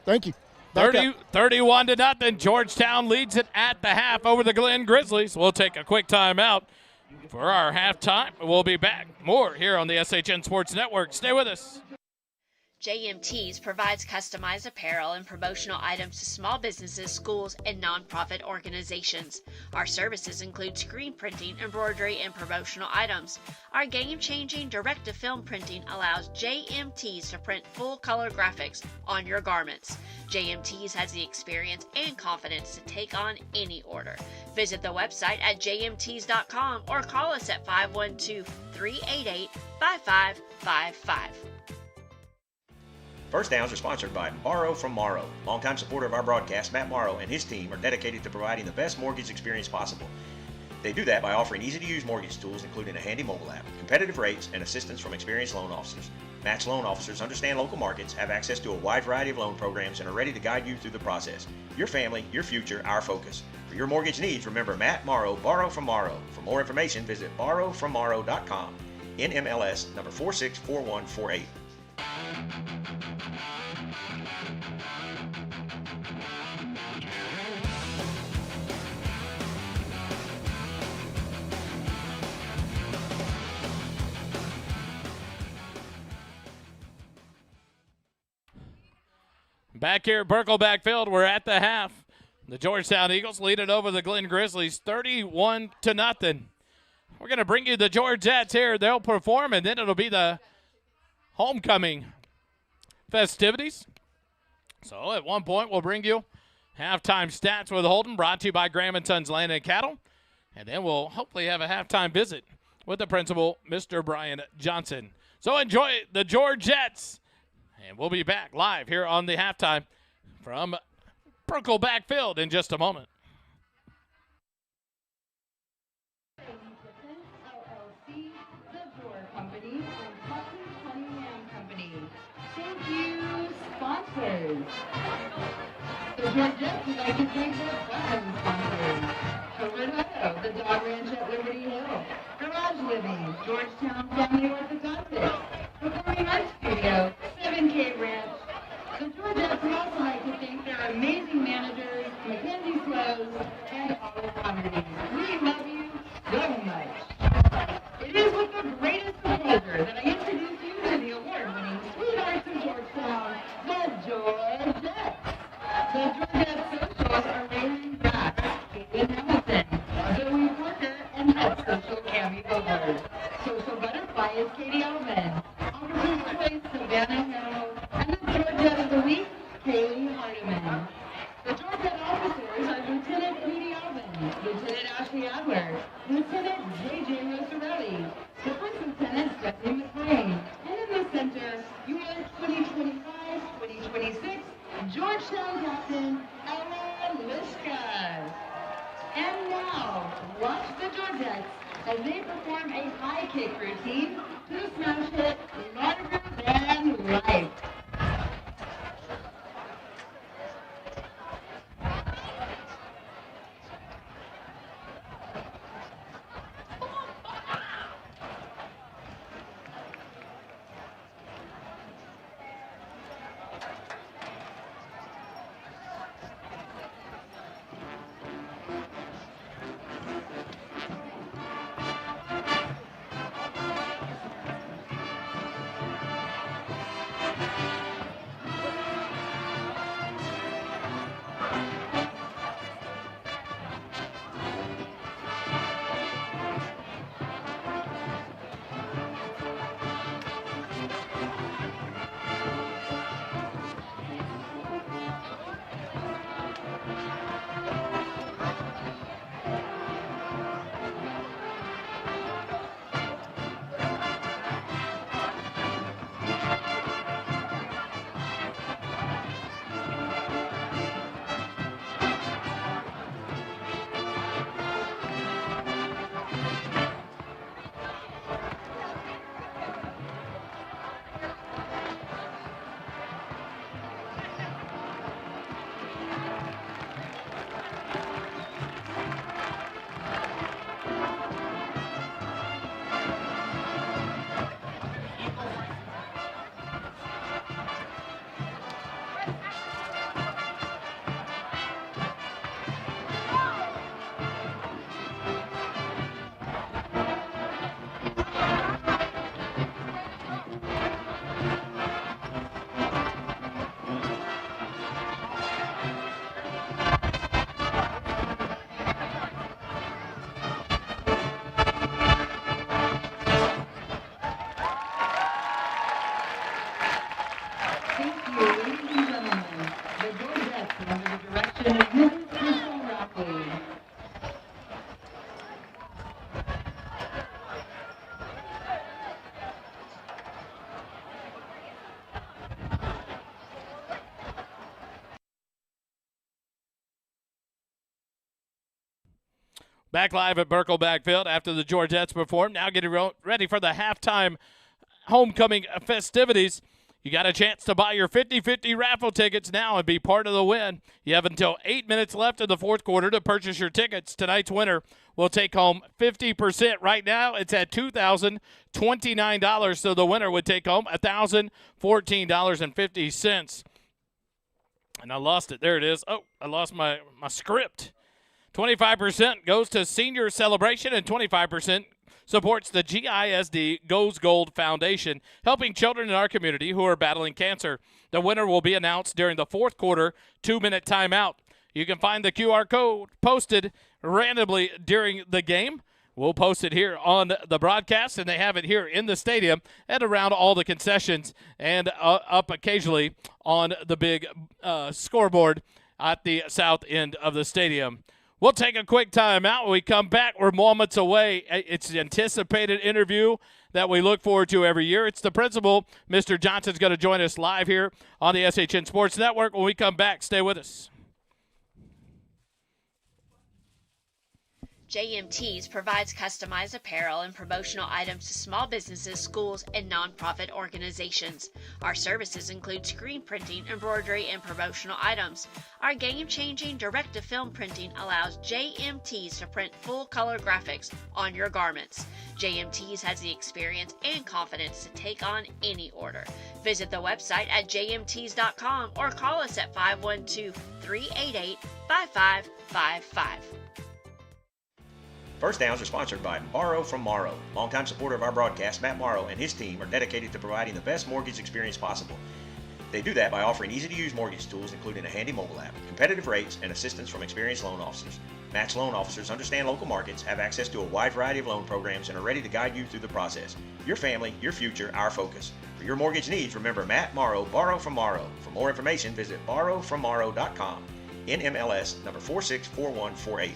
Thank you. 31-0. Georgetown leads it at the half over the Glenn Grizzlies. We'll take a quick timeout for our halftime. We'll be back more here on the SHN Sports Network. Stay with us. JMTs provides customized apparel and promotional items to small businesses, schools, and nonprofit organizations. Our services include screen printing, embroidery, and promotional items. Our game-changing direct-to-film printing allows JMTs to print full-color graphics on your garments. JMTs has the experience and confidence to take on any order. Visit the website at jmts.com or call us at 512-388-5555. First Downs are sponsored by Morrow from Morrow. Longtime supporter of our broadcast, Matt Morrow and his team are dedicated to providing the best mortgage experience possible. They do that by offering easy-to-use mortgage tools, including a handy mobile app, competitive rates, and assistance from experienced loan officers. Matt's loan officers understand local markets, have access to a wide variety of loan programs, and are ready to guide you through the process. Your family, your future, our focus. For your mortgage needs, remember Matt Morrow, Borrow from Morrow. For more information, visit borrowfrommorrow.com. NMLS number 464148. Back here at Birkelback Field, we're at the half. The Georgetown Eagles lead it over the Glenn Grizzlies 31-0. We're going to bring you the Georgettes here. They'll perform, and then it'll be the homecoming festivities. So at one point, we'll bring you halftime stats with Holden, brought to you by Graham & Sons Land and Cattle. And then we'll hopefully have a halftime visit with the principal, Mr. Brian Johnson. So enjoy the Georgettes. And we'll be back live here on the halftime from Burkle Backfield in just a moment. LLC, The Door Company, and Texas Cunningham Company. Thank you, sponsors. The Georgettes would like to thank their platinum sponsors. Covered Auto, the Dog Ranch at Liberty Hill. Garage Living, Georgetown Family Orthodontics. Performing Arts Studio, 7K Ranch. The Georgettes would also like to thank their amazing managers, Mackenzie Slows, and Olive Comedy. We love you so much. It is with the greatest of pleasure that I introduce you to the award-winning Sweethearts of Georgetown, the Georgettes. The Georgettes socials are Raymond Bass, Caitlin Hamilton, Zoe Parker, and head social Cammie Bogler. Social butterfly is Katie Alvin. Officer Choice Savannah Hill, and the Georgette of the Week, Kaylee Hardiman. The Georgette officers are Lieutenant Katie Alvin, Lieutenant Ashley Adler, Lieutenant J.J. Rosarelli, the First Lieutenant Stephanie McLean, and in the center, U.S. 2025-2026 Georgetown Captain Ella Liska. And now, watch the Georgettes as they perform a high kick routine to the smash hit Larger Than Life. Back live at Burkle Backfield after the Georgettes perform. Now getting ready for the halftime homecoming festivities. You got a chance to buy your 50-50 raffle tickets now and be part of the win. You have until 8 minutes left in the fourth quarter to purchase your tickets. Tonight's winner will take home 50%. Right now, it's at $2,029, so the winner would take home $1,014.50. And I lost it. There it is. Oh, I lost my script. 25% goes to Senior Celebration and 25% supports the GISD Goes Gold Foundation, helping children in our community who are battling cancer. The winner will be announced during the fourth quarter 2-minute timeout. You can find the QR code posted randomly during the game. We'll post it here on the broadcast, and they have it here in the stadium and around all the concessions and up occasionally on the big scoreboard at the south end of the stadium. We'll take a quick time out. When we come back, we're moments away. It's the anticipated interview that we look forward to every year. It's the principal. Mr. Johnson's going to join us live here on the SHN Sports Network. When we come back, stay with us. JMTs provides customized apparel and promotional items to small businesses, schools, and nonprofit organizations. Our services include screen printing, embroidery, and promotional items. Our game-changing direct-to-film printing allows JMTs to print full-color graphics on your garments. JMTs has the experience and confidence to take on any order. Visit the website at jmts.com or call us at 512-388-5555. First Downs are sponsored by Morrow from Morrow. Longtime supporter of our broadcast, Matt Morrow and his team are dedicated to providing the best mortgage experience possible. They do that by offering easy-to-use mortgage tools, including a handy mobile app, competitive rates, and assistance from experienced loan officers. Matt's loan officers understand local markets, have access to a wide variety of loan programs, and are ready to guide you through the process. Your family, your future, our focus. For your mortgage needs, remember Matt Morrow, Borrow from Morrow. For more information, visit borrowfrommorrow.com. NMLS number 464148.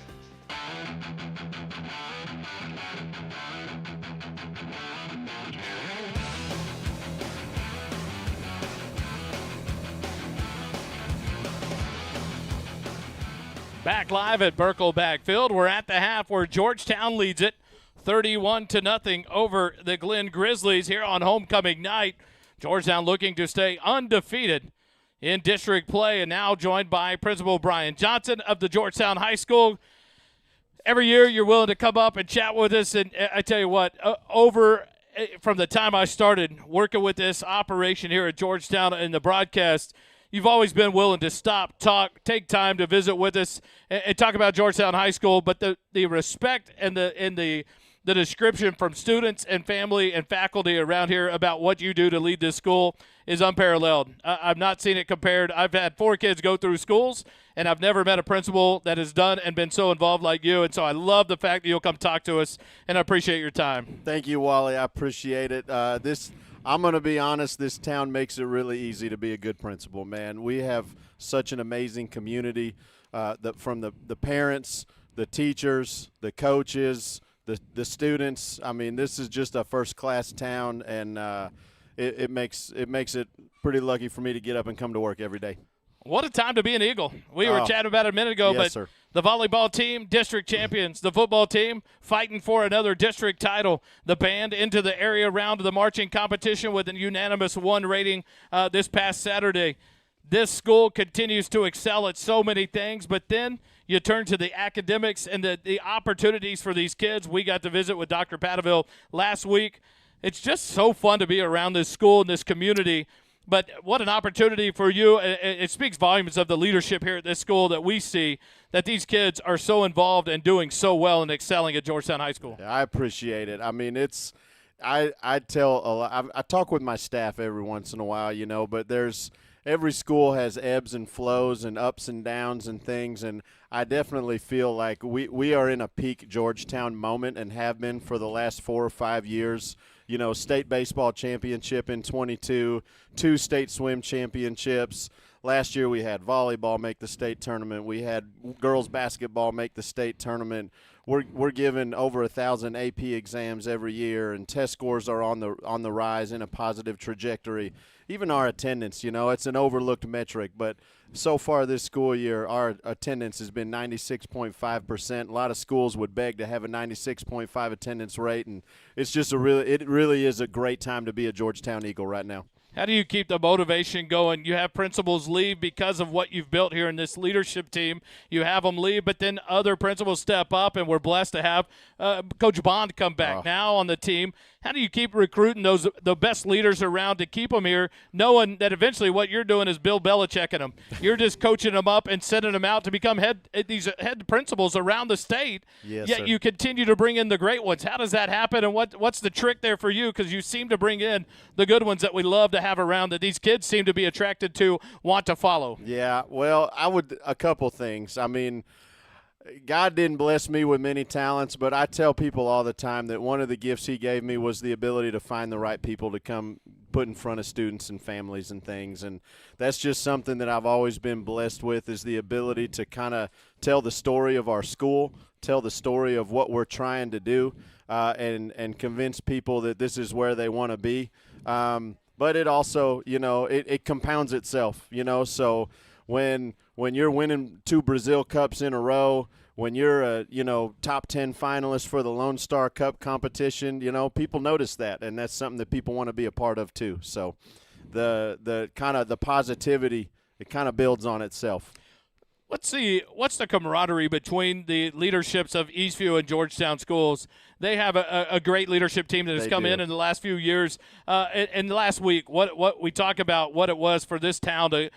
Back live at Birkelbach Field. We're at the half where Georgetown leads it 31-0 over the Glenn Grizzlies here on homecoming night. Georgetown looking to stay undefeated in district play, and now joined by Principal Brian Johnson of the Georgetown High School. Every year you're willing to come up and chat with us, and I tell you what, from the time I started working with this operation here at Georgetown in the broadcast, you've always been willing to stop, talk, take time to visit with us and talk about Georgetown High School. But the respect and the description from students and family and faculty around here about what you do to lead this school is unparalleled. I've not seen it compared. I've had 4 kids go through schools, and I've never met a principal that has done and been so involved like you. And so I love the fact that you'll come talk to us, and I appreciate your time. Thank you, Wally. I appreciate it. I'm going to be honest, this town makes it really easy to be a good principal, man. We have such an amazing community from the parents, the teachers, the coaches, the students. I mean, this is just a first-class town, and it makes it pretty lucky for me to get up and come to work every day. What a time to be an Eagle. We were chatting about it a minute ago, yes, but sir. The volleyball team, district champions, the football team fighting for another district title, the band into the area round of the marching competition with a unanimous 1 rating this past Saturday. This school continues to excel at so many things, but then you turn to the academics and the opportunities for these kids. We got to visit with Dr. Padaville last week. It's just so fun to be around this school and this community. But what an opportunity for you. It speaks volumes of the leadership here at this school that we see, that these kids are so involved and doing so well and excelling at Georgetown High School. Yeah, I appreciate it. I mean, I tell a lot. I talk with my staff every once in a while, but every school has ebbs and flows and ups and downs and things, and I definitely feel like we are in a peak Georgetown moment and have been for the last 4 or 5 years. State baseball championship in 22, 2 state swim championships. Last year we had volleyball make the state tournament. We had girls basketball make the state tournament. We're given over 1,000 AP exams every year, and test scores are on the rise in a positive trajectory. Even our attendance, it's an overlooked metric, but so far this school year, our attendance has been 96.5%. A lot of schools would beg to have a 96.5 attendance rate, and it's just it really is a great time to be a Georgetown Eagle right now. How do you keep the motivation going? You have principals leave because of what you've built here in this leadership team. You have them leave, but then other principals step up, and we're blessed to have Coach Bond come back now on the team. How do you keep recruiting the best leaders around to keep them here, knowing that eventually what you're doing is Bill Belichicking them? You're just coaching them up and sending them out to become these head principals around the state, yes, yet sir. You continue to bring in the great ones. How does that happen, and what's the trick there for you? Because you seem to bring in the good ones that we love to have around, that these kids seem to be attracted to, want to follow. Yeah, well, a couple things. I mean, God didn't bless me with many talents, but I tell people all the time that one of the gifts he gave me was the ability to find the right people to come put in front of students and families and things. And that's just something that I've always been blessed with, is the ability to kind of tell the story of our school, tell the story of what we're trying to do, and convince people that this is where they want to be. But it also, it compounds itself, so when you're winning 2 Brazil Cups in a row, when you're a top 10 finalist for the Lone Star Cup competition, people notice that, and that's something that people want to be a part of too. So the kind of the positivity, it kind of builds on itself. What's the camaraderie between the leaderships of Eastview and Georgetown schools? They have a great leadership team that has come in the last few years. And last week, what we talk about what it was for this town to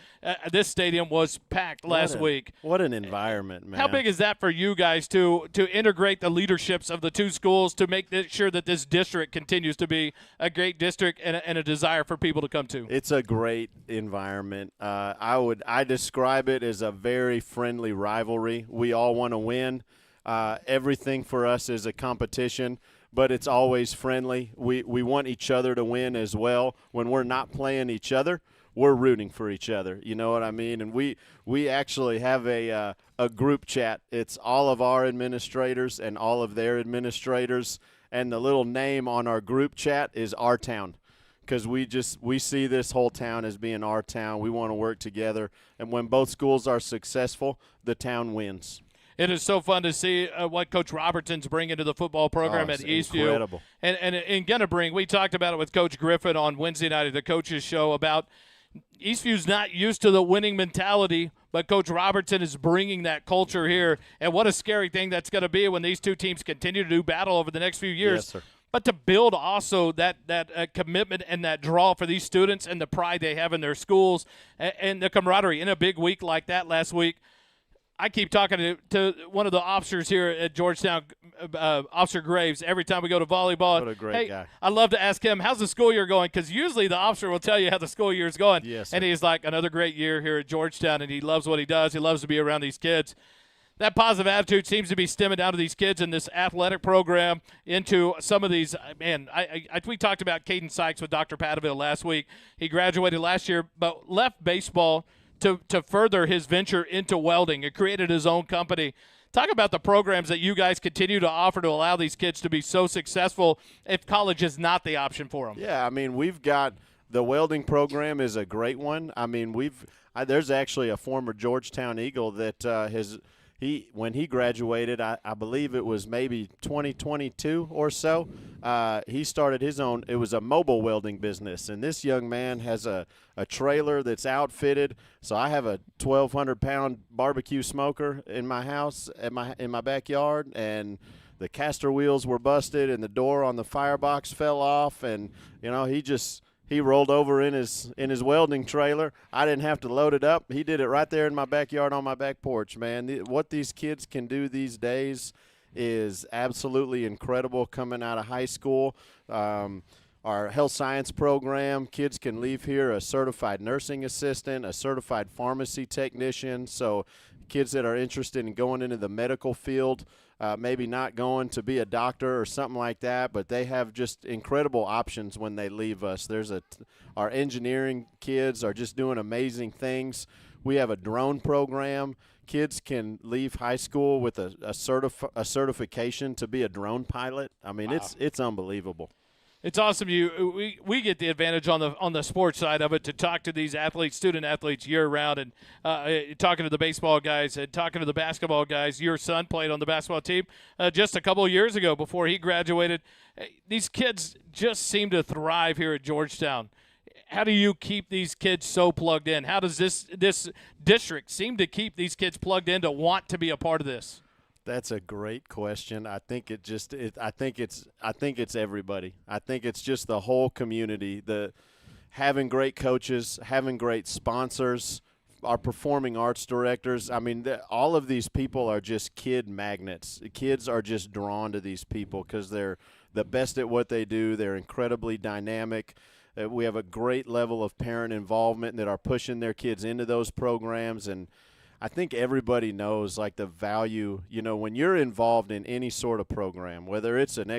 this stadium was packed last week. What an environment, man! How big is that for you guys to integrate the leaderships of the 2 schools to make sure that this district continues to be a great district and a desire for people to come to? It's a great environment. I describe it as a very friendly rivalry. We all want to win. Everything for us is a competition, but it's always friendly. We want each other to win as well. When we're not playing each other, we're rooting for each other. You know what I mean? And we actually have a group chat. It's all of our administrators and all of their administrators, and the little name on our group chat is Our Town, because we see this whole town as being our town. We want to work together, and when both schools are successful, the town wins. It is so fun to see what Coach Robertson's bringing to the football program at Eastview. Incredible. And going to bring, we talked about it with Coach Griffin on Wednesday night at the coaches show about Eastview's not used to the winning mentality, but Coach Robertson is bringing that culture here. And what a scary thing that's going to be when these 2 teams continue to do battle over the next few years. Yes, sir. But to build also that commitment and that draw for these students and the pride they have in their schools and the camaraderie in a big week like that last week. I keep talking to one of the officers here at Georgetown, Officer Graves, every time we go to volleyball. What a great guy. I love to ask him, how's the school year going? Because usually the officer will tell you how the school year is going. Yes, and he's like, another great year here at Georgetown, and he loves what he does. He loves to be around these kids. That positive attitude seems to be stemming down to these kids in this athletic program into some of these. Man, we talked about Caden Sykes with Dr. Padaville last week. He graduated last year but left baseball to further his venture into welding and created his own company. Talk about the programs that you guys continue to offer to allow these kids to be so successful if college is not the option for them. Yeah, I mean, we've got the welding program is a great one. I mean, there's actually a former Georgetown Eagle that when he graduated, I believe it was maybe 2022 or so, he started his own. It was a mobile welding business, and this young man has a trailer that's outfitted. So I have a 1,200-pound barbecue smoker in my house in my backyard, and the caster wheels were busted, and the door on the firebox fell off, and he rolled over in his welding trailer. I didn't have to load it up. He did it right there in my backyard on my back porch, man. What these kids can do these days is absolutely incredible coming out of high school. Our health science program, kids can leave here a certified nursing assistant, a certified pharmacy technician. So kids that are interested in going into the medical field, maybe not going to be a doctor or something like that, but they have just incredible options when they leave us. Our engineering kids are just doing amazing things. We have a drone program. Kids can leave high school with a certification to be a drone pilot. I mean, wow. It's unbelievable. It's awesome. We get the advantage on the sports side of it to talk to these athletes, student athletes, year round, and talking to the baseball guys and talking to the basketball guys. Your son played on the basketball team just a couple of years ago before he graduated. These kids just seem to thrive here at Georgetown. How do you keep these kids so plugged in? How does this district seem to keep these kids plugged in to want to be a part of this? That's a great question. I think I think it's everybody. I think it's just the whole community. Having great coaches, having great sponsors, our performing arts directors. I mean, all of these people are just kid magnets. Kids are just drawn to these people because they're the best at what they do. They're incredibly dynamic. We have a great level of parent involvement that are pushing their kids into those programs, and I think everybody knows like the value, when you're involved in any sort of program, whether it's an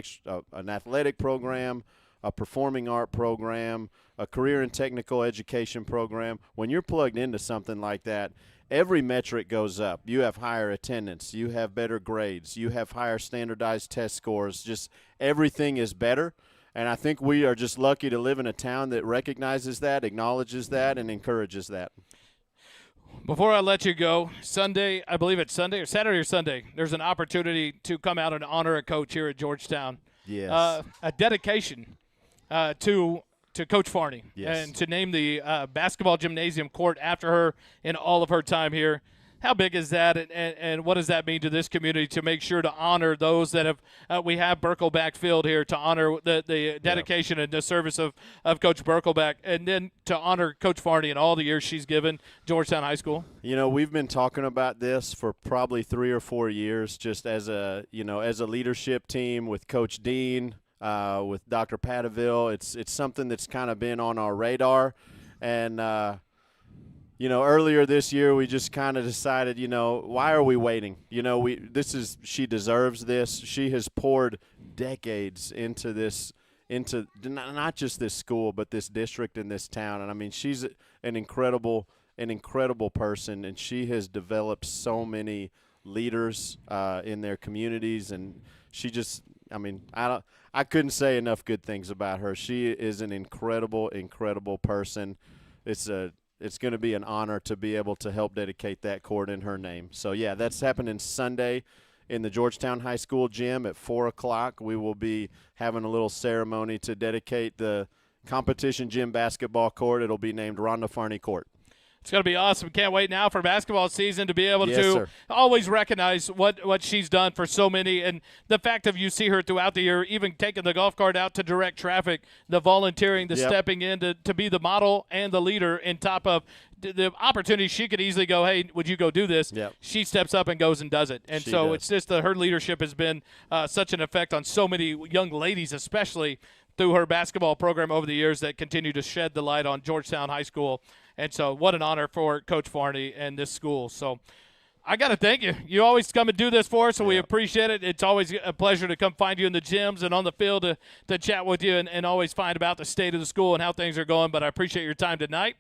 athletic program, a performing art program, a career and technical education program, when you're plugged into something like that, every metric goes up. You have higher attendance, you have better grades, you have higher standardized test scores, just everything is better. And I think we are just lucky to live in a town that recognizes that, acknowledges that, and encourages that. Before I let you go, Sunday, I believe it's Sunday or Saturday or Sunday, there's an opportunity to come out and honor a coach here at Georgetown. Yes. A dedication to Coach Farney. Yes. And to name the basketball gymnasium court after her in all of her time here. How big is that, and what does that mean to this community to make sure to honor those that have we have Birkelback Field here to honor the dedication and the service of Coach Birkelback, and then to honor Coach Farney and all the years she's given Georgetown High School? We've been talking about this for probably 3 or 4 years, just as a leadership team with Coach Dean, with Dr. Padaville. It's something that's kind of been on our radar, and earlier this year we just kind of decided, why are we waiting? She deserves this. She has poured decades into this, into not just this school, but this district and this town. And I mean, she's an incredible person, and she has developed so many leaders in their communities. And she just, I couldn't say enough good things about her. She is an incredible person. It's going to be an honor to be able to help dedicate that court in her name. So, yeah, that's happening Sunday in the Georgetown High School gym at 4 o'clock. We will be having a little ceremony to dedicate the competition gym basketball court. It'll be named Rhonda Farney Court. It's going to be awesome. Can't wait now for basketball season to be able Yes, to sir. always recognize what she's done for so many. And the fact of you see her throughout the year, even taking the golf cart out to direct traffic, the volunteering, the Yep. stepping in to be the model and the leader in top of the opportunity. She could easily go, hey, would you go do this? Yep. She steps up and goes and does it. And She so does. it's just her leadership has been such an effect on so many young ladies, especially through her basketball program over the years, that continue to shed the light on Georgetown High School. And so what an honor for Coach Farney and this school. So I got to thank you. You always come and do this for us, so we appreciate it. It's always a pleasure to come find you in the gyms and on the field to chat with you and always find about the state of the school and how things are going. But I appreciate your time tonight.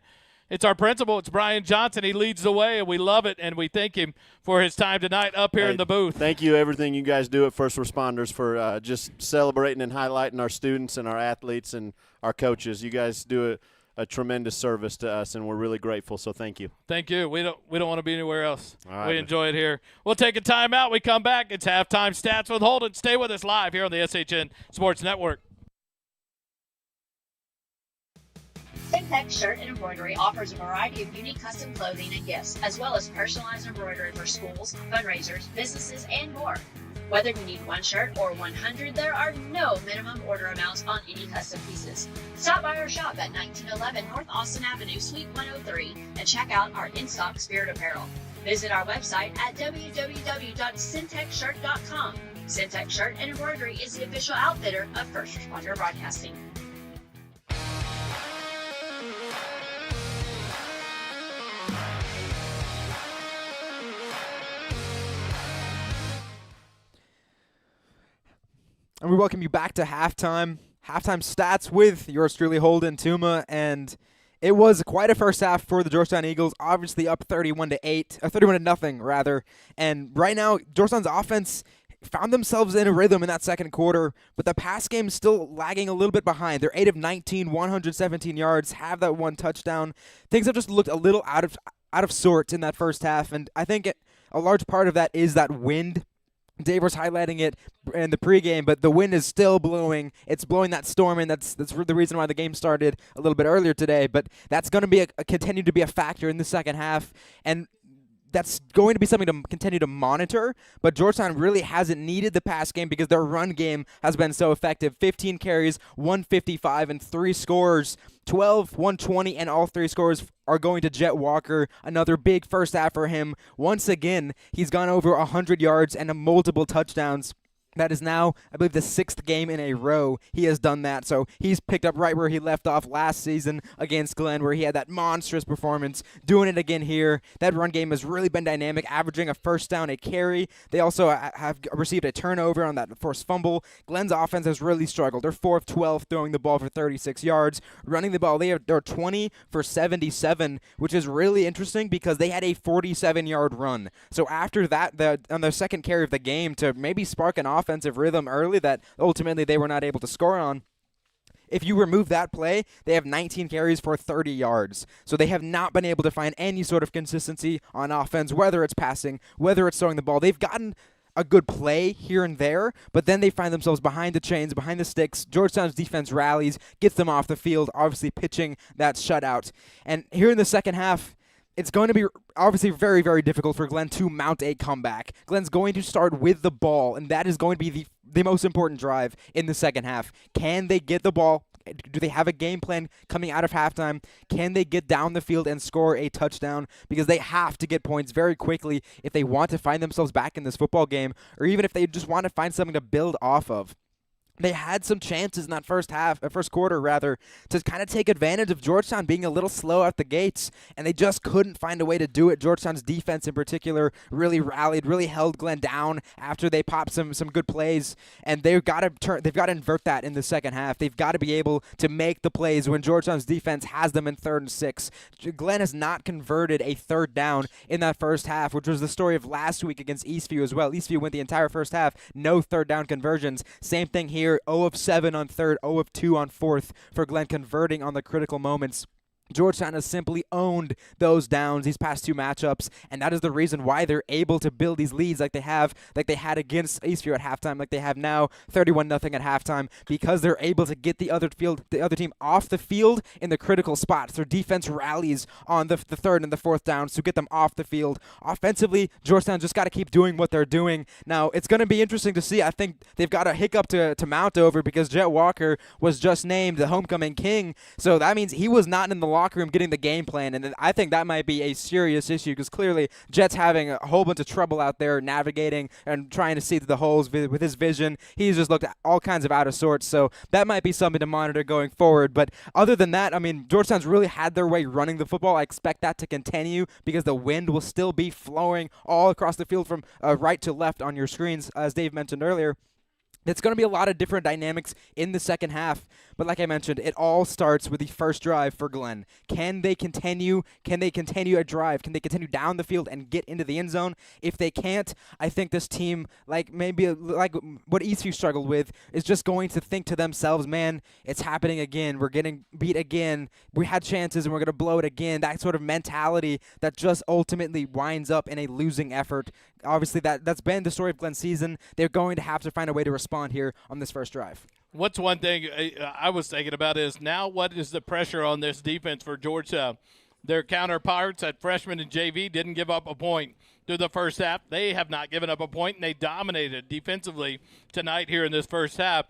It's our principal. It's Brian Johnson. He leads the way, and we love it, and we thank him for his time tonight up here in the booth. Thank you, everything you guys do at First Responders, for just celebrating and highlighting our students and our athletes and our coaches. You guys do a tremendous service to us, and we're really grateful, so thank you. Thank you. We don't want to be anywhere else. All right, We enjoy it here. We'll take a timeout. We come back. It's Halftime Stats with Holden. Stay with us live here on the SHN Sports Network. Syntex Shirt and Embroidery offers a variety of unique custom clothing and gifts, as well as personalized embroidery for schools, fundraisers, businesses, and more. Whether you need 1 shirt or 100, there are no minimum order amounts on any custom pieces. Stop by our shop at 1911 North Austin Avenue, Suite 103, and check out our in-stock spirit apparel. Visit our website at www.syntexshirt.com. Syntex Shirt and Embroidery is the official outfitter of First Responder Broadcasting. And we welcome you back to halftime. Halftime stats with yours truly, Holden Tuma, and it was quite a first half for the Georgetown Eagles. Obviously up 31-0 rather. And right now, Georgetown's offense found themselves in a rhythm in that second quarter, but the pass game is still lagging a little bit behind. They're 8 of 19, 117 yards, have that 1 touchdown. Things have just looked a little out of sorts in that first half, and I think a large part of that is that wind. Dave was highlighting it in the pregame, but the wind is still blowing. It's blowing that storm, and that's the reason why the game started a little bit earlier today. But that's going to continue to be a factor in the second half, and that's going to be something to continue to monitor. But Georgetown really hasn't needed the pass game because their run game has been so effective. 15 carries, 155, and 3 scores. 12, 120, and all 3 scores are going to Jet Walker. Another big first half for him. Once again, he's gone over 100 yards and multiple touchdowns. That is now, I believe, the 6th game in a row he has done that. So he's picked up right where he left off last season against Glenn, where he had that monstrous performance, doing it again here. That run game has really been dynamic, averaging a first down, a carry. They also have received a turnover on that forced fumble. Glenn's offense has really struggled. They're 4 of 12 throwing the ball for 36 yards. Running the ball, they're 20 for 77, which is really interesting because they had a 47-yard run. So after that, on the second carry of the game, to maybe spark an offensive rhythm early that ultimately they were not able to score on. If you remove that play, they have 19 carries for 30 yards. So they have not been able to find any sort of consistency on offense, whether it's passing, whether it's throwing the ball. They've gotten a good play here and there, but then they find themselves behind the chains, behind the sticks. Georgetown's defense rallies, gets them off the field, obviously pitching that shutout. And here in the second half, it's going to be obviously very, very difficult for Glenn to mount a comeback. Glenn's going to start with the ball, and that is going to be the most important drive in the second half. Can they get the ball? Do they have a game plan coming out of halftime? Can they get down the field and score a touchdown? Because they have to get points very quickly if they want to find themselves back in this football game, or even if they just want to find something to build off of. They had some chances in that first quarter, to kind of take advantage of Georgetown being a little slow out the gates, and they just couldn't find a way to do it. Georgetown's defense in particular really rallied, really held Glenn down after they popped some good plays, and they've got to invert that in the second half. They've got to be able to make the plays when Georgetown's defense has them in 3rd and 6. Glenn has not converted a 3rd down in that first half, which was the story of last week against Eastview as well. Eastview went the entire first half, no 3rd down conversions. Same thing here. 0 of 7 on 3rd, 0 of 2 on 4th for Glenn converting on the critical moments. Georgetown has simply owned those downs these past 2 matchups, and that is the reason why they're able to build these leads like they had against Eastview at halftime, like they have now 31-0 at halftime, because they're able to get the other team off the field in the critical spots. Their defense rallies on the 3rd and the 4th downs to get them off the field. Offensively, Georgetown just got to keep doing what they're doing. Now, it's going to be interesting to see. I think they've got a hiccup to mount over because Jet Walker was just named the homecoming king, so that means he was not in the locker room getting the game plan, and I think that might be a serious issue because clearly Jet's having a whole bunch of trouble out there navigating and trying to see through the holes with his vision. He's just looked all kinds of out of sorts, so that might be something to monitor going forward. But other than that, I mean, Georgetown's really had their way running the football. I expect that to continue because the wind will still be flowing all across the field from right to left on your screens, as Dave mentioned earlier. It's going to be a lot of different dynamics in the second half, but like I mentioned, it all starts with the first drive for Glenn. Can they continue a drive? Can they continue down the field and get into the end zone? If they can't, I think this team, like what Eastview struggled with, is just going to think to themselves, man, it's happening again. We're getting beat again. We had chances and we're going to blow it again. That sort of mentality that just ultimately winds up in a losing effort. Obviously, that's been the story of Glenn's season. They're going to have to find a way to respond here on this first drive. What's one thing I was thinking about is now what is the pressure on this defense for Georgetown? Their counterparts at freshman and JV didn't give up a point through the first half. They have not given up a point, and they dominated defensively tonight here in this first half.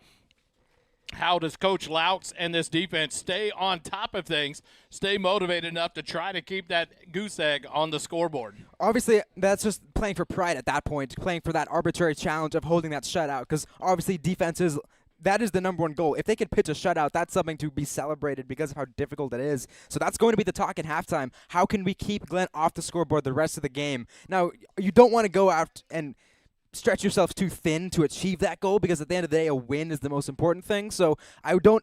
How does Coach Louts and this defense stay on top of things, stay motivated enough to try to keep that goose egg on the scoreboard? Obviously, that's just playing for pride at that point, playing for that arbitrary challenge of holding that shutout, because obviously defenses, that is the number one goal. If they could pitch a shutout, that's something to be celebrated because of how difficult it is. So that's going to be the talk at halftime. How can we keep Glenn off the scoreboard the rest of the game? Now, you don't want to go out and stretch yourself too thin to achieve that goal, because at the end of the day, a win is the most important thing. So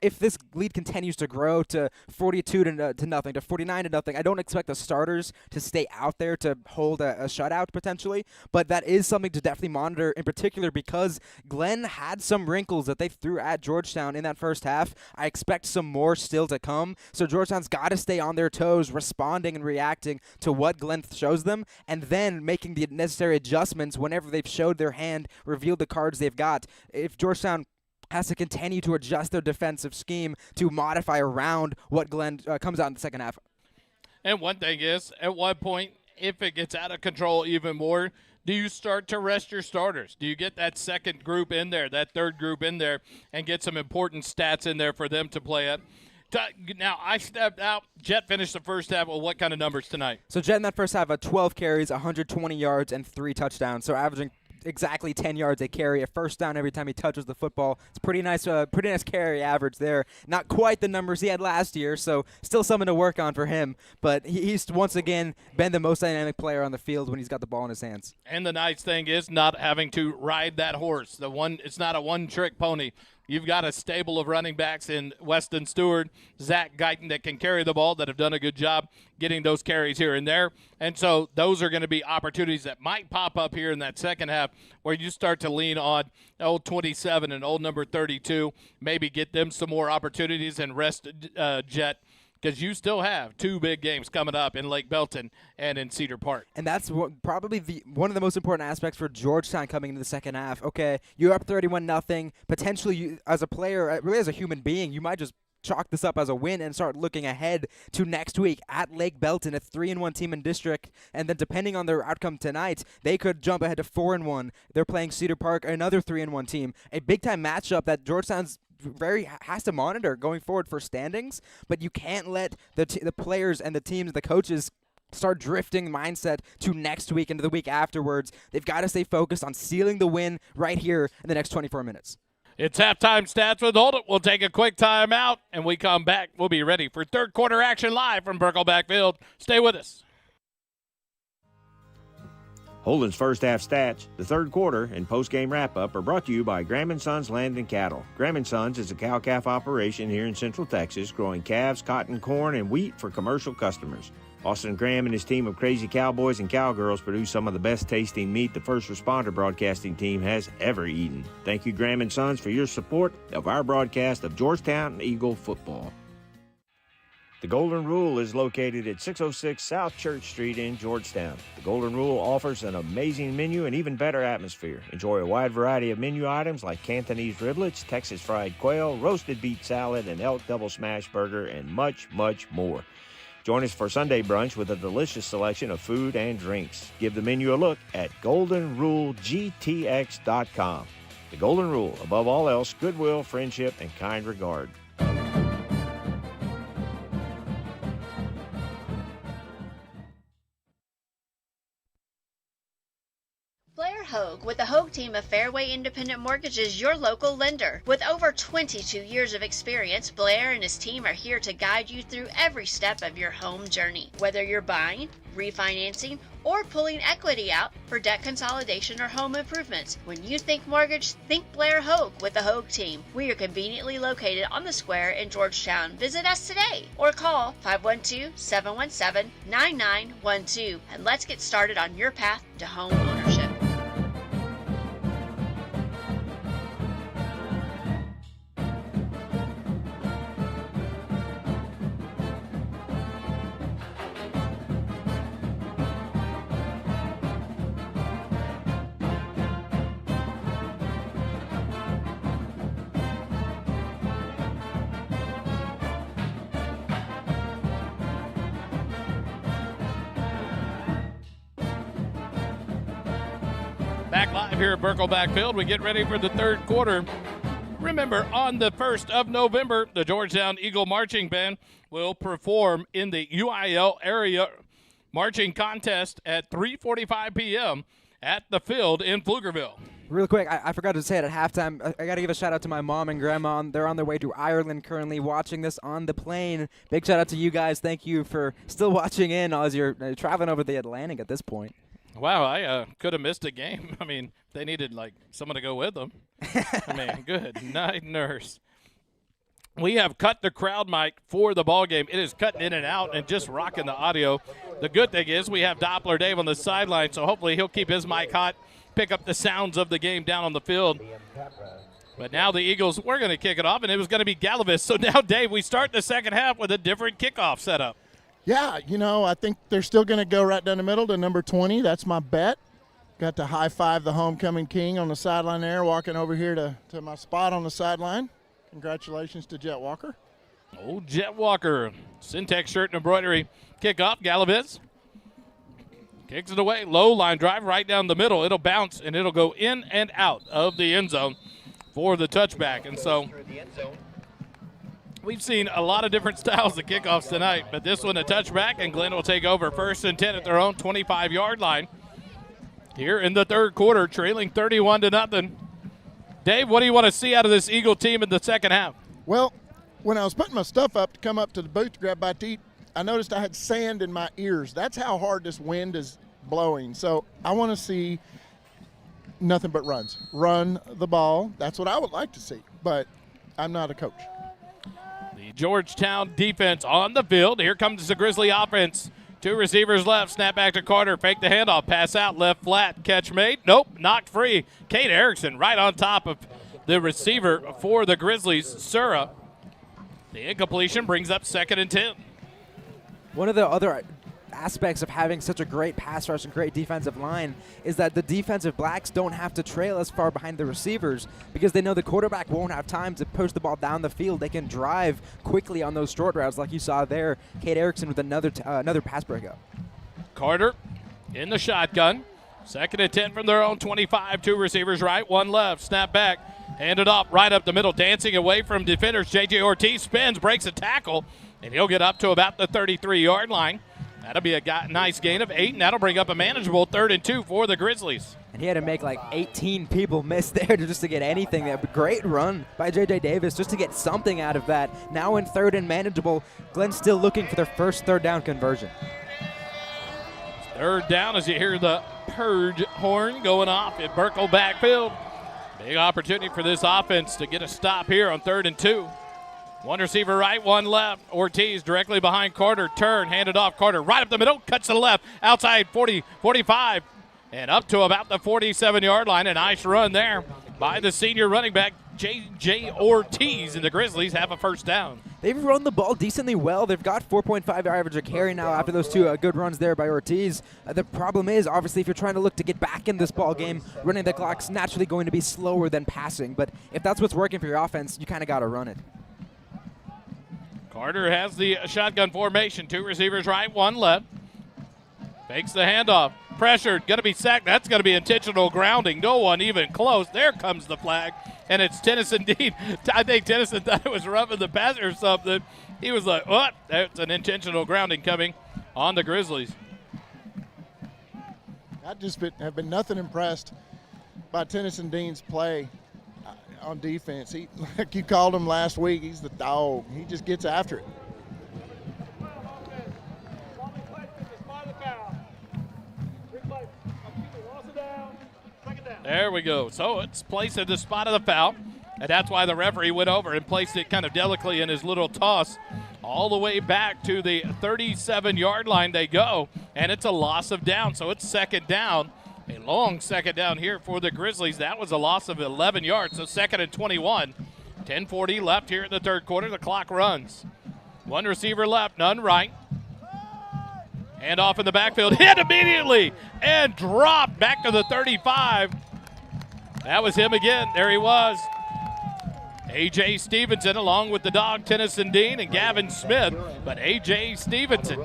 if this lead continues to grow to 42 to nothing, to 49 to nothing, I don't expect the starters to stay out there to hold a shutout potentially, but that is something to definitely monitor, in particular because Glenn had some wrinkles that they threw at Georgetown in that first half. I expect some more still to come, so Georgetown's got to stay on their toes, responding and reacting to what Glenn shows them, and then making the necessary adjustments whenever they've showed their hand, revealed the cards they've got. If Georgetown has to continue to adjust their defensive scheme to modify around what Glenn comes out in the second half. And one thing is, at what point, if it gets out of control even more, do you start to rest your starters? Do you get that second group in there, that third group in there, and get some important stats in there for them to play at? Now, I stepped out. Jet finished the first half with what kind of numbers tonight? So Jet in that first half had 12 carries, 120 yards, and 3 touchdowns, so averaging exactly 10 yards a carry, a first down every time he touches the football. It's pretty nice carry average there. Not quite the numbers he had last year, so still something to work on for him. But he's once again been the most dynamic player on the field when he's got the ball in his hands. And the nice thing is not having to ride that horse. It's not a one-trick pony. You've got a stable of running backs in Weston Stewart, Zach Guyton that can carry the ball, that have done a good job getting those carries here and there. And so those are going to be opportunities that might pop up here in that second half where you start to lean on old 27 and old number 32, maybe get them some more opportunities and rest Jet, because you still have two big games coming up in Lake Belton and in Cedar Park. And that's probably one of the most important aspects for Georgetown coming into the second half. Okay, you're up 31-0. Potentially, you, as a player, really as a human being, you might just chalk this up as a win and start looking ahead to next week at Lake Belton, a 3-1 team in district. And then depending on their outcome tonight, they could jump ahead to 4-1. They're playing Cedar Park, another 3-1 team. A big-time matchup that Georgetown's has to monitor going forward for standings, but you can't let the players and the teams, the coaches, start drifting mindset to next week and to the week afterwards. They've got to stay focused on sealing the win right here in the next 24 minutes. It's halftime stats with Hold It. We'll take a quick time out, and we come back. We'll be ready for third quarter action live from Birkelback Field. Stay with us. Holden's first half stats, the third quarter, and post-game wrap-up are brought to you by Graham & Sons Land and Cattle. Graham & Sons is a cow-calf operation here in Central Texas, growing calves, cotton, corn, and wheat for commercial customers. Austin Graham and his team of crazy cowboys and cowgirls produce some of the best-tasting meat the first responder broadcasting team has ever eaten. Thank you, Graham & Sons, for your support of our broadcast of Georgetown Eagle football. The Golden Rule is located at 606 South Church Street in Georgetown. The Golden Rule offers an amazing menu and even better atmosphere. Enjoy a wide variety of menu items like Cantonese riblets, Texas fried quail, roasted beet salad, an elk double smash burger, and much, much more. Join us for Sunday brunch with a delicious selection of food and drinks. Give the menu a look at goldenrulegtx.com. The Golden Rule, above all else, goodwill, friendship, and kind regard. Blair Hogue with the Hogue team of Fairway Independent Mortgages, your local lender. With over 22 years of experience, Blair and his team are here to guide you through every step of your home journey. Whether you're buying, refinancing, or pulling equity out for debt consolidation or home improvements, when you think mortgage, think Blair Hogue with the Hogue team. We are conveniently located on the square in Georgetown. Visit us today or call 512-717-9912 and let's get started on your path to home ownership. Back live here at Birkelback Field. We get ready for the third quarter. Remember, on the 1st of November, the Georgetown Eagle Marching Band will perform in the UIL area marching contest at 3:45 p.m. at the field in Pflugerville. Real quick, I forgot to say it at halftime. I got to give a shout out to my mom and grandma. They're on their way to Ireland currently watching this on the plane. Big shout out to you guys. Thank you for still watching in as you're traveling over the Atlantic at this point. Wow, I could have missed a game. I mean, they needed, someone to go with them. I mean, good night, nurse. We have cut the crowd mic for the ball game. It is cutting in and out and just rocking the audio. The good thing is we have Doppler Dave on the sideline, so hopefully he'll keep his mic hot, pick up the sounds of the game down on the field. But now the Eagles, we're going to kick it off, and it was going to be Galavis. So now, Dave, we start the second half with a different kickoff setup. Yeah, I think they're still going to go right down the middle to number 20. That's my bet. Got to high-five the homecoming king on the sideline there, walking over here to my spot on the sideline. Congratulations to Jet Walker. Oh, Jet Walker. Syntex shirt and embroidery. Kickoff, Galavis. Kicks it away. Low line drive right down the middle. It'll bounce, and it'll go in and out of the end zone for the touchback. And so we've seen a lot of different styles of kickoffs tonight, but this one a touchback, and Glenn will take over 1st and 10 at their own 25-yard line. here in the third quarter, trailing 31-0. Dave, what do you want to see out of this Eagle team in the second half? Well, when I was putting my stuff up to come up to the booth to grab bite to eat, I noticed I had sand in my ears. That's how hard this wind is blowing. So I want to see nothing but runs. Run the ball. That's what I would like to see, but I'm not a coach. The Georgetown defense on the field. Here comes the Grizzly offense. 2 receivers left. Snap back to Carter. Fake the handoff. Pass out. Left flat. Catch made. Nope. Knocked free. Kate Erickson right on top of the receiver for the Grizzlies, Sura. The incompletion brings up 2nd and 10. One of the other aspects of having such a great pass rush and great defensive line is that the defensive backs don't have to trail as far behind the receivers because they know the quarterback won't have time to push the ball down the field. They can drive quickly on those short routes like you saw there. Kate Erickson with another pass breakup. Carter in the shotgun. 2nd and 10 from their own 25. 2 receivers right, 1 left. Snap back. Handed off right up the middle. Dancing away from defenders. J.J. Ortiz spins, breaks a tackle, and he'll get up to about the 33-yard line. That'll be a nice gain of 8, and that'll bring up a manageable 3rd and 2 for the Grizzlies. And he had to make like 18 people miss there just to get anything. A great run by J.J. Davis just to get something out of that. Now in 3rd and manageable, Glenn's still looking for their first 3rd down conversion. 3rd down as you hear the purge horn going off at Burkle backfield. Big opportunity for this offense to get a stop here on 3rd and 2. 1 receiver right, 1 left. Ortiz directly behind Carter. Turn, handed off. Carter right up the middle, cuts to the left. Outside 40, 45, and up to about the 47-yard line. A nice run there by the senior running back, J.J. Ortiz, and the Grizzlies have a 1st down. They've run the ball decently well. They've got 4.5 average a carry now after those 2 good runs there by Ortiz. The problem is, obviously, if you're trying to look to get back in this ball game, running the clock's naturally going to be slower than passing. But if that's what's working for your offense, you kind of got to run it. Carter has the shotgun formation. 2 receivers right, 1 left. Fakes the handoff. Pressured, going to be sacked. That's going to be intentional grounding. No one even close. There comes the flag, and it's Tennyson Dean. I think Tennyson thought it was roughing the passer or something. He was like, what? That's an intentional grounding coming on the Grizzlies. I just have been nothing impressed by Tennyson Dean's play on defense. He, like you called him last week, he's the dog. He just gets after it. There we go. So it's placed at the spot of the foul, and that's why the referee went over and placed it kind of delicately in his little toss. All the way back to the 37-yard line they go, and it's a loss of down. So it's 2nd down. A long 2nd down here for the Grizzlies. That was a loss of 11 yards, so 2nd and 21. 10:40 left here in the 3rd quarter. The clock runs. 1 receiver left, none right. Hand off in the backfield, hit immediately, and dropped back to the 35. That was him again. There he was. A.J. Stevenson along with the dog Tennyson Dean and Gavin Smith. But A.J. Stevenson,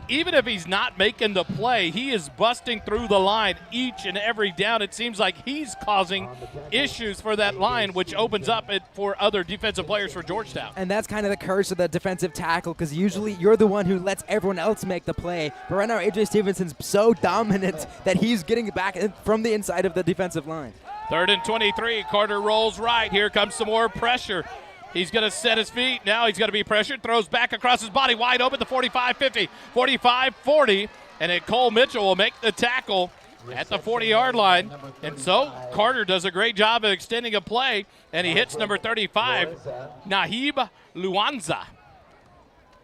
even if he's not making the play, he is busting through the line each and every down. It seems like he's causing issues for that line, which opens up it for other defensive players for Georgetown. And that's kind of the curse of the defensive tackle, because usually you're the one who lets everyone else make the play. But right now, A.J. Stevenson's so dominant that he's getting back from the inside of the defensive line. 3rd and 23. Carter rolls right. Here comes some more pressure. He's going to set his feet. Now he's going to be pressured. Throws back across his body. Wide open to 45-50, 45-40. And then Cole Mitchell will make the tackle at the 40-yard line. And so Carter does a great job of extending a play. And he hits number 35, Nahib Luanza.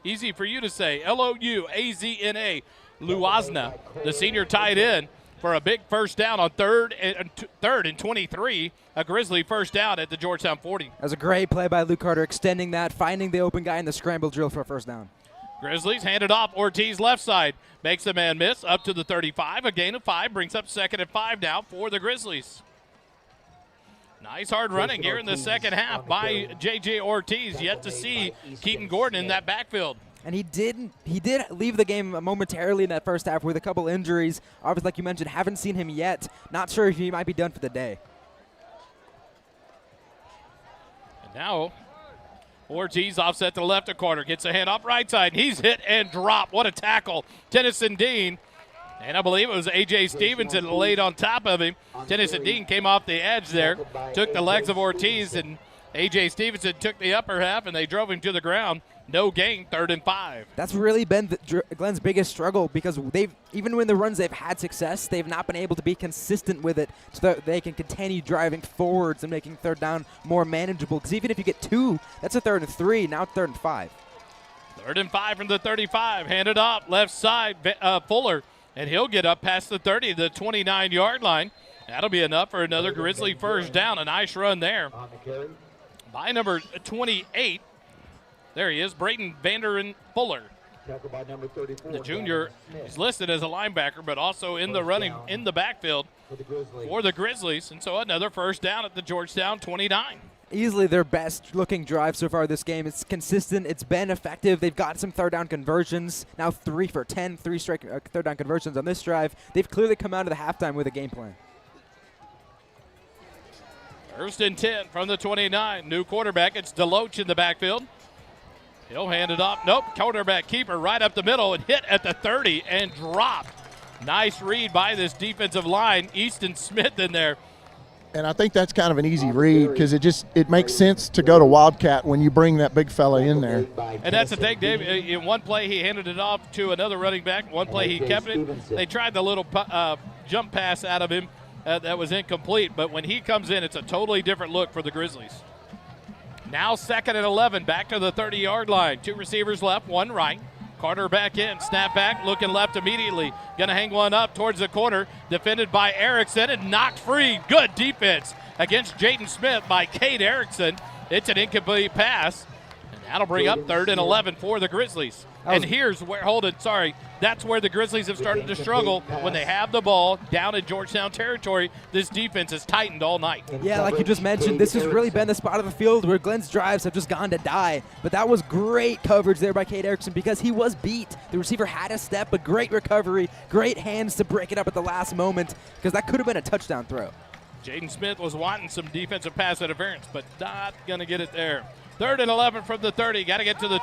Easy for you to say. L-O-U-A-Z-N-A. Luazna, the senior tight end, for a big 1st down on 3rd and 23, a Grizzly 1st down at the Georgetown 40. That was a great play by Luke Carter, extending that, finding the open guy in the scramble drill for a 1st down. Grizzlies handed off. Ortiz left side. Makes a man miss up to the 35. A gain of 5 brings up 2nd and 5 now for the Grizzlies. Nice hard running here in the second half by J.J. Ortiz. Yet to see Keaton Gordon in that backfield. And he did leave the game momentarily in that first half with a couple injuries. Obviously, like you mentioned, haven't seen him yet. Not sure if he might be done for the day. And now Ortiz offset to the left of Carter. Gets a hand off right side. He's hit and dropped. What a tackle. Tennyson Dean And I believe it was A.J. Stevenson that laid on top of him. Tennyson Dean came off the edge there, took the legs of Ortiz, and A.J. Stevenson took the upper half, and they drove him to the ground. No gain, 3rd and 5. That's really been Glenn's biggest struggle because even when the runs they've had success, they've not been able to be consistent with it so that they can continue driving forwards and making 3rd down more manageable. Because even if you get 2, that's a 3rd and 3. Now 3rd and 5. 3rd and 5 from the 35. Handed up, left side, Fuller. And he'll get up past the 30, the 29-yard line. That'll be enough for another Grizzly first down. A nice run there by number 28. There he is, Brayton Vanderen Fuller. The junior is listed as a linebacker, but also in the running in the backfield for the Grizzlies. And so another first down at the Georgetown 29. Easily their best looking drive so far this game. It's consistent. It's been effective. They've got some 3rd down conversions. Now 3 for 10, 3 straight 3rd down conversions on this drive. They've clearly come out of the halftime with a game plan. 1st and 10 from the 29. New quarterback. It's DeLoach in the backfield. He'll hand it off. Nope. Quarterback keeper right up the middle and hit at the 30 and dropped. Nice read by this defensive line. Easton Smith in there. And I think that's kind of an easy read because it makes sense to go to Wildcat when you bring that big fella in there. And that's the thing, Dave. In one play, he handed it off to another running back. One play, he kept it. They tried the little jump pass out of him that was incomplete. But when he comes in, it's a totally different look for the Grizzlies. Now 2nd and 11, back to the 30-yard line. 2 receivers left, 1 right. Carter back in, snap back, looking left immediately. Gonna hang one up towards the corner, defended by Erickson and knocked free. Good defense against Jaden Smith by Cade Erickson. It's an incomplete pass, and that'll bring up 3rd and 11 for the Grizzlies. And here's where, that's where the Grizzlies have started to struggle when they have the ball down in Georgetown territory. This defense has tightened all night. Yeah, like you just mentioned, this has really been the spot of the field where Glenn's drives have just gone to die. But that was great coverage there by Cade Erickson because he was beat. The receiver had a step, but great recovery, great hands to break it up at the last moment because that could have been a touchdown throw. Jaden Smith was wanting some defensive pass interference, but not going to get it there. 3rd and 11 from the 30. Got to get to the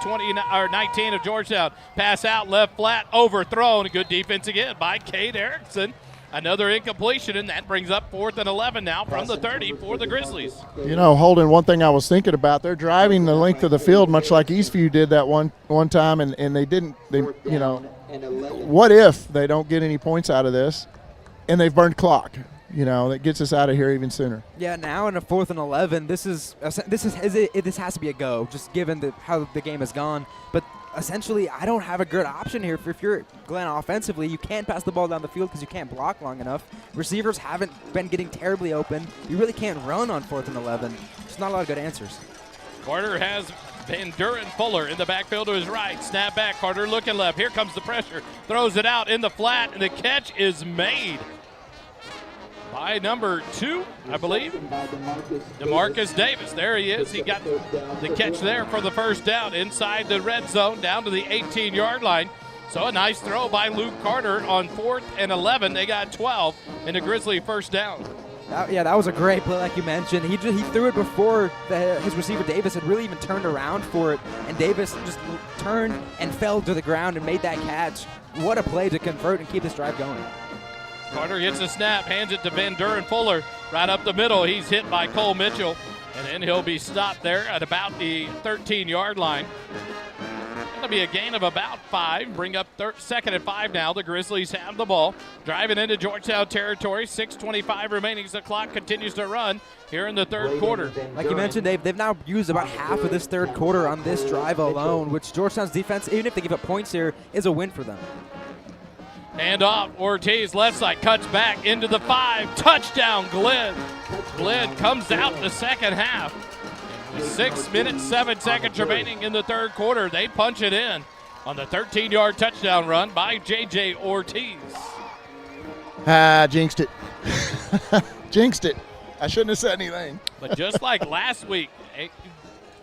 19 of Georgetown. Pass out, left flat, overthrown. Good defense again by Cade Erickson. Another incompletion, and that brings up 4th and 11 now from the 30 for the Grizzlies. You know, Holden, one thing I was thinking about, they're driving the length of the field much like Eastview did that one time, and they didn't, what if they don't get any points out of this and they've burned clock? That gets us out of here even sooner. Yeah, now in a 4th and 11, this has to be a go, just given how the game has gone. But essentially, I don't have a good option here. If you're Glenn offensively, you can't pass the ball down the field because you can't block long enough. Receivers haven't been getting terribly open. You really can't run on 4th and 11. There's not a lot of good answers. Carter has Vanderen Fuller in the backfield to his right. Snap back, Carter looking left. Here comes the pressure. Throws it out in the flat, and the catch is made by number 2, I believe, DeMarcus Davis. There he is. He got the catch there for the first down inside the red zone down to the 18-yard line. So a nice throw by Luke Carter on 4th and 11. They got 12 in a Grizzly first down. That was a great play like you mentioned. He threw it before his receiver Davis had really even turned around for it, and Davis just turned and fell to the ground and made that catch. What a play to convert and keep this drive going. Carter gets a snap, hands it to Vanderen Fuller right up the middle. He's hit by Cole Mitchell, and then he'll be stopped there at about the 13-yard line. That'll be a gain of about 5. Bring up 2nd and 5 now. The Grizzlies have the ball. Driving into Georgetown territory. 6:25 remaining as the clock continues to run here in the 3rd quarter. Like you mentioned, Dave, they've now used about half of this 3rd quarter on this drive alone, which Georgetown's defense, even if they give up points here, is a win for them. Hand off, Ortiz left side, cuts back into the 5. Touchdown, Glenn. Glenn comes out in the second half. With 6 minutes, 7 seconds remaining in the 3rd quarter, they punch it in on the 13-yard touchdown run by J.J. Ortiz. Jinxed it. Jinxed it. I shouldn't have said anything. But just like last week,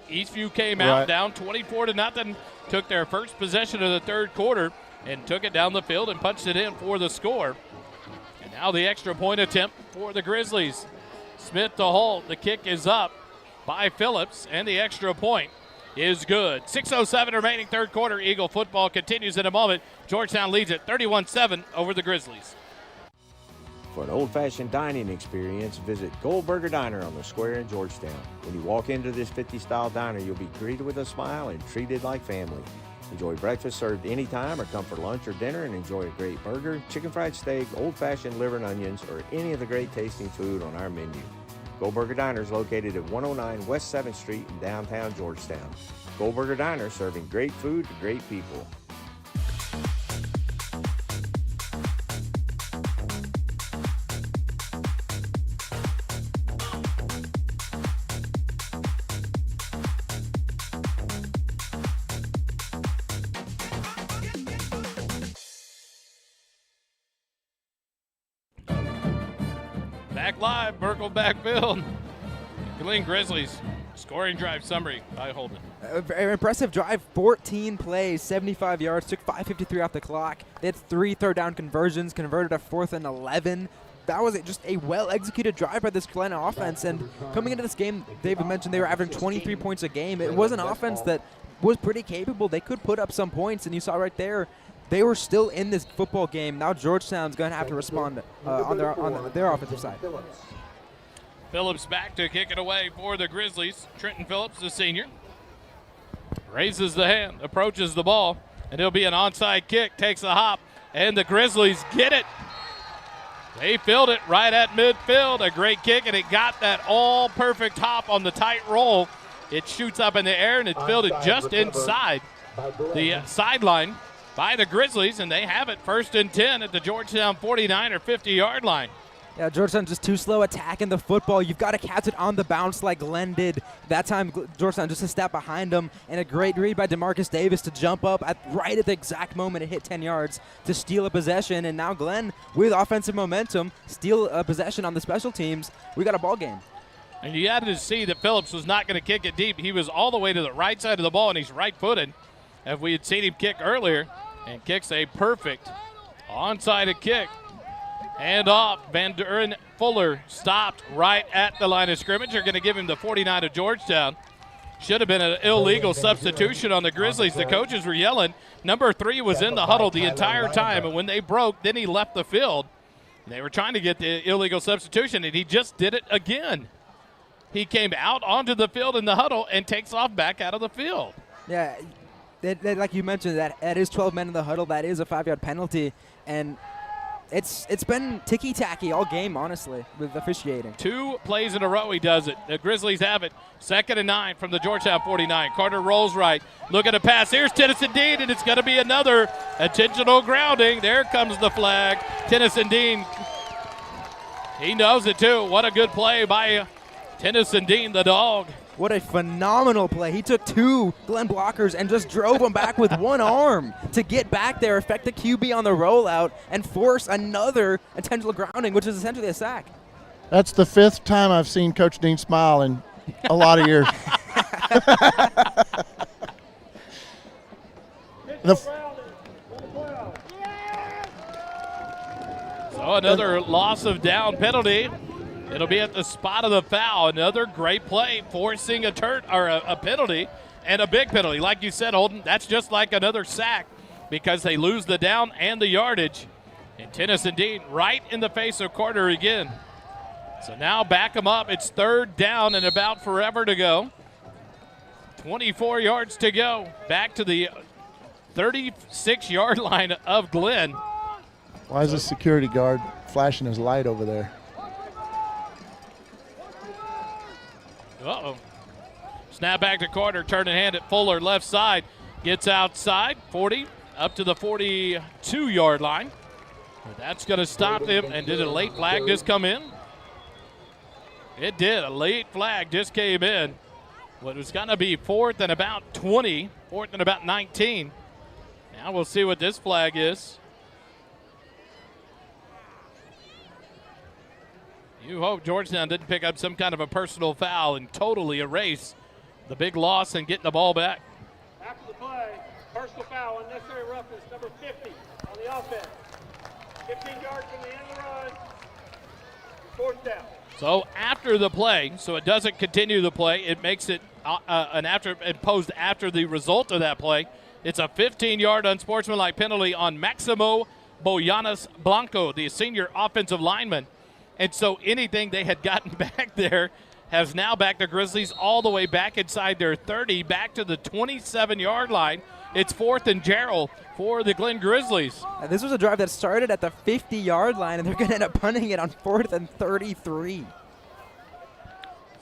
Eastview came out down 24-0, took their first possession of the 3rd quarter, and took it down the field and punched it in for the score. And now the extra point attempt for the Grizzlies. Smith to Holt. The kick is up by Phillips, and the extra point is good. 6:07 remaining third quarter. Eagle football continues in a moment. Georgetown leads at 31-7 over the Grizzlies. For an old-fashioned dining experience, visit Goldberger Diner on the square in Georgetown. When you walk into this 50-style diner, you'll be greeted with a smile and treated like family. Enjoy breakfast served anytime, or come for lunch or dinner and enjoy a great burger, chicken fried steak, old-fashioned liver and onions, or any of the great tasting food on our menu. Goldberger Diner is located at 109 West 7th Street in downtown Georgetown. Goldberger Diner, serving great food to great people. Back live, Burkle backfield. Glenn Grizzlies scoring drive summary by Holden. Very impressive drive, 14 plays, 75 yards, took 5:53 off the clock. They had 3 third down conversions, converted a 4th and 11. That was just a well-executed drive by this Glenn offense. And coming into this game, David mentioned they were averaging 23 points a game. It was an offense that was pretty capable. They could put up some points, and you saw right there, they were still in this football game. Now Georgetown's going to have to respond on their offensive side. Phillips back to kick it away for the Grizzlies. Trenton Phillips, the senior, raises the hand, approaches the ball, and it'll be an onside kick, takes a hop, and the Grizzlies get it. They filled it right at midfield. A great kick, and it got that all-perfect hop on the tight roll. It shoots up in the air, and it fielded just inside the sideline by the Grizzlies, and they have it 1st and 10 at the Georgetown 49 or 50-yard line. Yeah, Georgetown just too slow attacking the football. You've got to catch it on the bounce like Glenn did. That time, Georgetown just a step behind him, and a great read by DeMarcus Davis to jump up right at the exact moment it hit 10 yards to steal a possession. And now Glenn, with offensive momentum, steal a possession on the special teams. We got a ball game. And you had to see that Phillips was not going to kick it deep. He was all the way to the right side of the ball, and he's right-footed. If we had seen him kick earlier, and kicks a perfect onside kick. And off. Van Duren Fuller stopped right at the line of scrimmage. They're going to give him the 49 of Georgetown. Should have been an illegal substitution on the Grizzlies. The coaches were yelling. Number 3 was in the huddle the entire time, and when they broke, then he left the field. They were trying to get the illegal substitution, and he just did it again. He came out onto the field in the huddle and takes off back out of the field. Yeah, like you mentioned, that is 12 men in the huddle. That is a 5-yard penalty, and it's been ticky-tacky all game, honestly, with officiating. 2 plays in a row he does it. The Grizzlies have it. 2nd and 9 from the Georgetown 49. Carter rolls right. Look at the pass. Here's Tennyson Dean, and it's going to be another intentional grounding. There comes the flag. Tennyson Dean, he knows it too. What a good play by Tennyson Dean, the dog. What a phenomenal play. He took 2 Glenn blockers and just drove them back with one arm to get back there, affect the QB on the rollout, and force another intentional grounding, which is essentially a sack. That's the 5th time I've seen Coach Dean smile in a lot of years. So another loss of down penalty. It'll be at the spot of the foul. Another great play, forcing a penalty, and a big penalty. Like you said, Holden, that's just like another sack because they lose the down and the yardage. And Tennyson Dean right in the face of Carter again. So now back them up. It's 3rd down and about forever to go. 24 yards to go. Back to the 36-yard line of Glenn. Why is the security guard flashing his light over there? Uh-oh. Snap back to Carter, turn and hand at Fuller, left side. Gets outside, 40, up to the 42-yard line. But that's going to stop them. And did a late flag just come in? It did. A late flag just came in. What was going to be 4th and about 20, 4th and about 19. Now we'll see what this flag is. You hope Georgetown didn't pick up some kind of a personal foul and totally erase the big loss and getting the ball back. After the play, personal foul, unnecessary roughness, number 50 on the offense. 15 yards from the end of the run. 4th down. So after the play, so it doesn't continue the play, it makes it imposed after the result of that play. It's a 15-yard unsportsmanlike penalty on Maximo Boyanas Blanco, the senior offensive lineman. And so anything they had gotten back there has now backed the Grizzlies all the way back inside their 30, back to the 27-yard line. It's 4th and Gerald for the Glenn Grizzlies. And this was a drive that started at the 50-yard line, and they're going to end up punting it on 4th and 33.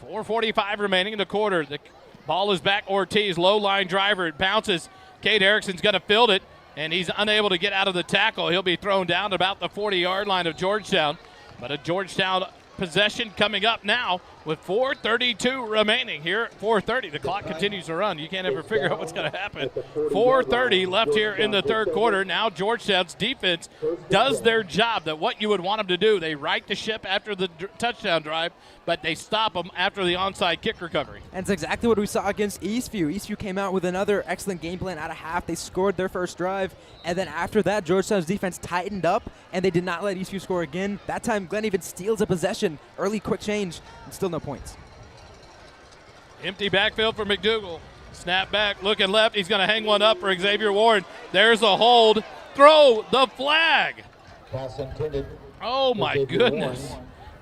4:45 remaining in the quarter. The ball is back. Ortiz, low line driver. It bounces. Cade Erickson's going to field it, and he's unable to get out of the tackle. He'll be thrown down about the 40-yard line of Georgetown. But a Georgetown possession coming up now with 4:32 remaining here at 4:30. The clock continues to run. You can't ever figure out what's going to happen. 4:30 left here in the third quarter. Now Georgetown's defense does their job, that what you would want them to do. They right the ship after the touchdown drive, but they stop them after the onside kick recovery. And it's exactly what we saw against Eastview. Eastview came out with another excellent game plan out of half. They scored their first drive, and then after that, Georgetown's defense tightened up, and they did not let Eastview score again. That time, Glenn even steals a possession. Early quick change, and still no points. Empty backfield for McDougal. Snap back, looking left. He's going to hang one up for Xavier Warren. There's a hold. Throw the flag. Pass intended. Oh, my goodness.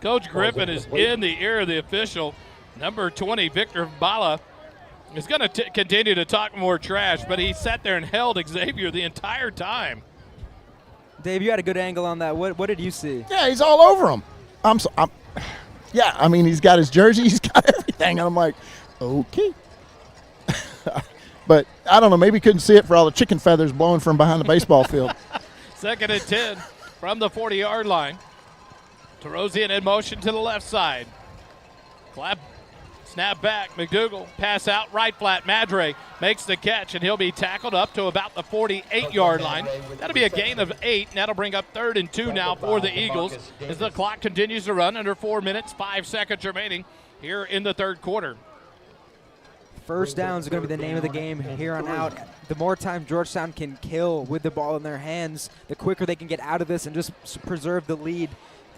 Coach Griffin is in the ear of the official. Number 20, Victor Bala, is going to continue to talk more trash, but he sat there and held Xavier the entire time. Dave, you had a good angle on that. What did you see? Yeah, he's all over him. Yeah, I mean, he's got his jersey, he's got everything, and I'm like, okay. But I don't know, maybe he couldn't see it for all the chicken feathers blowing from behind the baseball field. 2nd and 10 from the 40-yard line. Terosian in motion to the left side. Clap, snap back, McDougal, pass out, right flat. Madre makes the catch, and he'll be tackled up to about the 48-yard line. That'll be a gain of 8, and that'll bring up 3rd and 2 now for the Eagles as the clock continues to run under 4 minutes, 5 seconds remaining here in the third quarter. First downs are going to be the name of the game here on out. The more time Georgetown can kill with the ball in their hands, the quicker they can get out of this and just preserve the lead.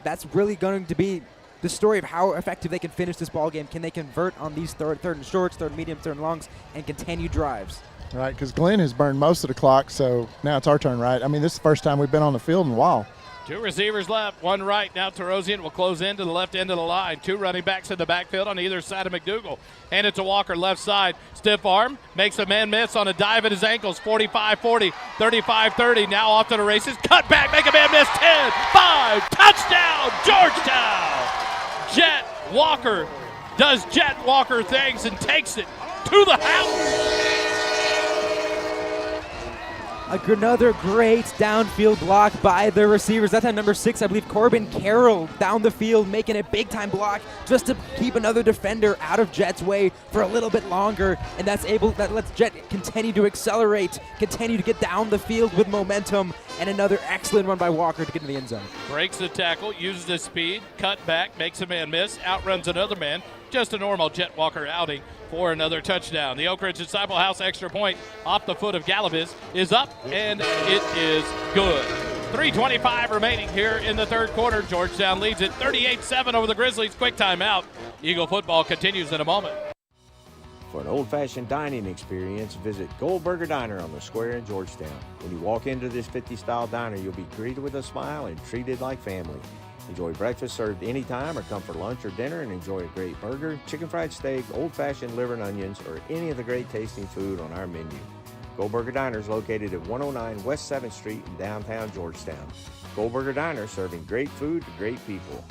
That's really going to be the story of how effective they can finish this ball game. Can they convert on these third and shorts, third and medium, third and longs, and continue drives? Right, because Glenn has burned most of the clock, so now it's our turn, right? I mean, this is the first time we've been on the field in a while. 2 receivers left, 1 right. Now Terosian will close into the left end of the line. 2 running backs in the backfield on either side of McDougal. Hand it to Walker, left side. Stiff arm, makes a man miss on a dive at his ankles. 45-40, 35-30. Now off to the races. Cut back, make a man miss. 10, 5, touchdown, Georgetown! Jet Walker does Jet Walker things and takes it to the house. Another great downfield block by the receivers. That time number 6, I believe, Corbin Carroll down the field making a big-time block just to keep another defender out of Jet's way for a little bit longer, and that lets Jet continue to accelerate, continue to get down the field with momentum, and another excellent run by Walker to get in the end zone. Breaks the tackle, uses his speed, cut back, makes a man miss, outruns another man. Just a normal Jet Walker outing for another touchdown. The Oak Ridge Disciple House extra point off the foot of Galaviz is up, and it is good. 3:25 remaining here in the third quarter. Georgetown leads it 38-7 over the Grizzlies. Quick timeout. Eagle football continues in a moment. For an old-fashioned dining experience, visit Goldberger Diner on the square in Georgetown. When you walk into this 50-style diner, you'll be greeted with a smile and treated like family. Enjoy breakfast served anytime, or come for lunch or dinner and enjoy a great burger, chicken fried steak, old-fashioned liver and onions, or any of the great tasting food on our menu. Goldberger Diner is located at 109 West 7th Street in downtown Georgetown. Goldberger Diner, serving great food to great people.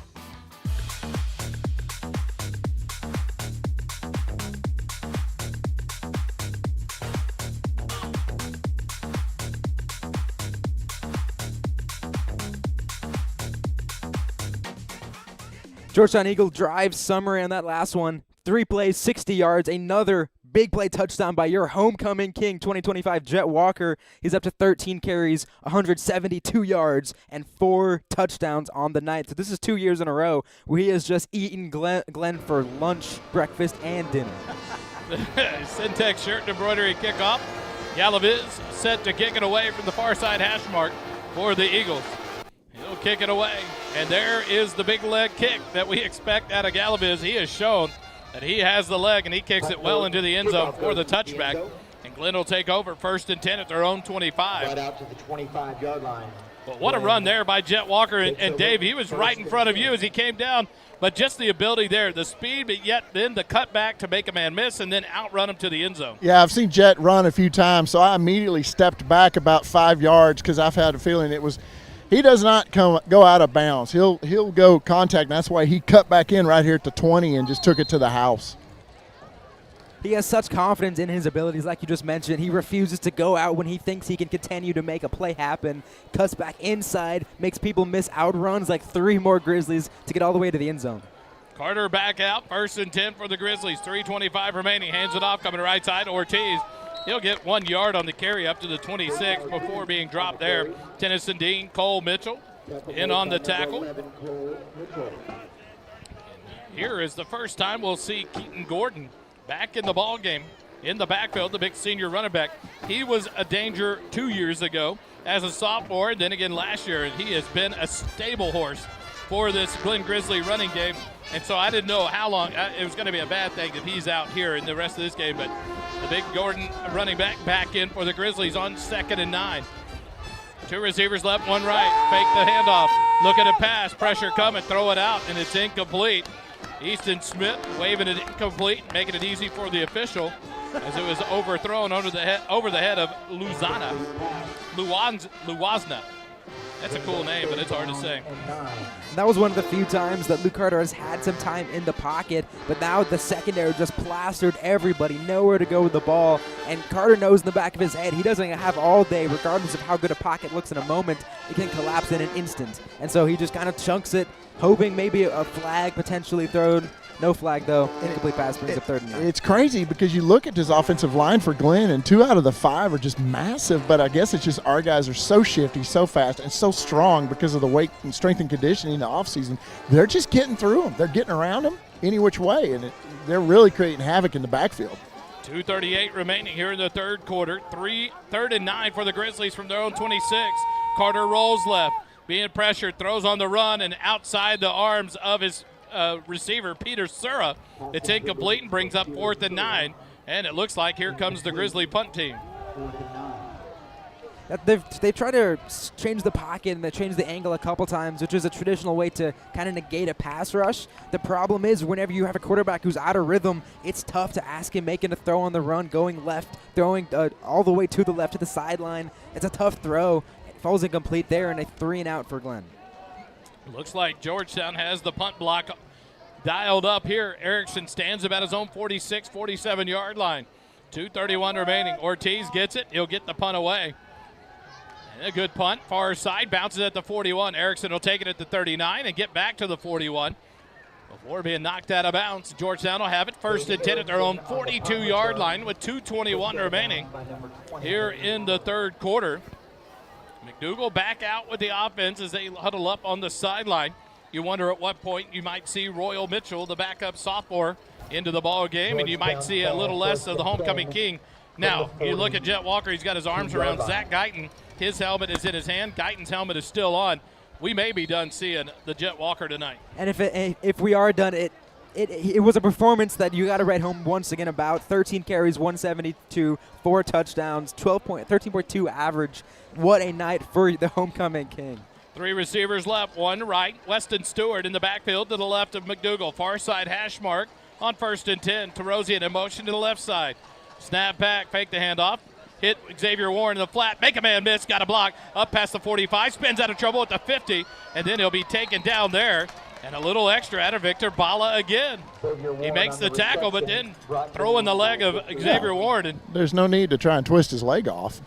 Georgetown Eagle drive summary on that last one. 3 plays, 60 yards, another big play touchdown by your homecoming king, 2025 Jet Walker. He's up to 13 carries, 172 yards, and 4 touchdowns on the night. So this is 2 years in a row where he has just eaten Glenn for lunch, breakfast, and dinner. Syntex shirt and embroidery kickoff. Galaviz set to kick it away from the far side hash mark for the Eagles. He'll kick it away. And there is the big leg kick that we expect out of Galaviz. He has shown that he has the leg, and he kicks it well into the end zone for the touchback. And Glenn will take over 1st and 10 at their own 25. Right out to the 25-yard line. But what a run there by Jet Walker. And Dave, he was right in front of you as he came down. But just the ability there, the speed, but yet then the cutback to make a man miss and then outrun him to the end zone. Yeah, I've seen Jet run a few times, so I immediately stepped back about 5 yards because I've had a feeling he does not go out of bounds. He'll go contact, and that's why he cut back in right here at the 20 and just took it to the house. He has such confidence in his abilities, like you just mentioned. He refuses to go out when he thinks he can continue to make a play happen. Cuts back inside, makes people miss, outruns like 3 more Grizzlies to get all the way to the end zone. Carter back out, 1st and 10 for the Grizzlies. 3:25 remaining. Hands it off, coming to right side. Ortiz. He'll get 1 yard on the carry up to the 26 before being dropped there. Tennyson Dean, Cole Mitchell in on the tackle. Here is the first time we'll see Keaton Gordon back in the ball game in the backfield, the big senior running back. He was a danger 2 years ago as a sophomore, and then again last year, and he has been a stable horse for this Glenn Grizzly running game. And so I didn't know how long it was going to be a bad thing if he's out here in the rest of this game, but the big Gordon running back in for the Grizzlies on 2nd and 9. 2 receivers left, 1 right. Fake the handoff. Look at it pass. Pressure coming. Throw it out, and it's incomplete. Easton Smith waving it incomplete, making it easy for the official as it was overthrown over the head of Luwazna. That's a cool name, but it's hard to say. That was one of the few times that Luke Carter has had some time in the pocket, but now the secondary just plastered everybody, nowhere to go with the ball, and Carter knows in the back of his head he doesn't have all day, regardless of how good a pocket looks in a moment, it can collapse in an instant. And so he just kind of chunks it, hoping maybe a flag potentially thrown. No flag, though. Incomplete pass brings up 3rd and 9. It's crazy because you look at this offensive line for Glenn, and 2 out of the 5 are just massive, but I guess it's just our guys are so shifty, so fast, and so strong because of the weight and strength and conditioning in the offseason. They're just getting through them. They're getting around them any which way, and they're really creating havoc in the backfield. 2:38 remaining here in the 3rd quarter. 3rd and 9 for the Grizzlies from their own 26. Carter rolls left, being pressured, throws on the run, and outside the arms of his receiver, Peter Sura. It's incomplete and brings up 4th and 9. And it looks like here comes the Grizzly punt team. They try to change the pocket and they change the angle a couple times, which is a traditional way to kind of negate a pass rush. The problem is whenever you have a quarterback who's out of rhythm, it's tough to ask him making a throw on the run, going left, throwing all the way to the left to the sideline. It's a tough throw. It falls incomplete there, and a 3 and out for Glenn. Looks like Georgetown has the punt block dialed up here. Erickson stands about his own 46, 47-yard line. 2:31 remaining. Ortiz gets it. He'll get the punt away. And a good punt. Far side. Bounces at the 41. Erickson will take it at the 39 and get back to the 41. Before being knocked out of bounds, Georgetown will have it 1st and 10 at their own 42-yard line with 2:21 remaining here in the 3rd quarter. McDougal back out with the offense as they huddle up on the sideline. You wonder at what point you might see Royal Mitchell, the backup sophomore, into the ball game, and you might see a little less of the homecoming king. Now, you look at Jet Walker, he's got his arms around Zach Guyton. His helmet is in his hand. Guyton's helmet is still on. We may be done seeing the Jet Walker tonight. And if we are done, it was a performance that you got to write home once again about. 13 carries, 172, 4 touchdowns, 13.2 average. What a night for the homecoming king. 3 receivers left, 1 right. Weston Stewart in the backfield to the left of McDougal. Far side hash mark on 1st and 10. Terosian in motion to the left side. Snap back, fake the handoff. Hit Xavier Warren in the flat. Make a man miss, got a block. Up past the 45, spins out of trouble at the 50, and then he'll be taken down there. And a little extra out of Victor Bala again. He makes the tackle, but then throwing the leg of Xavier Warren. There's no need to try and twist his leg off.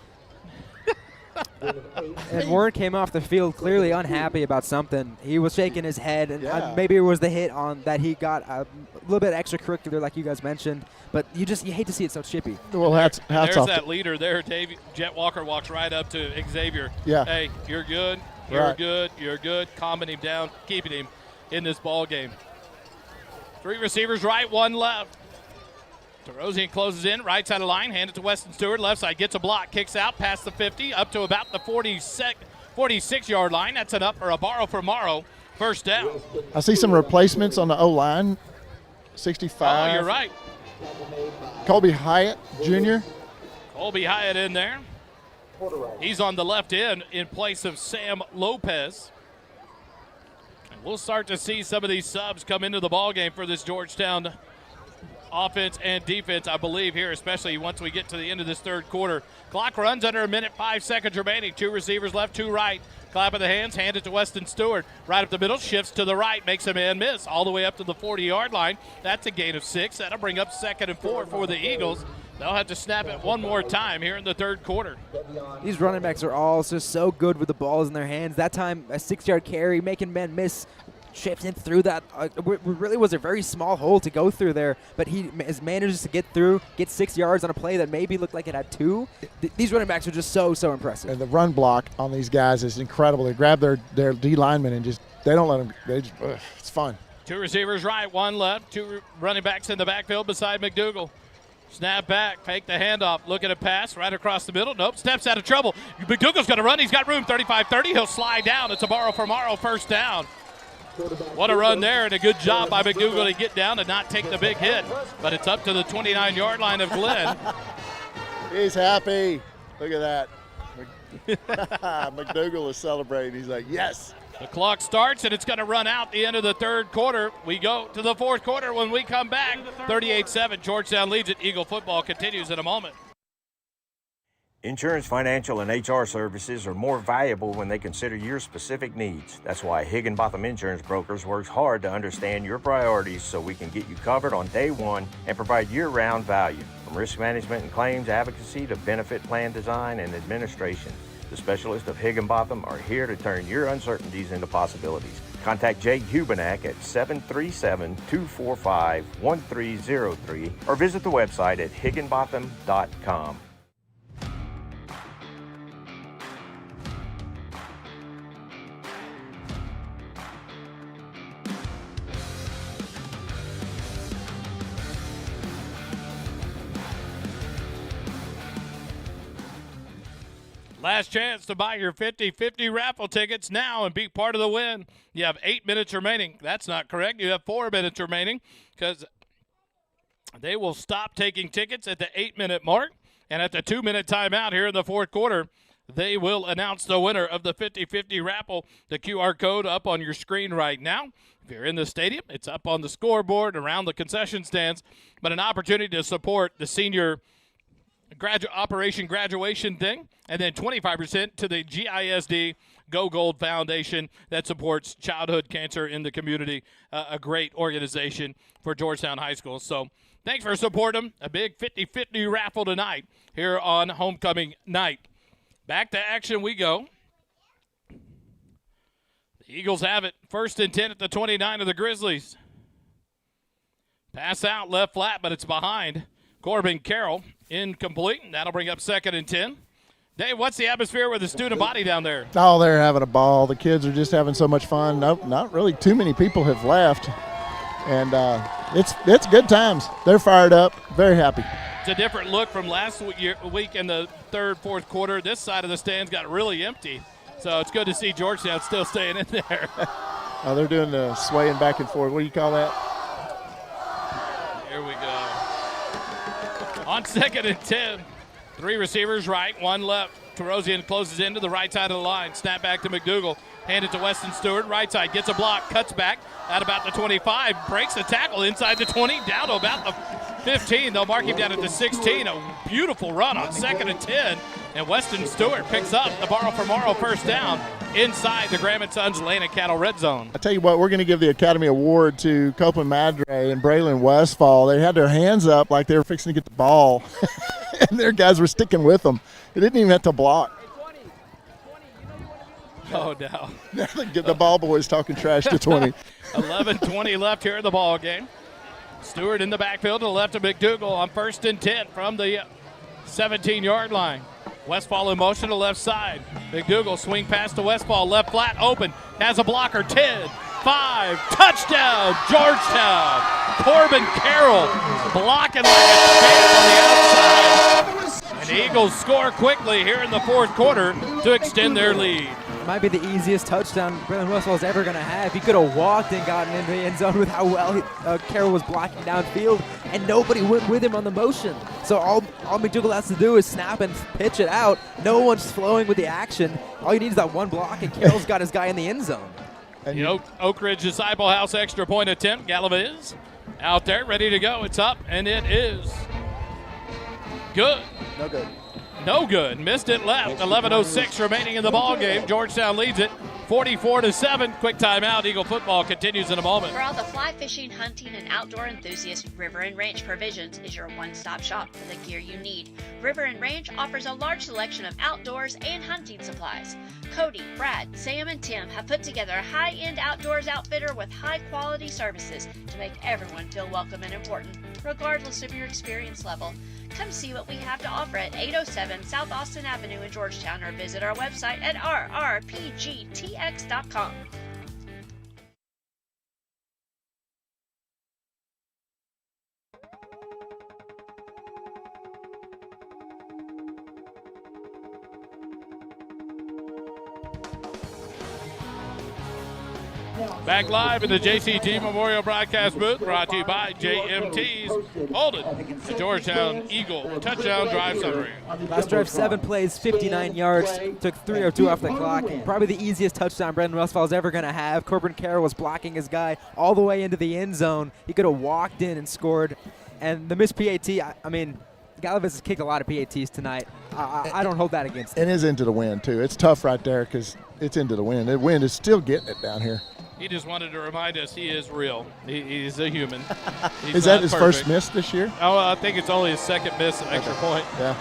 And Warren came off the field clearly unhappy about something. He was shaking his head, and maybe it was the hit on that he got a little bit extracurricular, like you guys mentioned. But you hate to see it so chippy. Well, hats there's off. That leader there, Dave. Jet Walker walks right up to Xavier. Yeah. Hey, you're good. You're good. You're good. Calming him down, keeping him in this ball game. 3 receivers right, 1 left. Terosian closes in, right side of the line, hand it to Weston Stewart, left side, gets a block, kicks out past the 50, up to about the 46-yard line. That's an up or a borrow for Morrow. First down. I see some replacements on the O-line. 65. Oh, you're right. Colby Hyatt Jr. Colby Hyatt in there. He's on the left end in place of Sam Lopez. And we'll start to see some of these subs come into the ballgame for this Georgetown offense and defense, I believe, here, especially once we get to the end of this third quarter. Clock runs under a minute, 5 seconds remaining. 2 receivers left, 2 right. Clap of the hands, hand it to Weston Stewart. Right up the middle, shifts to the right, makes a man miss all the way up to the 40-yard line. That's a gain of 6. That'll bring up 2nd and 4 for the Eagles. They'll have to snap it one more time here in the third quarter. These running backs are all just so good with the balls in their hands. That time, a 6-yard carry, making men miss, shifting through that. Really was a very small hole to go through there, but he manages to get through, get 6 yards on a play that maybe looked like it had 2. These running backs are just so impressive. And the run block on these guys is incredible. They grab their D linemen and they don't let them. It's fun. 2 receivers right, 1 left. 2 running backs in the backfield beside McDougal. Snap back, fake the handoff, look at a pass right across the middle. Nope, steps out of trouble. McDougal's going to run. He's got room, 35-30. He'll slide down. It's a borrow for Morrow, first down. What a run there, and a good job by McDougal to get down and not take the big hit. But it's up to the 29-yard line of Glenn. He's happy. Look at that. McDougal is celebrating. He's like, yes. The clock starts, and it's going to run out the end of the third quarter. We go to the fourth quarter when we come back. 38-7, Georgetown leads it. Eagle football continues in a moment. Insurance, financial, and HR services are more valuable when they consider your specific needs. That's why Higginbotham Insurance Brokers works hard to understand your priorities so we can get you covered on day one and provide year-round value. From risk management and claims advocacy to benefit plan design and administration, the specialists of Higginbotham are here to turn your uncertainties into possibilities. Contact Jay Hubenak at 737-245-1303 or visit the website at higginbotham.com. Last chance to buy your 50-50 raffle tickets now and be part of the win. You have 8 minutes remaining. That's not correct. You have 4 minutes remaining because they will stop taking tickets at the 8-minute mark. And at the 2-minute timeout here in the fourth quarter, they will announce the winner of the 50-50 raffle. The QR code up on your screen right now. If you're in the stadium, it's up on the scoreboard around the concession stands. But an opportunity to support the senior Operation Graduation thing, and then 25% to the GISD Go Gold Foundation that supports childhood cancer in the community, a great organization for Georgetown High School. So thanks for supporting them. A big 50-50 raffle tonight here on homecoming night. Back to action we go. The Eagles have it. 1st and 10 at the 29 of the Grizzlies. Pass out left flat, but it's behind Corbin Carroll. Incomplete. That'll bring up 2nd and 10. Dave, what's the atmosphere with the student body down there? Oh, they're having a ball. The kids are just having so much fun. Nope, not really too many people have left. And it's good times. They're fired up, very happy. It's a different look from last week in the third, fourth quarter. This side of the stands got really empty. So it's good to see Georgetown still staying in there. Oh, they're doing the swaying back and forth. What do you call that? Here we go. On 2nd and 10, 3 receivers right, 1 left. Terosian closes into the right side of the line. Snap back to McDougal. Hand it to Weston Stewart. Right side gets a block, cuts back at about the 25, breaks the tackle inside the 20, down to about the 15. They'll mark him down at the 16. A beautiful run on 2nd and 10. And Weston Stewart picks up the borrow for Morrow first down inside the Graham & Sons Lane and Cattle red zone. I tell you what, we're going to give the Academy Award to Copeland Madre and Braylon Westfall. They had their hands up like they were fixing to get the ball, and their guys were sticking with them. They didn't even have to block. Oh, no. The ball boys talking trash to 20. 11:20 left here in the ball game. Stewart in the backfield to the left of McDougal on 1st and 10 from the 17-yard line. Westfall in motion to the left side. McDougal swing pass to Westfall, left flat, open, has a blocker, 10, 5, touchdown, Georgetown. Corbin Carroll blocking like a champ on the outside. And the Eagles score quickly here in the fourth quarter to extend their lead. might be the easiest touchdown Glenn Westfall's ever going to have. He could have walked and gotten into the end zone with how well Carroll was blocking downfield, and nobody went with him on the motion. So all McDougal has to do is snap and pitch it out. No one's flowing with the action. All you need is that one block, and Carroll's got his guy in the end zone. And the Oak Ridge Disciple House extra point attempt. Galliva is out there, ready to go. It's up, and it is good. No good. No good. Missed it left. 11:06 remaining in the ball game. Georgetown leads it 44-7. Quick timeout. Eagle football continues in a moment. For all the fly fishing, hunting, and outdoor enthusiasts, River and Ranch Provisions is your one-stop shop for the gear you need. River and Ranch offers a large selection of outdoors and hunting supplies. Cody, Brad, Sam, and Tim have put together a high-end outdoors outfitter with high-quality services to make everyone feel welcome and important, regardless of your experience level. Come see what we have to offer at 807 South Austin Avenue in Georgetown, or visit our website at rrpgtx.com. Back live in the JCT Memorial Broadcast booth, brought to you by JMT's. Hold it. The Georgetown Eagle touchdown drive summary. Last drive, 7 plays, 59 yards. Took 3:02 off the clock. Probably the easiest touchdown Brendan Westfall's ever going to have. Corbin Carroll was blocking his guy all the way into the end zone. He could have walked in and scored. And the missed PAT, I mean, Gallivis has kicked a lot of PATs tonight. I don't hold that against him. And is into the wind, too. It's tough right there because it's into the wind. The wind is still getting it down here. He just wanted to remind us he is real. He's a human. Is that his first miss this year? Oh, I think it's only his second miss, an extra point. Yeah.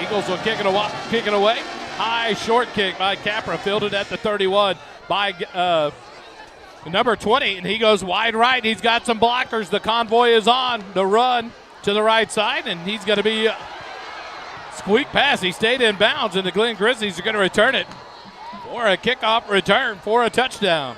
Eagles will kick it away. High short kick by Capra, fielded at the 31 by number 20, and he goes wide right. He's got some blockers. The convoy is on the run to the right side, and he's going to be squeak pass. He stayed in bounds, and the Glenn Grizzlies are going to return it for a kickoff return for a touchdown.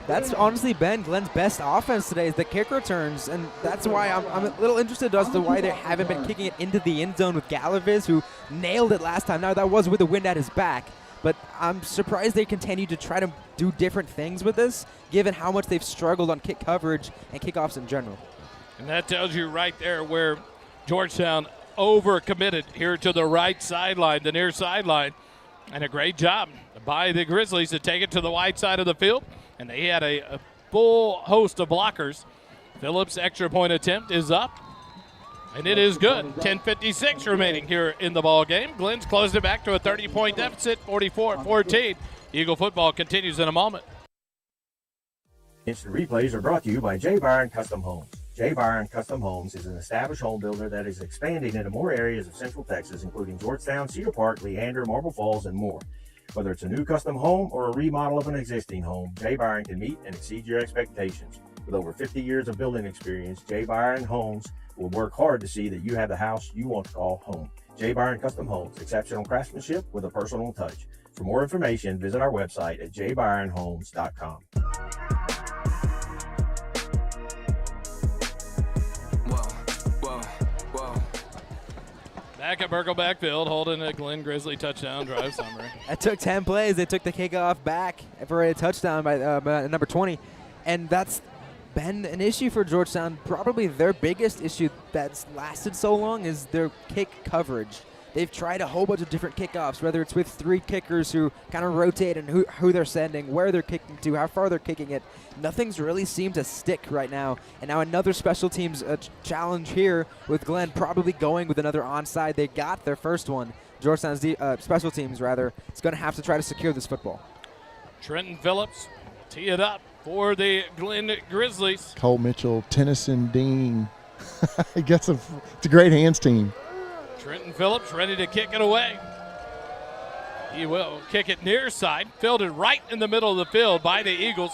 That's honestly been Glenn's best offense today, is the kick returns, and that's why I'm a little interested as to why they haven't been kicking it into the end zone with Gallivis, who nailed it last time. Now, that was with the wind at his back, but I'm surprised they continue to try to do different things with this, given how much they've struggled on kick coverage and kickoffs in general. And that tells you right there where Georgetown overcommitted here to the right sideline, the near sideline. And a great job by the Grizzlies to take it to the wide side of the field. And they had a full host of blockers. Phillips' extra point attempt is up. And it is good. 10:56 remaining here in the ball game. Glenn's closed it back to a 30-point deficit, 44-14. Eagle football continues in a moment. Instant replays are brought to you by J. Byron Custom Homes. J. Byron Custom Homes is an established home builder that is expanding into more areas of Central Texas, including Georgetown, Cedar Park, Leander, Marble Falls, and more. Whether it's a new custom home or a remodel of an existing home, J. Byron can meet and exceed your expectations. With over 50 years of building experience, J. Byron Homes will work hard to see that you have the house you want to call home. J. Byron Custom Homes, exceptional craftsmanship with a personal touch. For more information, visit our website at jbyronhomes.com. Back at Burkle backfield, holding a Glenn Grizzly touchdown drive summary. It took 10 plays. They took the kickoff back for a touchdown by number 20. And that's been an issue for Georgetown. Probably their biggest issue that's lasted so long is their kick coverage. They've tried a whole bunch of different kickoffs, whether it's with 3 kickers who kind of rotate and who they're sending, where they're kicking to, how far they're kicking it. Nothing's really seemed to stick right now. And now another special teams challenge here with Glenn probably going with another onside. They got their first one. Georgetown's special teams, rather, is going to have to try to secure this football. Trenton Phillips tee it up for the Glenn Grizzlies. Cole Mitchell, Tennyson Dean. He gets it's a great hands team. Trenton Phillips ready to kick it away. He will kick it near side, fielded right in the middle of the field by the Eagles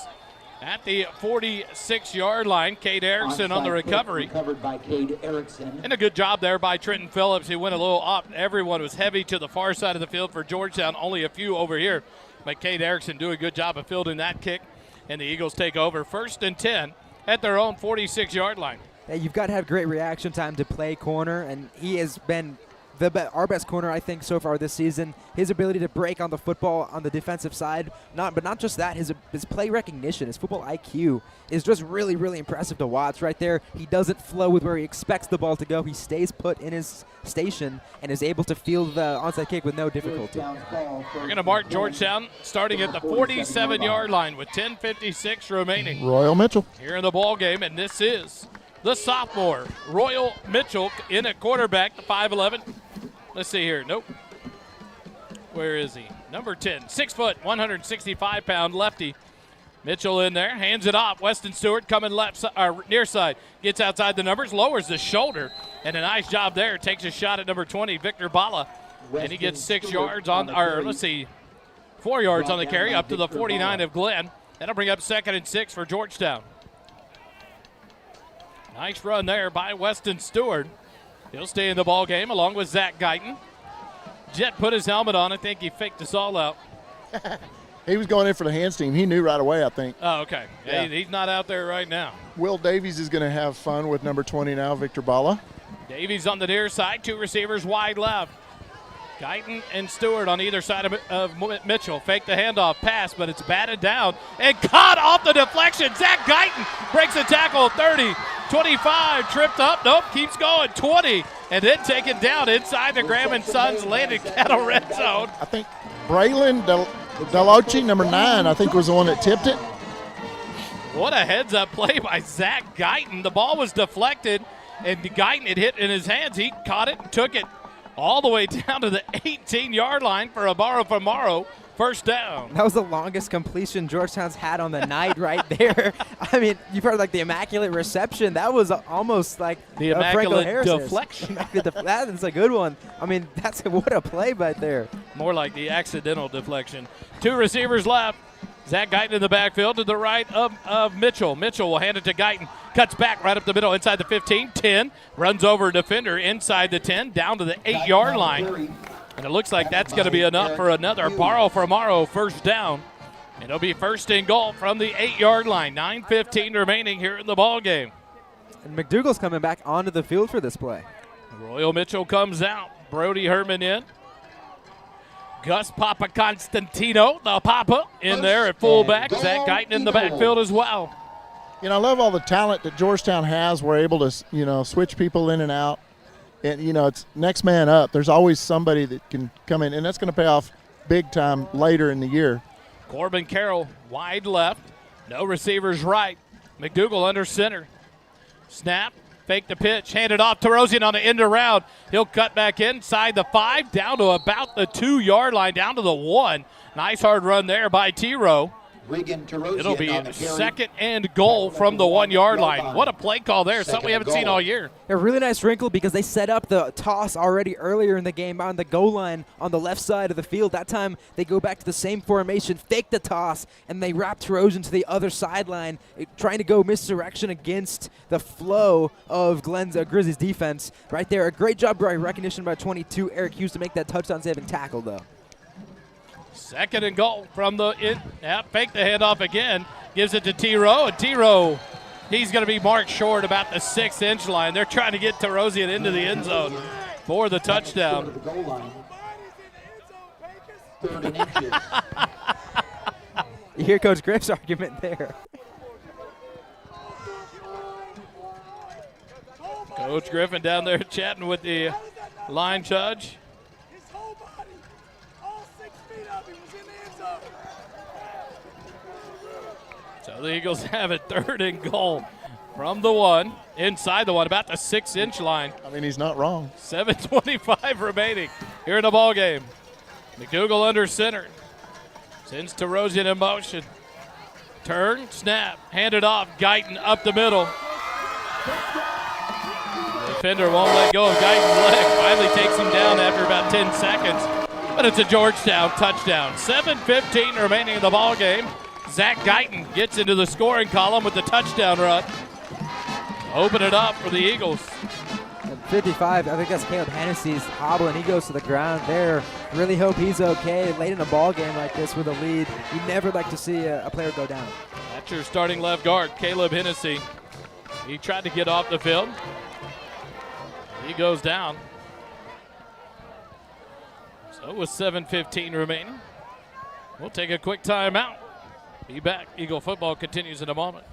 at the 46-yard line. Cade Erickson on the recovery. Recovered by Cade Erickson. And a good job there by Trenton Phillips. He went a little up. Everyone was heavy to the far side of the field for Georgetown, only a few over here. But Cade Erickson doing a good job of fielding that kick, and the Eagles take over 1st and 10 at their own 46-yard line. Yeah, you've got to have great reaction time to play corner, and he has been our best corner, I think, so far this season. His ability to break on the football on the defensive side, but not just that, his play recognition, his football IQ is just really, really impressive to watch right there. He doesn't flow with where he expects the ball to go. He stays put in his station and is able to field the onside kick with no difficulty. We're going to mark Georgetown starting at the 47-yard line with 10:56 remaining. Royal Mitchell here in the ball game, and this is the sophomore, Royal Mitchell, in at quarterback, the 5'11". Let's see here. Nope. Where is he? Number 10, 6 foot, 165-pound lefty. Mitchell in there, hands it off. Weston Stewart coming near side. Gets outside the numbers, lowers the shoulder, and a nice job there. Takes a shot at number 20, Victor Bala, and he gets 6 yards on, or let's see, 4 yards on the carry up to the 49 of Glenn. That'll bring up 2nd and 6 for Georgetown. Nice run there by Weston Stewart. He'll stay in the ball game along with Zach Guyton. Jet put his helmet on. I think he faked us all out. He was going in for the hands team. He knew right away, I think. Oh, okay. Yeah. He's not out there right now. Will Davies is going to have fun with number 20 now, Victor Bala. Davies on the near side, 2 receivers wide left. Guyton and Stewart on either side of Mitchell. Fake the handoff pass, but it's batted down and caught off the deflection. Zach Guyton breaks the tackle, 30, 25, tripped up, nope, keeps going, 20, and then taken down inside the Graham & Sons Landon Cattle red zone. I think Braylon Deloche, number 9, I think was the one that tipped it. What a heads-up play by Zach Guyton. The ball was deflected, and Guyton had hit in his hands. He caught it and took it all the way down to the 18-yard line for a Morrow first down. That was the longest completion Georgetown's had on the night right there. I mean, you've heard like the immaculate reception. That was almost like the immaculate deflection. That is a good one. I mean, what a play right there. More like the accidental deflection. 2 receivers left. Zach Guyton in the backfield to the right of Mitchell. Mitchell will hand it to Guyton. Cuts back right up the middle inside the 15, 10. Runs over a defender inside the 10, down to the 8-yard line. And it looks like that's going to be enough for another Morrow first down. And it'll be 1st and goal from the 8-yard line. 9:15 remaining here in the ball game. And McDougal's coming back onto the field for this play. Royal Mitchell comes out. Brody Herman in. Gus Papa Constantino, the Papa, in there at fullback. Zach Guyton in the backfield as well. You know, I love all the talent that Georgetown has. We're able to, switch people in and out. And, it's next man up. There's always somebody that can come in, and that's going to pay off big time later in the year. Corbin Carroll wide left. No receivers right. McDougal under center. Snap. Fake the pitch, hand it off to Rosian on the end around. He'll cut back inside the 5, down to about the 2-yard line, down to the 1. Nice hard run there by T-Row. It'll be 2nd and goal from the 1-yard line. What a play call there, something we haven't seen all year. A really nice wrinkle because they set up the toss already earlier in the game on the goal line on the left side of the field. That time they go back to the same formation, fake the toss, and they wrap Rosian to the other sideline, trying to go misdirection against the flow of Glenn Grizzlies defense. Right there, a great job by recognition by 22, Eric Hughes, to make that touchdown-saving tackle, though. 2nd and goal from the fake the handoff again. Gives it to T-Row, and T-Row, he's going to be marked short about the 6-inch line. They're trying to get Terosian into the end zone for the touchdown. You hear Coach Griff's argument there. Coach Griffin down there chatting with the line judge. So the Eagles have it 3rd and goal from the 1, inside the 1, about the 6-inch line. I mean, he's not wrong. 7:25 remaining here in the ball game. McDougal under center. Sends Terosian in motion. Turn, snap, handed off. Guyton up the middle. The defender won't let go of Guyton's leg. Finally takes him down after about 10 seconds. But it's a Georgetown touchdown. 7:15 remaining in the ball game. Zach Guyton gets into the scoring column with the touchdown run. Open it up for the Eagles. At 55, I think that's Caleb Hennessy's hobbling. He goes to the ground there. Really hope he's okay. Late in a ball game like this with a lead, you never like to see a player go down. That's your starting left guard, Caleb Hennessy. He tried to get off the field. He goes down. With 7:15 remaining. We'll take a quick timeout. Be back. Eagle football continues in a moment.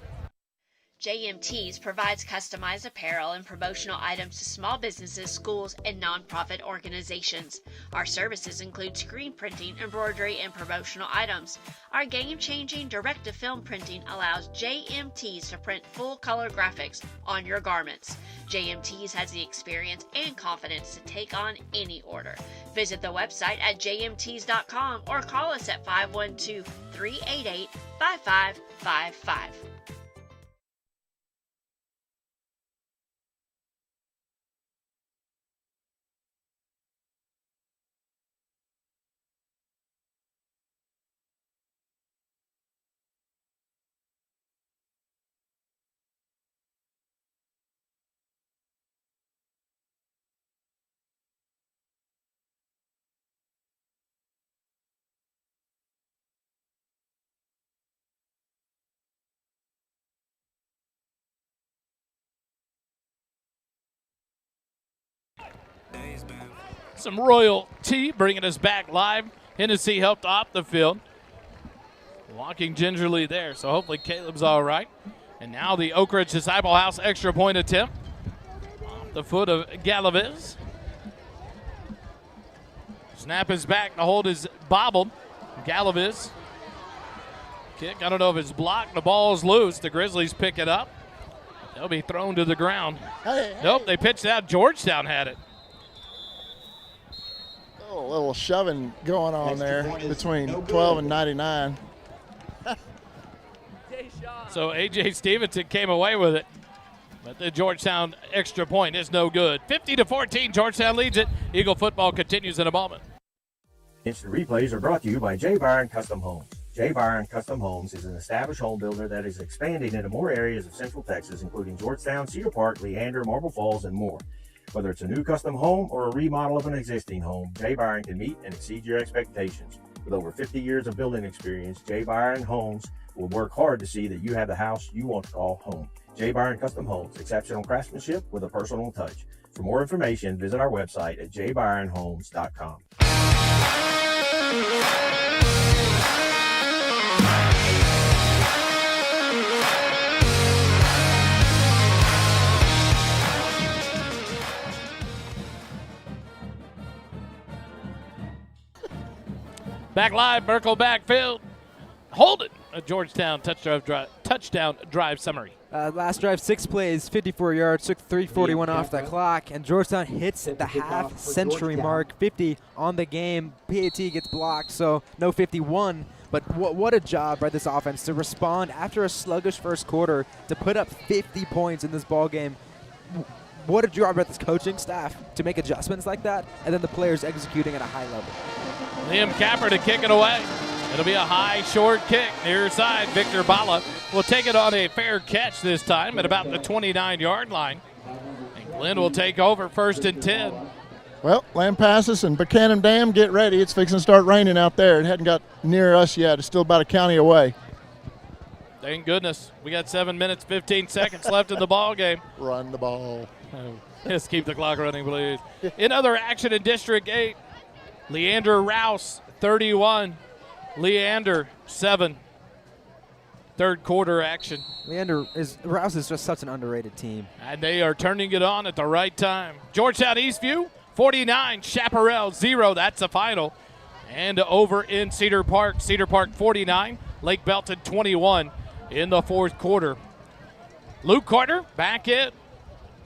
JMT's provides customized apparel and promotional items to small businesses, schools, and nonprofit organizations. Our services include screen printing, embroidery, and promotional items. Our game-changing direct-to-film printing allows JMT's to print full-color graphics on your garments. JMT's has the experience and confidence to take on any order. Visit the website at jmts.com or call us at 512-388-5555. Some Royal Tea bringing us back live. Hennessy helped off the field. Walking gingerly there, so hopefully Caleb's all right. And now the Oak Ridge Disciple House extra point attempt. Off the foot of Galaviz. Snap is back. The hold is bobbled. Galaviz. Kick, I don't know if it's blocked. The ball's loose. The Grizzlies pick it up. They'll be thrown to the ground. Nope, they pitched out. Georgetown had it. A little shoving going on there between 12 and 99. So A.J. Stevenson came away with it, but the Georgetown extra point is no good. 50-14, Georgetown leads it. Eagle football continues in a moment. Instant replays are brought to you by J. Byron Custom Homes. J. Byron Custom Homes is an established home builder that is expanding into more areas of Central Texas, including Georgetown, Cedar Park, Leander, Marble Falls, and more. Whether it's a new custom home or a remodel of an existing home, J. Byron can meet and exceed your expectations. With over 50 years of building experience, J. Byron Homes will work hard to see that you have the house you want to call home. J. Byron Custom Homes, exceptional craftsmanship with a personal touch. For more information, visit our website at jbyronhomes.com. Back live, Merkel backfield. Hold it. A Georgetown touchdown drive summary. Last drive, 6 plays, 54 yards, took 3:41 off the clock, and Georgetown hits the half-century mark, 50 on the game. PAT gets blocked, so no 51. But what a job by this offense to respond after a sluggish first quarter to put up 50 points in this ball game. What a job by this coaching staff to make adjustments like that, and then the players executing at a high level. Liam Capper to kick it away. It'll be a high, short kick near side. Victor Bala will take it on a fair catch this time at about the 29-yard line. And Glenn will take over 1st and 10. Well, Lampasas and Buchanan Dam, get ready. It's fixing to start raining out there. It hadn't got near us yet. It's still about a county away. Thank goodness. We got 7 minutes, 15 seconds left in the ball game. Run the ball. Just keep the clock running, please. In other action in District 8, Leander Rouse, 31. Leander, 7. Third quarter action. Rouse is just such an underrated team. And they are turning it on at the right time. Georgetown Eastview, 49. Chaparral, 0. That's the final. And over in Cedar Park 49. Lake Belton, 21 in the fourth quarter. Luke Carter back in.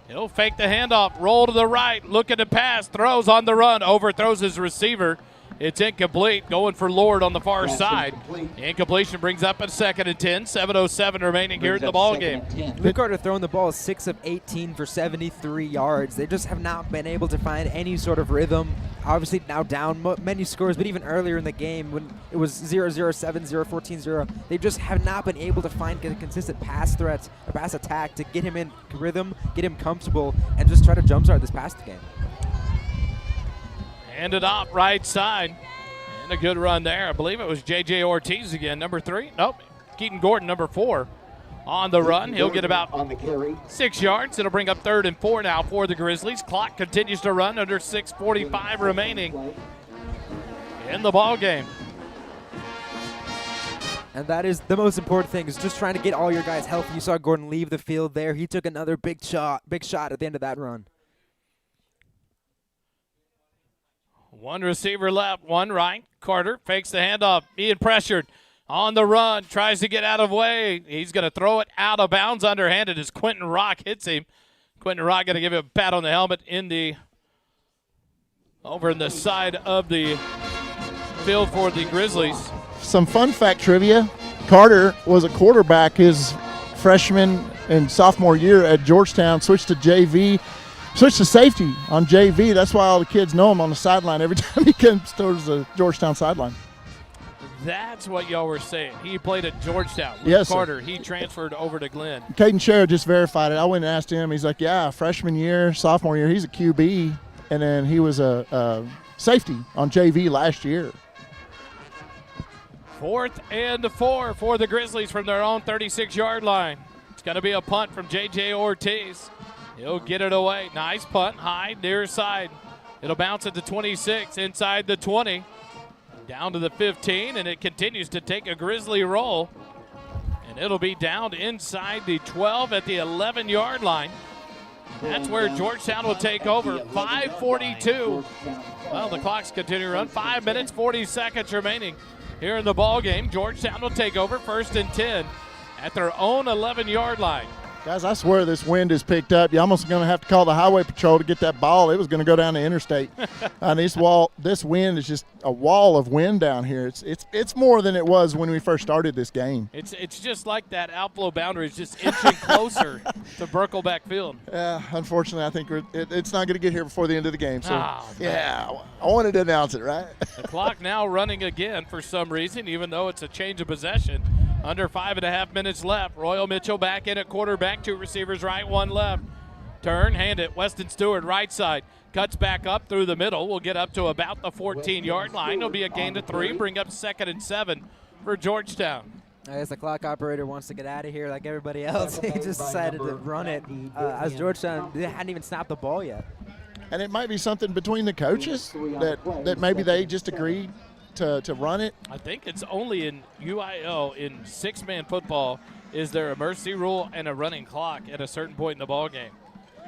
He'll fake the handoff, roll to the right, look at the pass, throws on the run, overthrows his receiver. It's incomplete, going for Lord on the far side. Incompletion brings up a 2nd and 10, 7:07 remaining here in the ball game. Luke Carter throwing the ball 6 of 18 for 73 yards. They just have not been able to find any sort of rhythm. Obviously now down many scores, but even earlier in the game when it was 0-0, 7-0, 14-0, they just have not been able to find consistent pass threats or pass attack to get him in rhythm, get him comfortable, and just try to jumpstart this past game. Handed off right side. And a good run there. I believe it was J.J. Ortiz again, number 3. Nope, Keaton Gordon, number 4. On the run, he'll get about 6 yards. It'll bring up 3rd and 4 now for the Grizzlies. Clock continues to run under 6:45 remaining. in the ball game. And that is the most important thing, is just trying to get all your guys healthy. You saw Gordon leave the field there. He took another big shot at the end of that run. One receiver left, one right. Carter fakes the handoff, being pressured on the run, tries to get out of way. He's going to throw it out of bounds underhanded as Quentin Rock hits him. Quentin Rock going to give him a pat on the helmet over in the side of the field for the Grizzlies. Some fun fact trivia. Carter was a quarterback his freshman and sophomore year at Georgetown, switched to safety on JV. That's why all the kids know him on the sideline every time he comes towards the Georgetown sideline. That's what y'all were saying. He played at Georgetown. Yes, Carter, sir. he transferred over to Glenn. Caden Sherrod just verified it. I went and asked him. He's like, yeah, freshman year, sophomore year, he's a QB, and then he was a safety on JV last year. 4th and 4 for the Grizzlies from their own 36-yard line. It's going to be a punt from J.J. Ortiz. He'll get it away. Nice punt, high, near side. It'll bounce at the 26, inside the 20, down to the 15, and it continues to take a Grizzly roll. And it'll be down inside the 12 at the 11-yard line. That's where Georgetown will take over. 5:42. Well, the clock's continuing to run. 5 minutes, 40 seconds remaining here in the ball game. Georgetown will take over 1st and 10 at their own 11-yard line. Guys, I swear this wind is picked up. You're almost going to have to call the highway patrol to get that ball. It was going to go down the interstate. This wind is just a wall of wind down here. It's more than it was when we first started this game. It's just like that outflow boundary is just inching closer to Birkelbeck Field. Yeah, unfortunately, I think it's not going to get here before the end of the game. So, yeah, I wanted to announce it, right? The clock now running again for some reason, even though it's a change of possession. Under 5.5 minutes left. Royal Mitchell back in at quarterback. 2 receivers right, 1 left. Turn, hand it. Weston Stewart right side. Cuts back up through the middle. We'll get up to about the 14-yard line. It'll be a gain to 3. Bring up 2nd and 7 for Georgetown. I guess the clock operator wants to get out of here like everybody else. He just decided to run it as Georgetown hadn't even snapped the ball yet. And it might be something between the coaches that maybe they just agreed to run it. I think it's only in UIL, in 6-man football, is there a mercy rule and a running clock at a certain point in the ball game.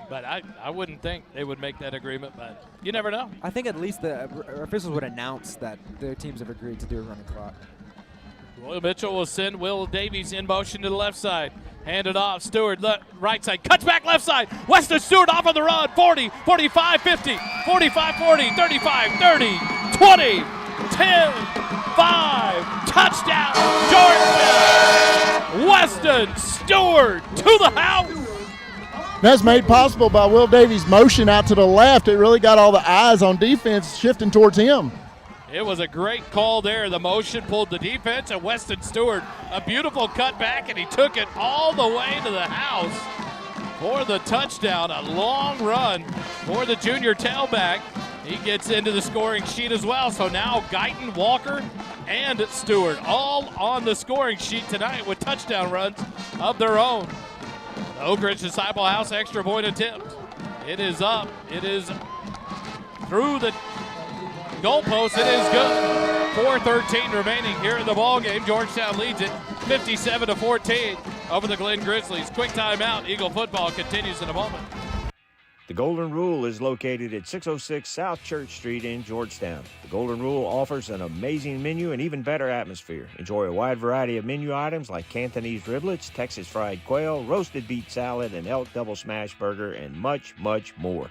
But I wouldn't think they would make that agreement, but you never know. I think at least the officials would announce that their teams have agreed to do a running clock. Royal Mitchell will send Will Davies in motion to the left side. Hand it off. Stewart, right side. Cuts back left side. Weston Stewart off on the run. 40, 45, 50, 45, 40, 35, 30, 20, 10, 5. Touchdown, Georgetown. Weston Stewart to the house. That's made possible by Will Davies' motion out to the left. It really got all the eyes on defense shifting towards him. It was a great call there. The motion pulled the defense, and Weston Stewart, a beautiful cut back, and he took it all the way to the house for the touchdown. A long run for the junior tailback. He gets into the scoring sheet as well. So now Guyton, Walker, and Stewart all on the scoring sheet tonight with touchdown runs of their own. The Oak Ridge Disciple House extra point attempt. It is up. It is through the goalpost. It is good. 4:13 remaining here in the ball game. Georgetown leads it 57-14 over the Glenn Grizzlies. Quick timeout. Eagle football continues in a moment. The Golden Rule is located at 606 South Church Street in Georgetown. The Golden Rule offers an amazing menu and even better atmosphere. Enjoy a wide variety of menu items like Cantonese riblets, Texas fried quail, roasted beet salad, an elk double smash burger, and much, much more.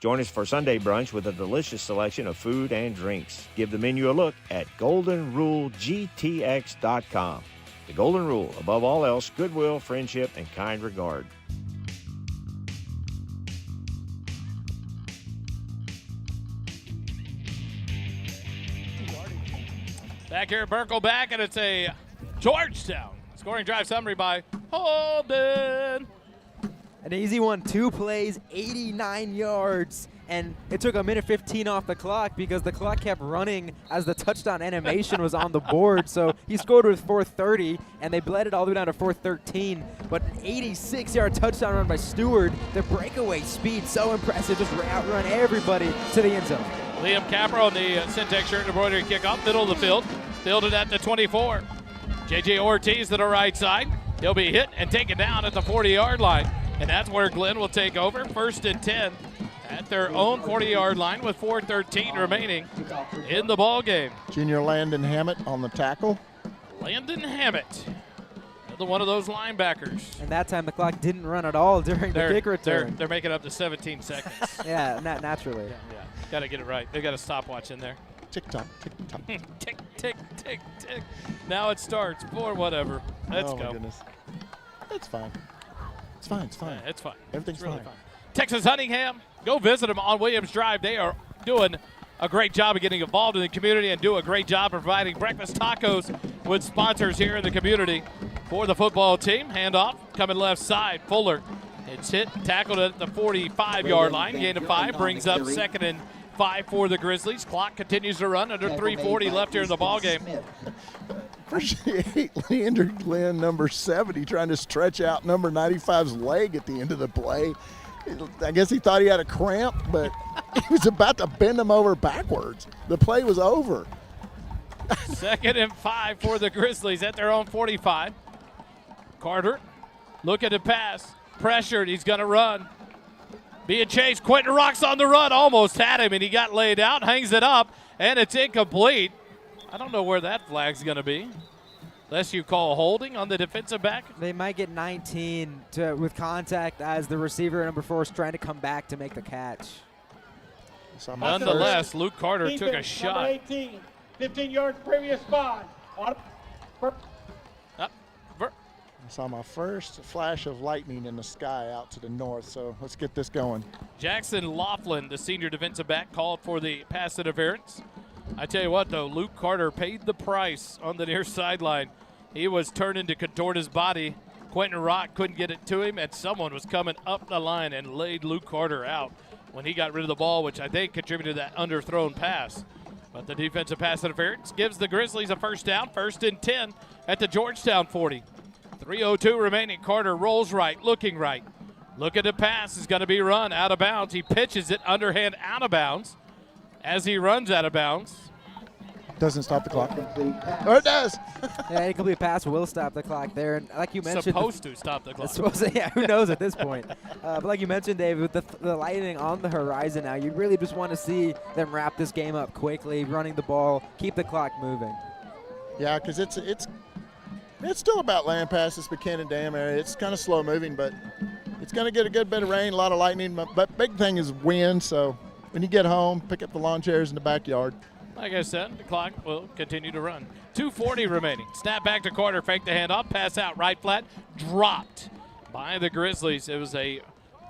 Join us for Sunday brunch with a delicious selection of food and drinks. Give the menu a look at goldenrulegtx.com. The Golden Rule, above all else, goodwill, friendship, and kind regard. Back here at Birkelbeck, and it's a Georgetown scoring drive summary by Holden. An easy one, 2 plays, 89 yards. And it took 1:15 off the clock because the clock kept running as the touchdown animation was on the board. So he scored with 4:30, and they bled it all the way down to 4:13. But an 86-yard touchdown run by Stewart. The breakaway speed, so impressive, just outrun everybody to the end zone. Liam Capper on the Syntex shirt embroidery kickoff, middle of the field. Fielded at the 24. J.J. Ortiz to the right side. He'll be hit and taken down at the 40-yard line. And that's where Glenn will take over. 1st and 10 at their own 40-yard line with 4:13 remaining in the ball game. Junior Landon Hammett on the tackle. Landon Hammett, another one of those linebackers. And that time the clock didn't run at all during the kick return. They're making up to 17 seconds. Yeah, naturally. Yeah. Got to get it right. They got a stopwatch in there. Tick-tock, tick-tock. Tick, tick, tick, tick. Now it starts for whatever. Let's go. My goodness. It's fine. It's fine. It's fine. Yeah, it's fine. Everything's really fine. Texas Huntingham, go visit them on Williams Drive. They are doing a great job of getting involved in the community and do a great job providing breakfast tacos with sponsors here in the community for the football team. Handoff coming left side. Fuller. It's hit, tackled at the 45-yard line. Gain of 5 brings up 2nd and 5 for the Grizzlies. Clock continues to run under 3:40 left here in the ball game. Appreciate Leander Glenn, number 70, trying to stretch out number 95's leg at the end of the play. I guess he thought he had a cramp, but he was about to bend him over backwards. The play was over. 2nd and 5 for the Grizzlies at their own 45. Carter looking to pass. Pressured. He's going to run. Being chased. Quentin Rock's on the run. Almost had him, and he got laid out. Hangs it up, and it's incomplete. I don't know where that flag's going to be. Unless you call holding on the defensive back. They might get 19 with contact as the receiver, number 4, is trying to come back to make the catch. Nonetheless, Luke Carter took a shot. 18, 15 yards previous spot. I saw my first flash of lightning in the sky out to the north, so let's get this going. Jackson Laughlin, the senior defensive back, called for the pass interference. I tell you what, though, Luke Carter paid the price on the near sideline. He was turning to contort his body. Quentin Rock couldn't get it to him, and someone was coming up the line and laid Luke Carter out when he got rid of the ball, which I think contributed to that underthrown pass. But the defensive pass interference gives the Grizzlies a first down, 1st and 10 at the Georgetown 40. 3:02 remaining. Carter rolls right, looking right. Looking to pass is going to be run out of bounds. He pitches it underhand out of bounds. As he runs out of bounds. Doesn't stop the clock. Or it does. Yeah, incomplete pass will stop the clock there. And like you mentioned. Supposed to stop the clock. Yeah, who knows at this point. But like you mentioned, Dave, with the lightning on the horizon now, you really just want to see them wrap this game up quickly, running the ball, keep the clock moving. Yeah, because it's still about land past this Buchanan Dam area. It's kind of slow moving, but it's going to get a good bit of rain, a lot of lightning. But big thing is wind, so when you get home, pick up the lawn chairs in the backyard. Like I said, the clock will continue to run. 2:40 remaining. Snap back to Carter, fake the handoff, pass out right flat, dropped by the Grizzlies. It was a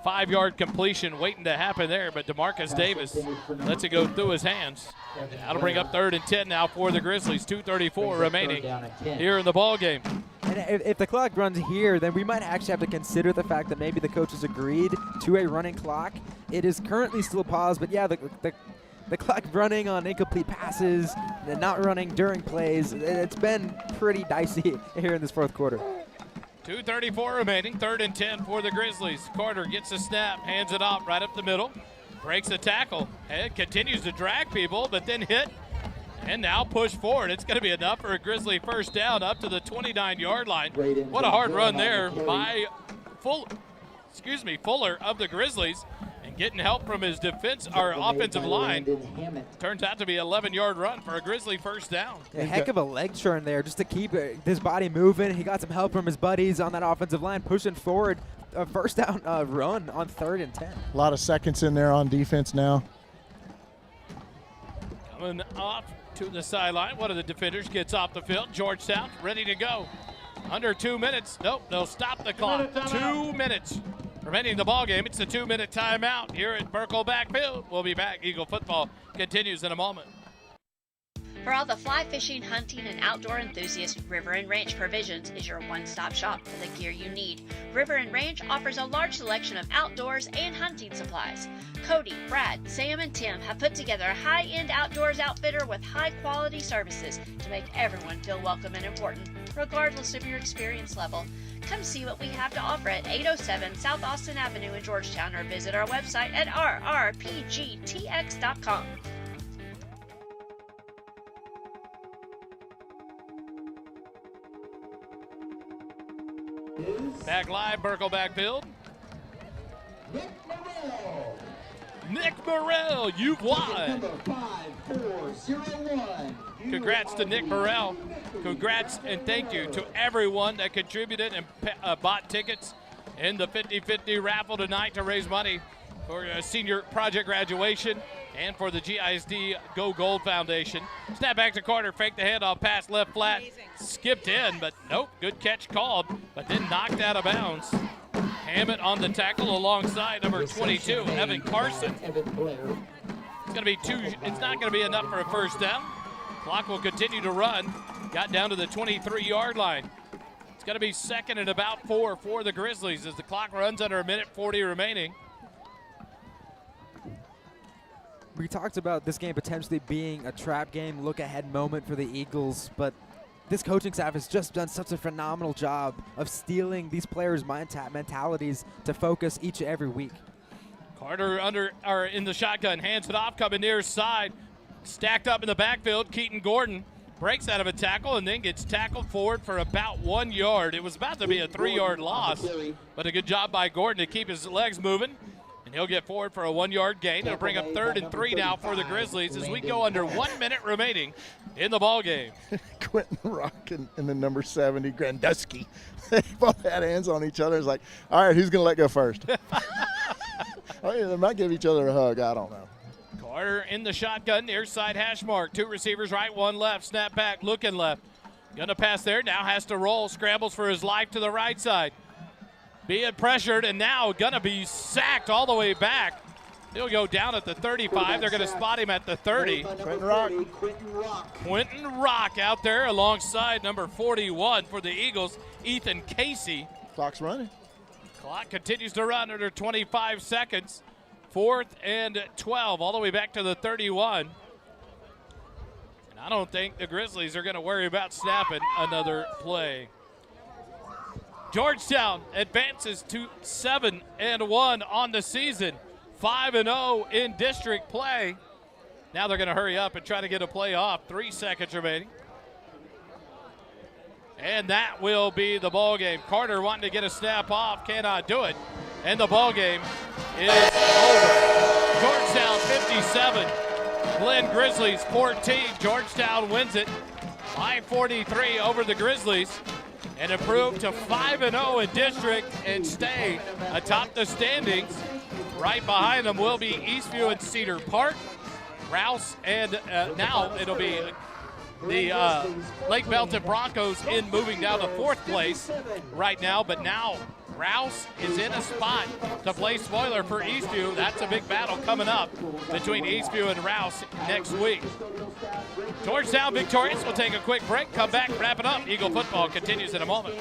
5-yard completion waiting to happen there, but DeMarcus Davis lets it go through his hands. That'll bring up 3rd and 10 now for the Grizzlies. 2:34 remaining here in the ball game. And if the clock runs here, then we might actually have to consider the fact that maybe the coaches agreed to a running clock. It is currently still paused, but yeah, the clock running on incomplete passes and not running during plays, it's been pretty dicey here in this 4th quarter. 2:34 remaining, 3rd and 10 for the Grizzlies. Carter gets a snap, hands it off right up the middle, breaks a tackle, and continues to drag people, but then hit, and now push forward. It's going to be enough for a Grizzly first down up to the 29-yard line. What a hard run there by Fuller of the Grizzlies, and getting help from his offensive line. Turns out to be an 11-yard run for a Grizzly first down. A heck of a leg turn there just to keep his body moving. He got some help from his buddies on that offensive line, pushing forward a first down run on 3rd and 10. A lot of seconds in there on defense now. Coming off to the sideline, one of the defenders gets off the field. Georgetown ready to go. Under 2 minutes. Nope, they'll stop the clock. 2 minutes remaining in the ball game. It's a 2-minute timeout here at Burkle Backfield. We'll be back. Eagle football continues in a moment. For all the fly fishing, hunting, and outdoor enthusiasts, River and Ranch Provisions is your one-stop shop for the gear you need. River and Ranch offers a large selection of outdoors and hunting supplies. Cody, Brad, Sam, and Tim have put together a high-end outdoors outfitter with high-quality services to make everyone feel welcome and important, regardless of your experience level. Come see what we have to offer at 807 South Austin Avenue in Georgetown, or visit our website at rrpgtx.com. Back live, Burkle backfield. Nick Burrell, you've won. Congrats to Nick Burrell. Congrats and thank you to everyone that contributed and bought tickets in the 50-50 raffle tonight to raise money for a senior project graduation and for the GISD Go Gold Foundation. Snap back to Carter, fake the handoff, pass left flat, skipped in, but nope, good catch called, but then knocked out of bounds. Hammett on the tackle alongside number 22, Evan Carson. It's not going to be enough for a first down. Clock will continue to run. Got down to the 23-yard line. It's going to be second and about 4 for the Grizzlies as the clock runs under a minute 40 remaining. We talked about this game potentially being a trap game, look-ahead moment for the Eagles, but this coaching staff has just done such a phenomenal job of stealing these players' mentalities to focus each and every week. Carter in the shotgun, hands it off, coming near side. Stacked up in the backfield, Keaton Gordon breaks out of a tackle and then gets tackled forward for about 1 yard. It was about to be a 3-yard loss, but a good job by Gordon to keep his legs moving. And he'll get forward for a 1-yard gain. It'll bring up 3rd and 3 now for the Grizzlies as we go under 1 minute remaining in the ball game. Quentin Rock and then number 70, Grandusky. They both had hands on each other. It's like, all right, who's going to let go first? Oh, yeah, they might give each other a hug. I don't know. Carter in the shotgun, near side hash mark. 2 receivers right, 1 left. Snap back, looking left. Gonna pass there, now has to roll. Scrambles for his life to the right side. Being pressured and now gonna be sacked all the way back. He'll go down at the 35. They're gonna spot him at the 30. Quentin Rock out there alongside number 41 for the Eagles, Ethan Casey. Clock's running. Clock continues to run under 25 seconds. 4th and 12, all the way back to the 31. And I don't think the Grizzlies are going to worry about snapping another play. Georgetown advances to 7-1 on the season, 5-0 in district play. Now they're going to hurry up and try to get a play off. 3 seconds remaining. And that will be the ball game. Carter wanting to get a snap off, cannot do it. And the ball game is over. Georgetown 57, Glenn Grizzlies 14. Georgetown wins it by 43 over the Grizzlies and improve to 5-0 in district and stay atop the standings. Right behind them will be Eastview and Cedar Park. Rouse and now it'll be the Lake Belton Broncos in moving down to 4th place right now, but now Rouse is in a spot to play spoiler for Eastview. That's a big battle coming up between Eastview and Rouse next week. Georgetown victorious. We'll take a quick break, come back, wrap it up. Eagle football continues in a moment.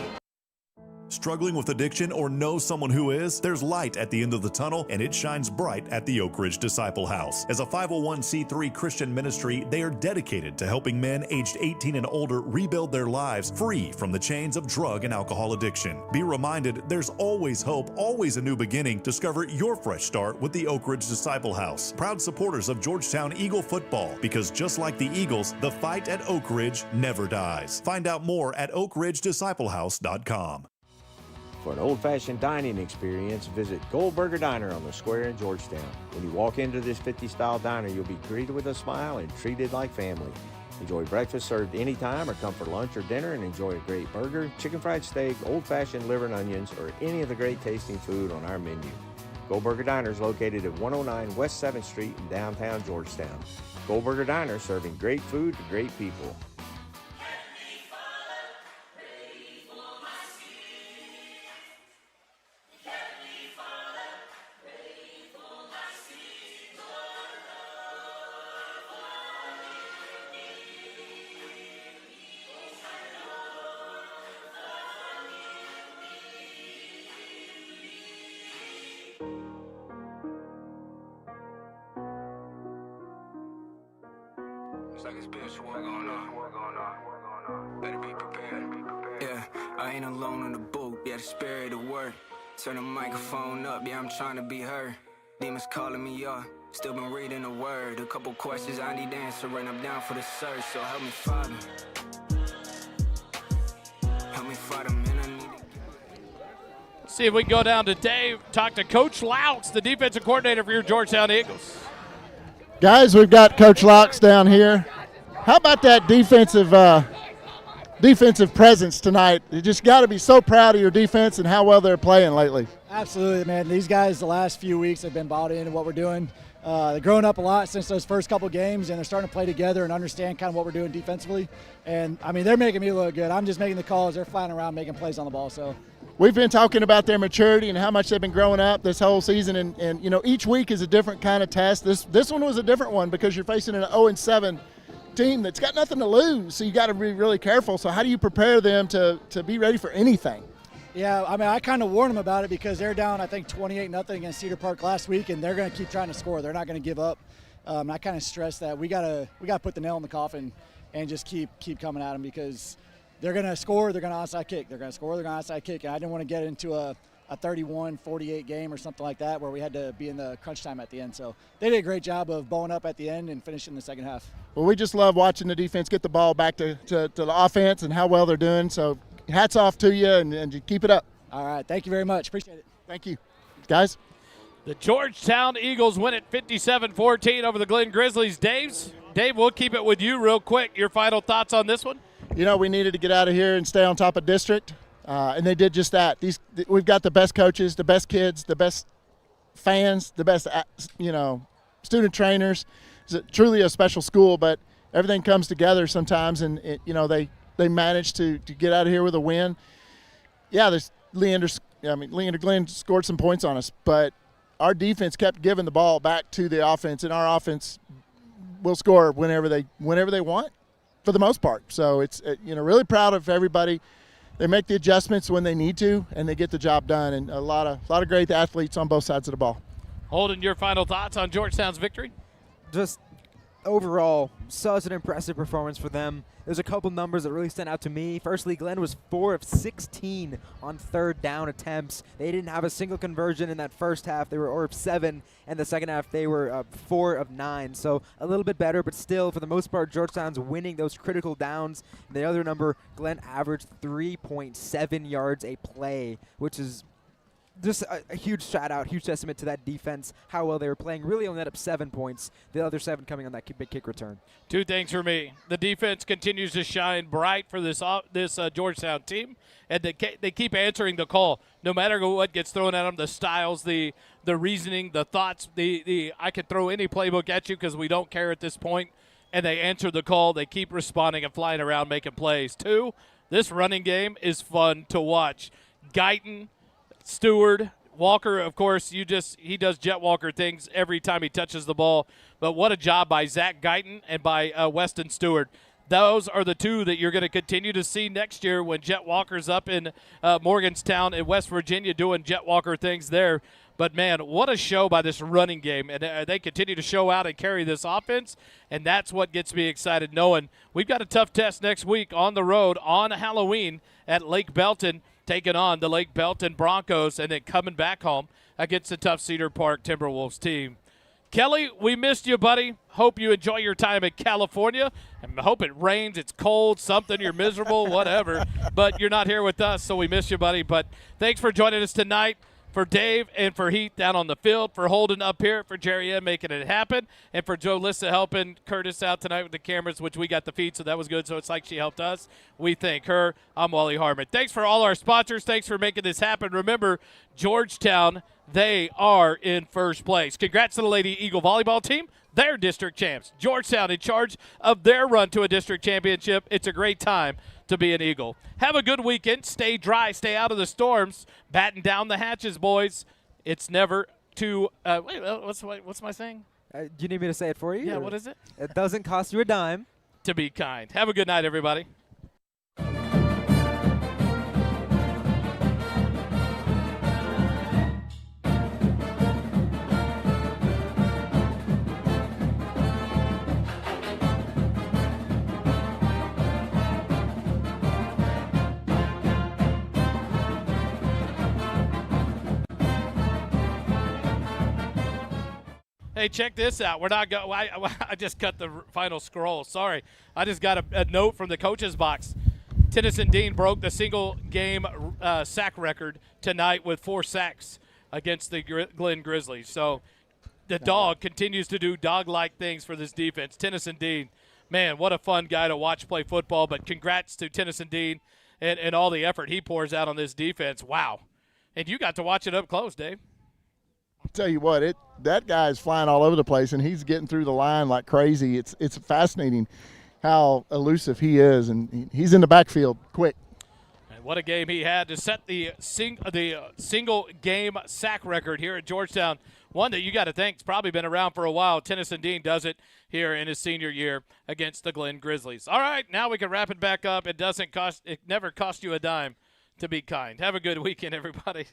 Struggling with addiction or know someone who is? There's light at the end of the tunnel, and it shines bright at the Oak Ridge Disciple House. As a 501c3 Christian ministry, they are dedicated to helping men aged 18 and older rebuild their lives free from the chains of drug and alcohol addiction. Be reminded, there's always hope, always a new beginning. Discover your fresh start with the Oak Ridge Disciple House. Proud supporters of Georgetown Eagle football, because just like the Eagles, the fight at Oak Ridge never dies. Find out more at oakridgedisciplehouse.com. For an old-fashioned dining experience, visit Goldberger Diner on the square in Georgetown. When you walk into this 50-style diner, you'll be greeted with a smile and treated like family. Enjoy breakfast served anytime or come for lunch or dinner and enjoy a great burger, chicken fried steak, old-fashioned liver and onions, or any of the great tasting food on our menu. Goldberger Diner is located at 109 West 7th Street in downtown Georgetown. Goldberger Diner, serving great food to great people. It's like it's spiritual work going on. Better be prepared. Yeah, I ain't alone in the booth. Yeah, the spirit of work. Turn the microphone up. Yeah, I'm trying to be heard. Demons calling me up. Still been reading the word. A couple questions I need answering. I'm down for the search. So help me, Father. Help me, Father, man. I need it. See if we can go down to Dave, talk to Coach Laux, the defensive coordinator for your Georgetown Eagles. Guys, we've got Coach Laux down here. How about that defensive presence tonight? You just got to be so proud of your defense and how well they're playing lately. Absolutely, man. These guys the last few weeks have been bought into what we're doing. They're growing up a lot since those first couple games, and they're starting to play together and understand kind of what we're doing defensively. And, I mean, they're making me look good. I'm just making the calls. They're flying around making plays on the ball. So we've been talking about their maturity and how much they've been growing up this whole season. And you know, each week is a different kind of test. This one was a different one because you're facing an 0-7 team that's got nothing to lose. So you got to be really careful. So how do you prepare them to be ready for anything? Yeah, I mean, I kind of warned them about it because they're down, I think, 28-0 against Cedar Park last week, and they're going to keep trying to score. They're not going to give up. I kind of stressed that we got to put the nail in the coffin and just keep coming at them because they're going to score, they're going to onside kick. They're going to score, they're going to onside kick. And I didn't want to get into a 31-48 game or something like that where we had to be in the crunch time at the end. So they did a great job of bowling up at the end and finishing the second half. Well, we just love watching the defense get the ball back to the offense and how well they're doing. So hats off to you, and you keep it up. All right. Thank you very much. Appreciate it. Thank you. Guys? The Georgetown Eagles win at 57-14 over the Glenn Grizzlies. Dave, we'll keep it with you real quick. Your final thoughts on this one? You know, we needed to get out of here and stay on top of district, and they did just that. We've got the best coaches, the best kids, the best fans, the best, student trainers. It's truly a special school, but everything comes together sometimes, and they managed to get out of here with a win. Yeah, Leander Glenn scored some points on us, but our defense kept giving the ball back to the offense, and our offense will score whenever they want, for the most part. So it's really proud of everybody. They make the adjustments when they need to, and they get the job done. And a lot of great athletes on both sides of the ball. Holden, your final thoughts on Georgetown's victory? Just overall, such an impressive performance for them. There's a couple numbers that really stand out to me. Firstly, Glenn was 4 of 16 on third down attempts. They didn't have a single conversion in that first half. They were 0 of 7, and the second half they were 4 of 9. So a little bit better, but still, for the most part, Georgetown's winning those critical downs. The other number, Glenn averaged 3.7 yards a play, which is just a huge shout-out, huge testament to that defense, how well they were playing. Really only net up 7 points, the other 7 coming on that big kick return. 2 things for me. The defense continues to shine bright for this Georgetown team, and they keep answering the call. No matter what gets thrown at them, the styles, the reasoning, the thoughts, I could throw any playbook at you because we don't care at this point, and they answer the call. They keep responding and flying around making plays. 2, this running game is fun to watch. Guyton, Stewart, Walker, of course, he does Jet Walker things every time he touches the ball. But what a job by Zach Guyton and by Weston Stewart. Those are the 2 that you're going to continue to see next year when Jet Walker's up in Morgantown in West Virginia doing Jet Walker things there. But, man, what a show by this running game. And they continue to show out and carry this offense, and that's what gets me excited knowing we've got a tough test next week on the road on Halloween at Lake Belton, taking on the Lake Belton Broncos, and then coming back home against the tough Cedar Park Timberwolves team. Kelly, we missed you, buddy. Hope you enjoy your time in California. I hope it rains, it's cold, something, you're miserable, whatever. But you're not here with us, so we miss you, buddy. But thanks for joining us tonight. For Dave and for Heath down on the field, for Holden up here, for Jerry M making it happen, and for Joe Lissa helping Curtis out tonight with the cameras, which we got the feed, so that was good. So it's like she helped us. We thank her. I'm Wally Harmon. Thanks for all our sponsors. Thanks for making this happen. Remember, Georgetown, they are in first place. Congrats to the Lady Eagle volleyball team. They're district champs. Georgetown in charge of their run to a district championship. It's a great time to be an Eagle. Have a good weekend. Stay dry. Stay out of the storms. Batten down the hatches, boys. It's never too what's my saying? Do you need me to say it for you? Yeah, what is it? It doesn't cost you a dime to be kind. Have a good night, everybody. Hey, check this out. We're not going. I just cut the final scroll. Sorry. I just got a note from the coach's box. Tennyson Dean broke the single-game sack record tonight with 4 sacks against the Glenn Grizzlies. So the dog continues to do dog-like things for this defense. Tennyson Dean, man, what a fun guy to watch play football. But congrats to Tennyson Dean and all the effort he pours out on this defense. Wow. And you got to watch it up close, Dave. I'll tell you what, that guy is flying all over the place, and he's getting through the line like crazy. It's fascinating how elusive he is, and he's in the backfield quick. And what a game he had to set the single-game sack record here at Georgetown. One that you got to think has probably been around for a while. Tennyson Dean does it here in his senior year against the Glenn Grizzlies. All right, now we can wrap it back up. It never cost you a dime to be kind. Have a good weekend, everybody.